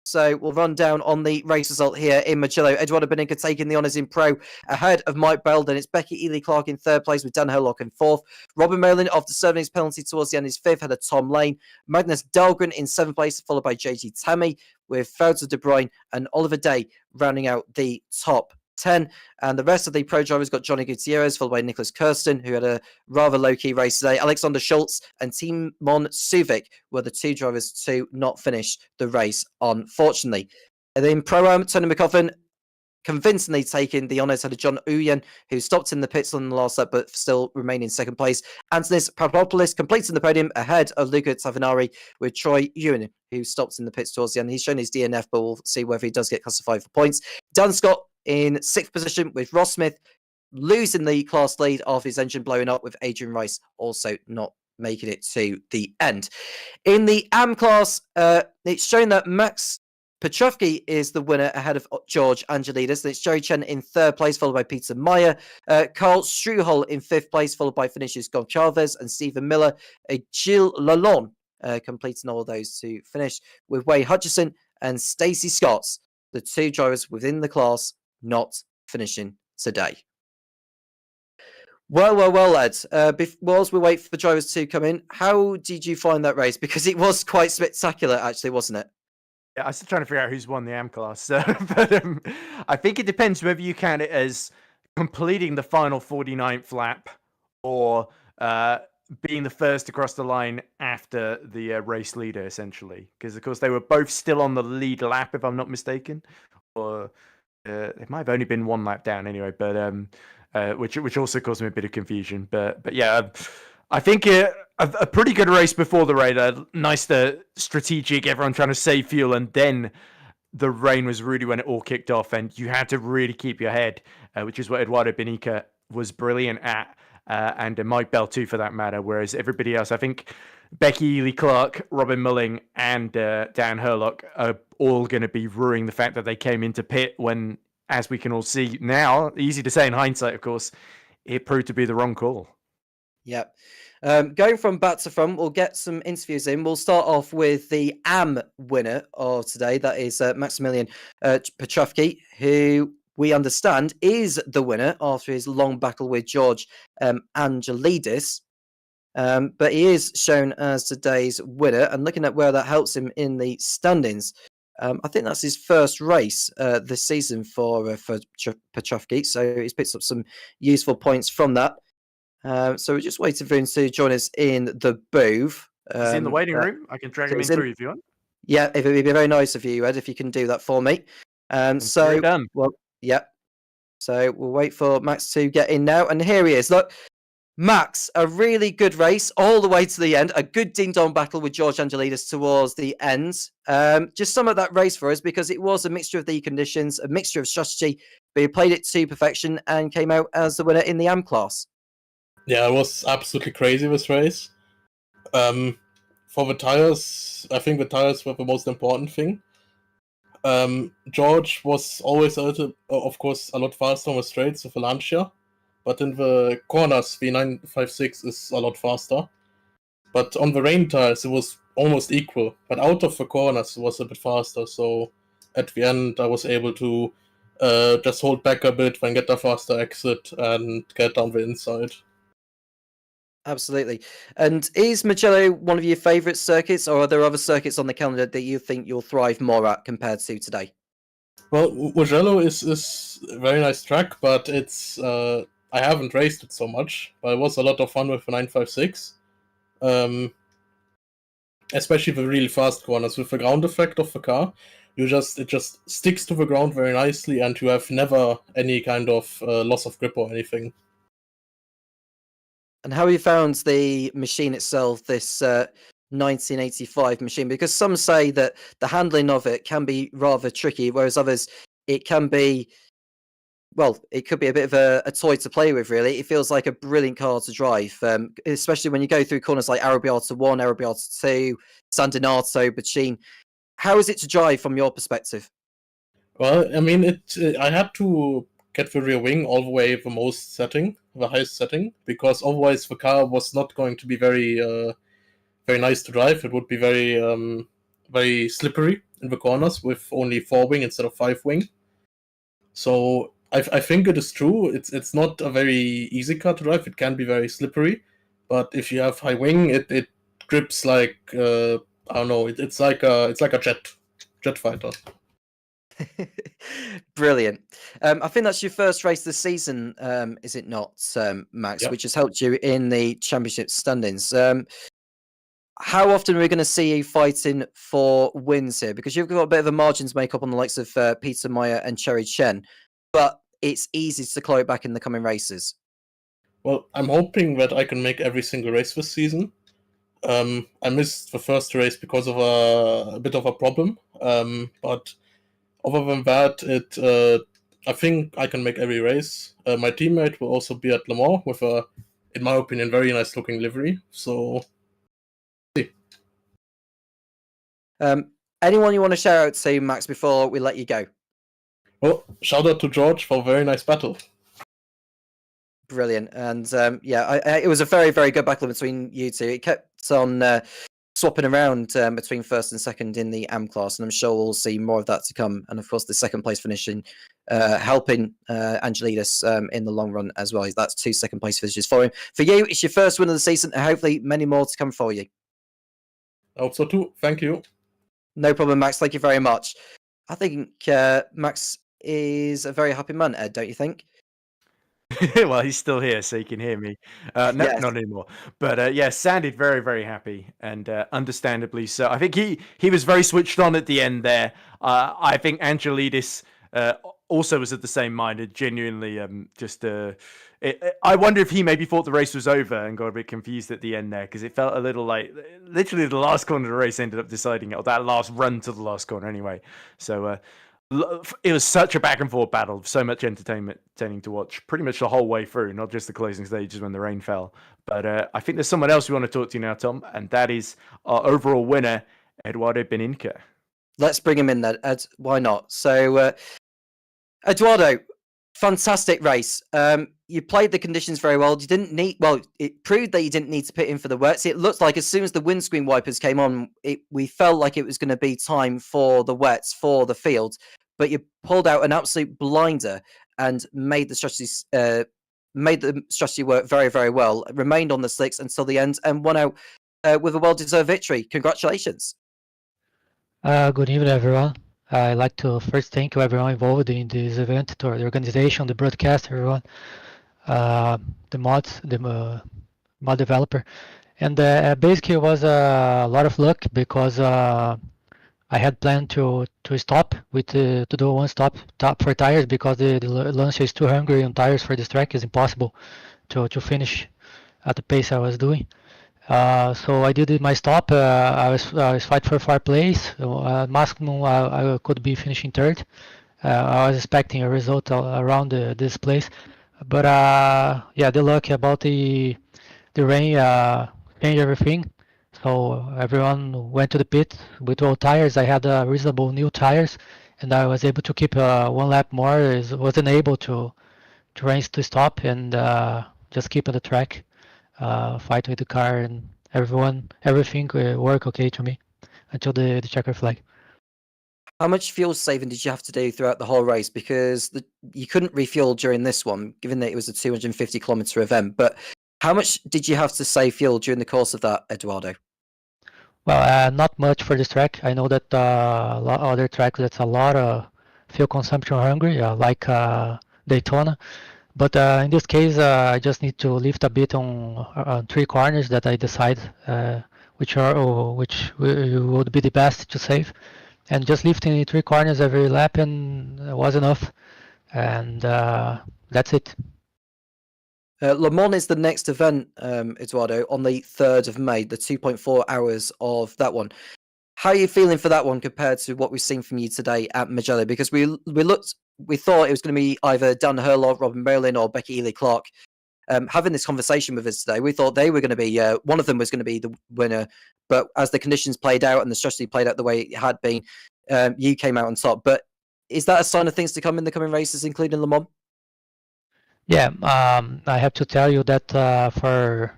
So we'll run down on the race result here in Mugello. Eduardo Beninca taking the honours in Pro ahead of Mike Belden. It's Becky Ely-Clark in 3rd place with Dan Herlock in 4th. Robin Molin, after serving his penalty towards the end, is 5th, had a Tom Lane. Magnus Dahlgren in 7th place, followed by JG Tammy, with Felder De Bruyne and Oliver Day rounding out the top 10. And the rest of the pro drivers got Johnny Gutierrez, followed by Nicholas Kirsten, who had a rather low-key race today. Alexander Schultz and Timon Suvic were the 2 drivers to not finish the race, unfortunately. And then Pro-Am, Tony McCoffin convincingly taking the honours, had a John Uyen, who stopped in the pits on the last lap, but still remained in 2nd place. Antonis Papadopoulos completing the podium ahead of Luca Tavinari, with Troy Ewan, who stopped in the pits towards the end. He's shown his DNF, but we'll see whether he does get classified for points. Dan Scott in 6th position with Ross Smith losing the class lead after his engine blowing up, with Adrian Rice also not making it to the end. In the AM class, it's shown that Max Petravki is the winner ahead of George Angelidis. And it's Jerry Chen in 3rd place, followed by Peter Meyer. Carl Struhol in 5th place, followed by finishers Goncalves and Stephen Miller. Gilles Lalonde completing all of those to finish, with Wade Hutchison and Stacey Scott, the 2 drivers within the class not finishing today. Well, lads. Whilst we wait for the drivers to come in, how did you find that race? Because it was quite spectacular, actually, wasn't it? Yeah, I'm still trying to figure out who's won the AM class. But I think it depends whether you count it as completing the final 49th lap or being the first across the line after the race leader, essentially. Because, of course, they were both still on the lead lap, if I'm not mistaken. Or it might have only been 1 lap down anyway, but which also caused me a bit of confusion. But yeah, I think a pretty good race before the rain. Nice, strategic, everyone trying to save fuel, and then the rain was really when it all kicked off, and you had to really keep your head, which is what Eduardo Beninca was brilliant at, and Mike Bell too, for that matter. Whereas everybody else, I think Becky Ely-Clark, Robin Mulling, and Dan Herlock are all going to be ruining the fact that they came into pit when, as we can all see now, easy to say in hindsight, of course, it proved to be the wrong call. Yep. Going from back to front, we'll get some interviews in. We'll start off with the AM winner of today. That is Maximilian Petravki, who we understand, is the winner after his long battle with George Angelidis. But he is shown as today's winner, and looking at where that helps him in the standings, I think that's his first race this season for Petrovsky, so he's picked up some useful points from that. So we're just waiting for him to join us in the booth. Is he in the waiting room? I can drag him in through if you want. Yeah, it would be very nice of you, Ed, if you can do that for me. So done. Well, yeah. So we'll wait for Max to get in now, and here he is. Look, Max, a really good race all the way to the end. A good ding-dong battle with George Angelidis towards the end. Just sum up that race for us, because it was a mixture of the conditions, a mixture of strategy, but he played it to perfection and came out as the winner in the AM class. Yeah, it was absolutely crazy, this race. For the tires, I think the tires were the most important thing. George was always of course, a lot faster on the straights with the Lancia, but in the corners, the 956 is a lot faster. But on the rain tires, it was almost equal. But out of the corners, it was a bit faster. So at the end, I was able to just hold back a bit, then get a faster exit and get down the inside. Absolutely. And is Mugello one of your favourite circuits, or are there other circuits on the calendar that you think you'll thrive more at compared to today? Well, Mugello is a very nice track, but it's I haven't raced it so much. But it was a lot of fun with the 956. Especially the really fast corners with the ground effect of the car. It just sticks to the ground very nicely, and you have never any kind of loss of grip or anything. And how have you found the machine itself, this 1985 machine? Because some say that the handling of it can be rather tricky, whereas others, it can be, well, it could be a bit of a toy to play with, really. It feels like a brilliant car to drive, especially when you go through corners like Arrabbiata 1, Arrabbiata 2, San Donato, Bachin. How is it to drive from your perspective? Well, I mean, I had to get the rear wing all the way the highest setting, because otherwise the car was not going to be very nice to drive. It would be very slippery in the corners with only 4-wing instead of 5-wing. So I think it is true. It's not a very easy car to drive. It can be very slippery, but if you have high wing, it grips like I don't know. It's like a jet fighter. Brilliant. I think that's your first race this season, is it not, Max? Yep. Which has helped you in the championship standings. How often are we going to see you fighting for wins here? Because you've got a bit of a margin to make up on the likes of Peter Meyer and Cherry Chen, but it's easy to claw it back in the coming races. Well, I'm hoping that I can make every single race this season. I missed the first race because of a bit of a problem, but other than that, I think I can make every race. My teammate will also be at Le Mans with a, in my opinion, very nice looking livery. So, anyone you want to shout out to, Max, before we let you go? well, shout out to George for a very nice battle. Brilliant. And it was a very, very good battle between you two. It kept on swapping around between first and second in the AM class, and I'm sure we'll see more of that to come. And of course, the second place finishing, helping Angelidis in the long run as well. That's 2 second place finishes for him. For you, it's your first win of the season, and hopefully many more to come for you. I hope so too. Thank you. No problem, Max. Thank you very much. I think Max is a very happy man, Ed, don't you think? Well, he's still here, so he can hear me. No, Yes. not anymore. But yeah, sounded very, very happy, and understandably so. I think he was very switched on at the end there. I think Angelidis also was of the same mind. It genuinely I wonder if he maybe thought the race was over and got a bit confused at the end there, because it felt a little like literally the last corner of the race ended up deciding it, or that last run to the last corner anyway. So it was such a back and forth battle, so much entertaining to watch pretty much the whole way through, not just the closing stages when the rain fell. But I think there's someone else we want to talk to now, Tom, and that is our overall winner, Eduardo Beninca. Let's bring him in then, Ed. Why not? So, Eduardo, fantastic race. You played the conditions very well. It proved that you didn't need to pit in for the wets. It looked like as soon as the windscreen wipers came on, we felt like it was going to be time for the wets for the field. but you pulled out an absolute blinder and made the strategy work very, very well. Remained on the slicks until the end and won out with a well-deserved victory. Congratulations. Good evening, everyone. I'd like to first thank you everyone involved in this event, to the organization, the broadcast, everyone, the mods, the mod developer, and basically it was a lot of luck because I had planned to stop to do one stop for tires because the Lancia is too hungry on tires for this track. It's impossible to finish at the pace I was doing. So I did my stop. I was fighting for 4th place. Maximum I could be finishing 3rd. I was expecting a result around this place, but yeah, the luck about the rain changed everything. So everyone went to the pit with old tires. I had reasonable new tires, and I was able to keep 1 lap more. Wasn't able to race to stop and just keep on the track. Fight with the car, and everything worked okay to me until the checker flag. How much fuel saving did you have to do throughout the whole race? Because you couldn't refuel during this one, given that it was a 250-kilometer event. But how much did you have to save fuel during the course of that, Eduardo? Well, not much for this track. I know that a lot other tracks that's a lot of fuel consumption hungry, like Daytona. But in this case, I just need to lift a bit on 3 corners that I decide which would be the best to save, and just lifting 3 corners every lap and was enough, and that's it. Le Mans is the next event, Eduardo, on the 3rd of May, the 2.4 hours of that one. How are you feeling for that one compared to what we've seen from you today at Mugello? Because we thought it was going to be either Dan Hurlock, Robin Merlin, or Becky Ely Clark. Having this conversation with us today, we thought they were going to be one of them was going to be the winner. But as the conditions played out and the strategy played out the way it had been, you came out on top. But is that a sign of things to come in the coming races, including Le Mans? Yeah, I have to tell you that for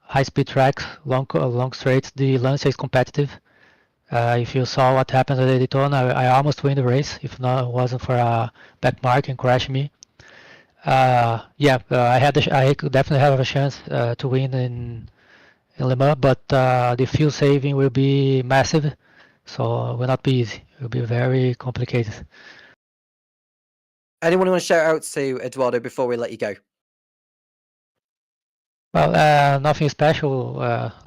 high-speed tracks, long straights, the Lancia is competitive. If you saw what happened at Daytona, I almost win the race if it wasn't for a back mark and crash me. I could definitely have a chance to win in Le Mans, but the fuel saving will be massive, so it will not be easy. It will be very complicated. Anyone want to shout out to Eduardo before we let you go? Well, nothing special.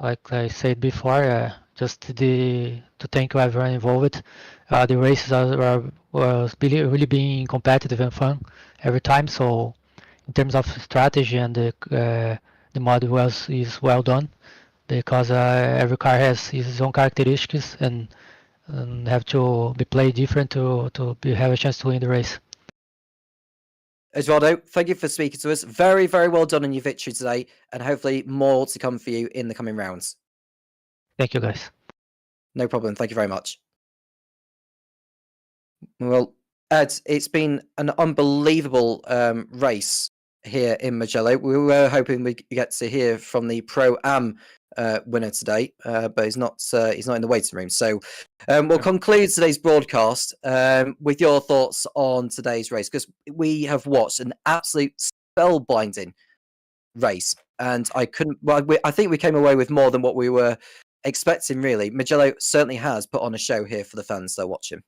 Like I said before, just to thank everyone involved. The races was really being competitive and fun every time. So, in terms of strategy and the mod is well done, because every car has its own characteristics and have to be played different to have a chance to win the race. Eduardo, thank you for speaking to us. Very, very well done on your victory today, and hopefully more to come for you in the coming rounds. Thank you, guys. No problem. Thank you very much. Well, Ed, it's been an unbelievable race here in Mugello. We were hoping we'd get to hear from the Pro-Am winner today, but he's not in the waiting room. So we'll conclude today's broadcast with your thoughts on today's race, because we have watched an absolute spellbinding race, and I think we came away with more than what we were expecting, really. Mugello certainly has put on a show here for the fans that watch him.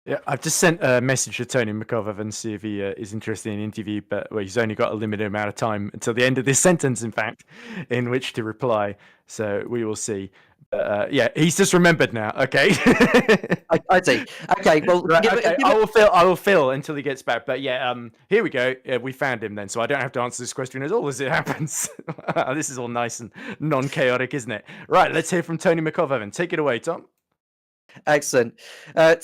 Yeah, I've just sent a message to Tony McCover and see if he is interested in an interview, but he's only got a limited amount of time until the end of this sentence, in fact, in which to reply. So we will see. Yeah, he's just remembered now. Okay. I see. Okay, well, right, I will fill until he gets back. But yeah, here we go. We found him then, so I don't have to answer this question at all as it happens. This is all nice and non-chaotic, isn't it? Right, let's hear from Tony McCover then. Take it away, Tom. Excellent.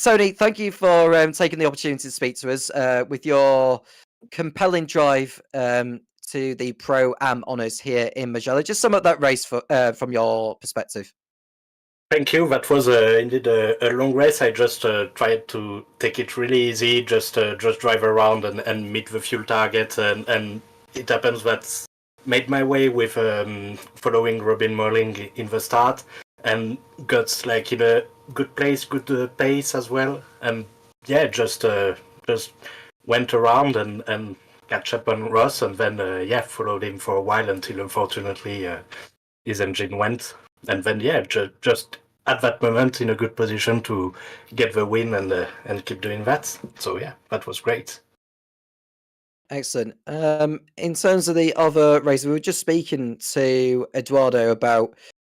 Tony, thank you for taking the opportunity to speak to us with your compelling drive to the Pro-Am honours here in Mugello. Just sum up that race from your perspective. Thank you. That was indeed a long race. I just tried to take it really easy, just drive around and meet the fuel target. And it happens that made my way with following Robin Merlin in the start, and got like in a good place, good pace as well. And yeah, just went around and catch up on Ross, and then followed him for a while until unfortunately his engine went, and then just at that moment in a good position to get the win and keep doing that. So yeah, that was great. Excellent. In terms of the other races, we were just speaking to Eduardo about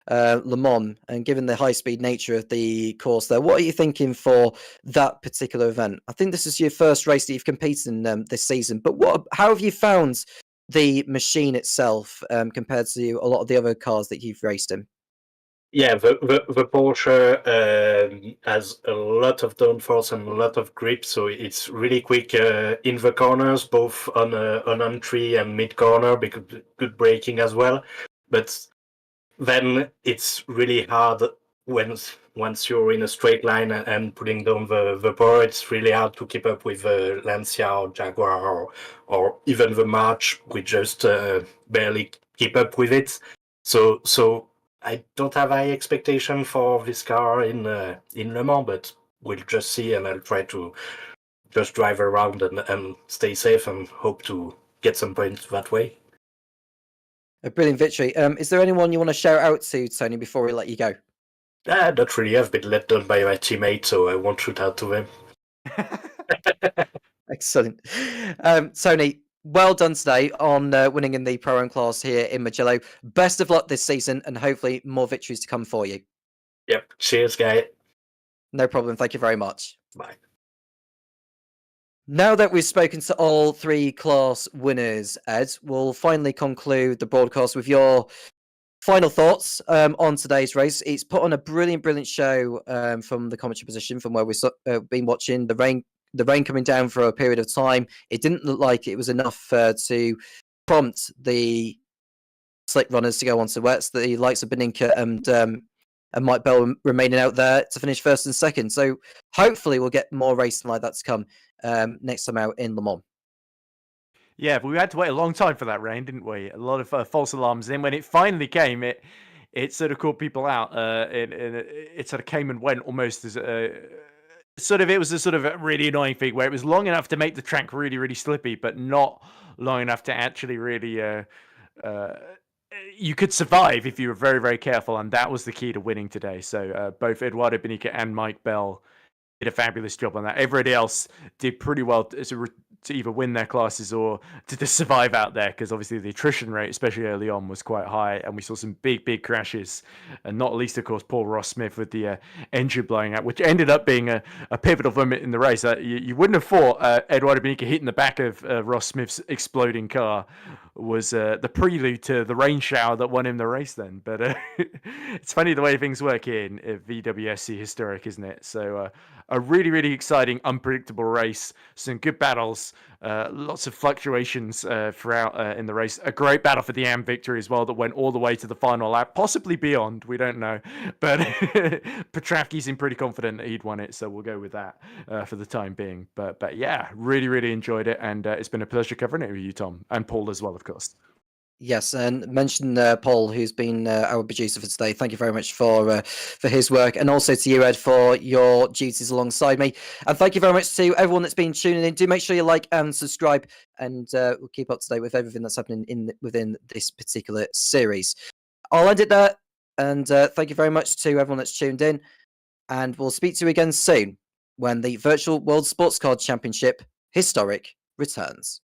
Le Mans, and given the high-speed nature of the course there, what are you thinking for that particular event? I think this is your first race that you've competed in this season, but how have you found the machine itself compared to a lot of the other cars that you've raced in? Yeah, the Porsche has a lot of downforce and a lot of grip, so it's really quick in the corners, both on entry and mid corner, because good braking as well. But then it's really hard once you're in a straight line and putting down the power. It's really hard to keep up with Lancia or Jaguar or even the March. We just barely keep up with it. So I don't have high expectation for this car in Le Mans, but we'll just see, and I'll try to just drive around and stay safe and hope to get some points that way. A brilliant victory. Is there anyone you want to shout out to, Tony, before we let you go? Not really. I've been let down by my teammate, so I won't shoot out to them. Excellent. Tony, well done today on winning in the Pro-Am class here in Mugello. Best of luck this season, and hopefully more victories to come for you. Yep. Cheers, guy. No problem. Thank you very much. Bye. Now that we've spoken to all three class winners, Ed, we'll finally conclude the broadcast with your final thoughts on today's race. It's put on a brilliant show from the commentary position, from where we've been watching the rain coming down for a period of time. It didn't look like it was enough to prompt the slick runners to go on to wets. The likes of Beninka and Mike Bell remaining out there to finish first and second. So hopefully we'll get more racing like that to come next time out in Le Mans. Yeah, but we had to wait a long time for that rain, didn't we? A lot of false alarms. And when it finally came, it sort of caught people out. It sort of came and went almost as it was a sort of a really annoying thing where it was long enough to make the track really slippy, but not long enough to actually really you could survive if you were very careful, and that was the key to winning today. So both Eduardo Benica and Mike Bell did a fabulous job on that. Everybody else did pretty well to either win their classes or to just survive out there, because obviously the attrition rate, especially early on, was quite high, and we saw some big crashes, and not least, of course, Paul Ross Smith with the engine blowing out, which ended up being a pivotal moment in the race. You wouldn't have thought Eduardo Benica hitting the back of Ross Smith's exploding car was the prelude to the rain shower that won him the race then. But it's funny the way things work here in VWSC Historic, isn't it? So a really exciting, unpredictable race, some good battles, lots of fluctuations throughout in the race. A great battle for the AM victory as well that went all the way to the final lap, possibly beyond, we don't know. But Petravki seemed pretty confident that he'd won it, so we'll go with that for the time being. But yeah, really enjoyed it, and it's been a pleasure covering it with you, Tom, and Paul as well, of course. Yes, and mention Paul, who's been our producer for today. Thank you very much for his work, and also to you, Ed, for your duties alongside me. And thank you very much to everyone that's been tuning in. Do make sure you like and subscribe, and we'll keep up to date with everything that's happening within this particular series. I'll end it there, and thank you very much to everyone that's tuned in, and we'll speak to you again soon when the Virtual World Sports Car Championship Historic returns.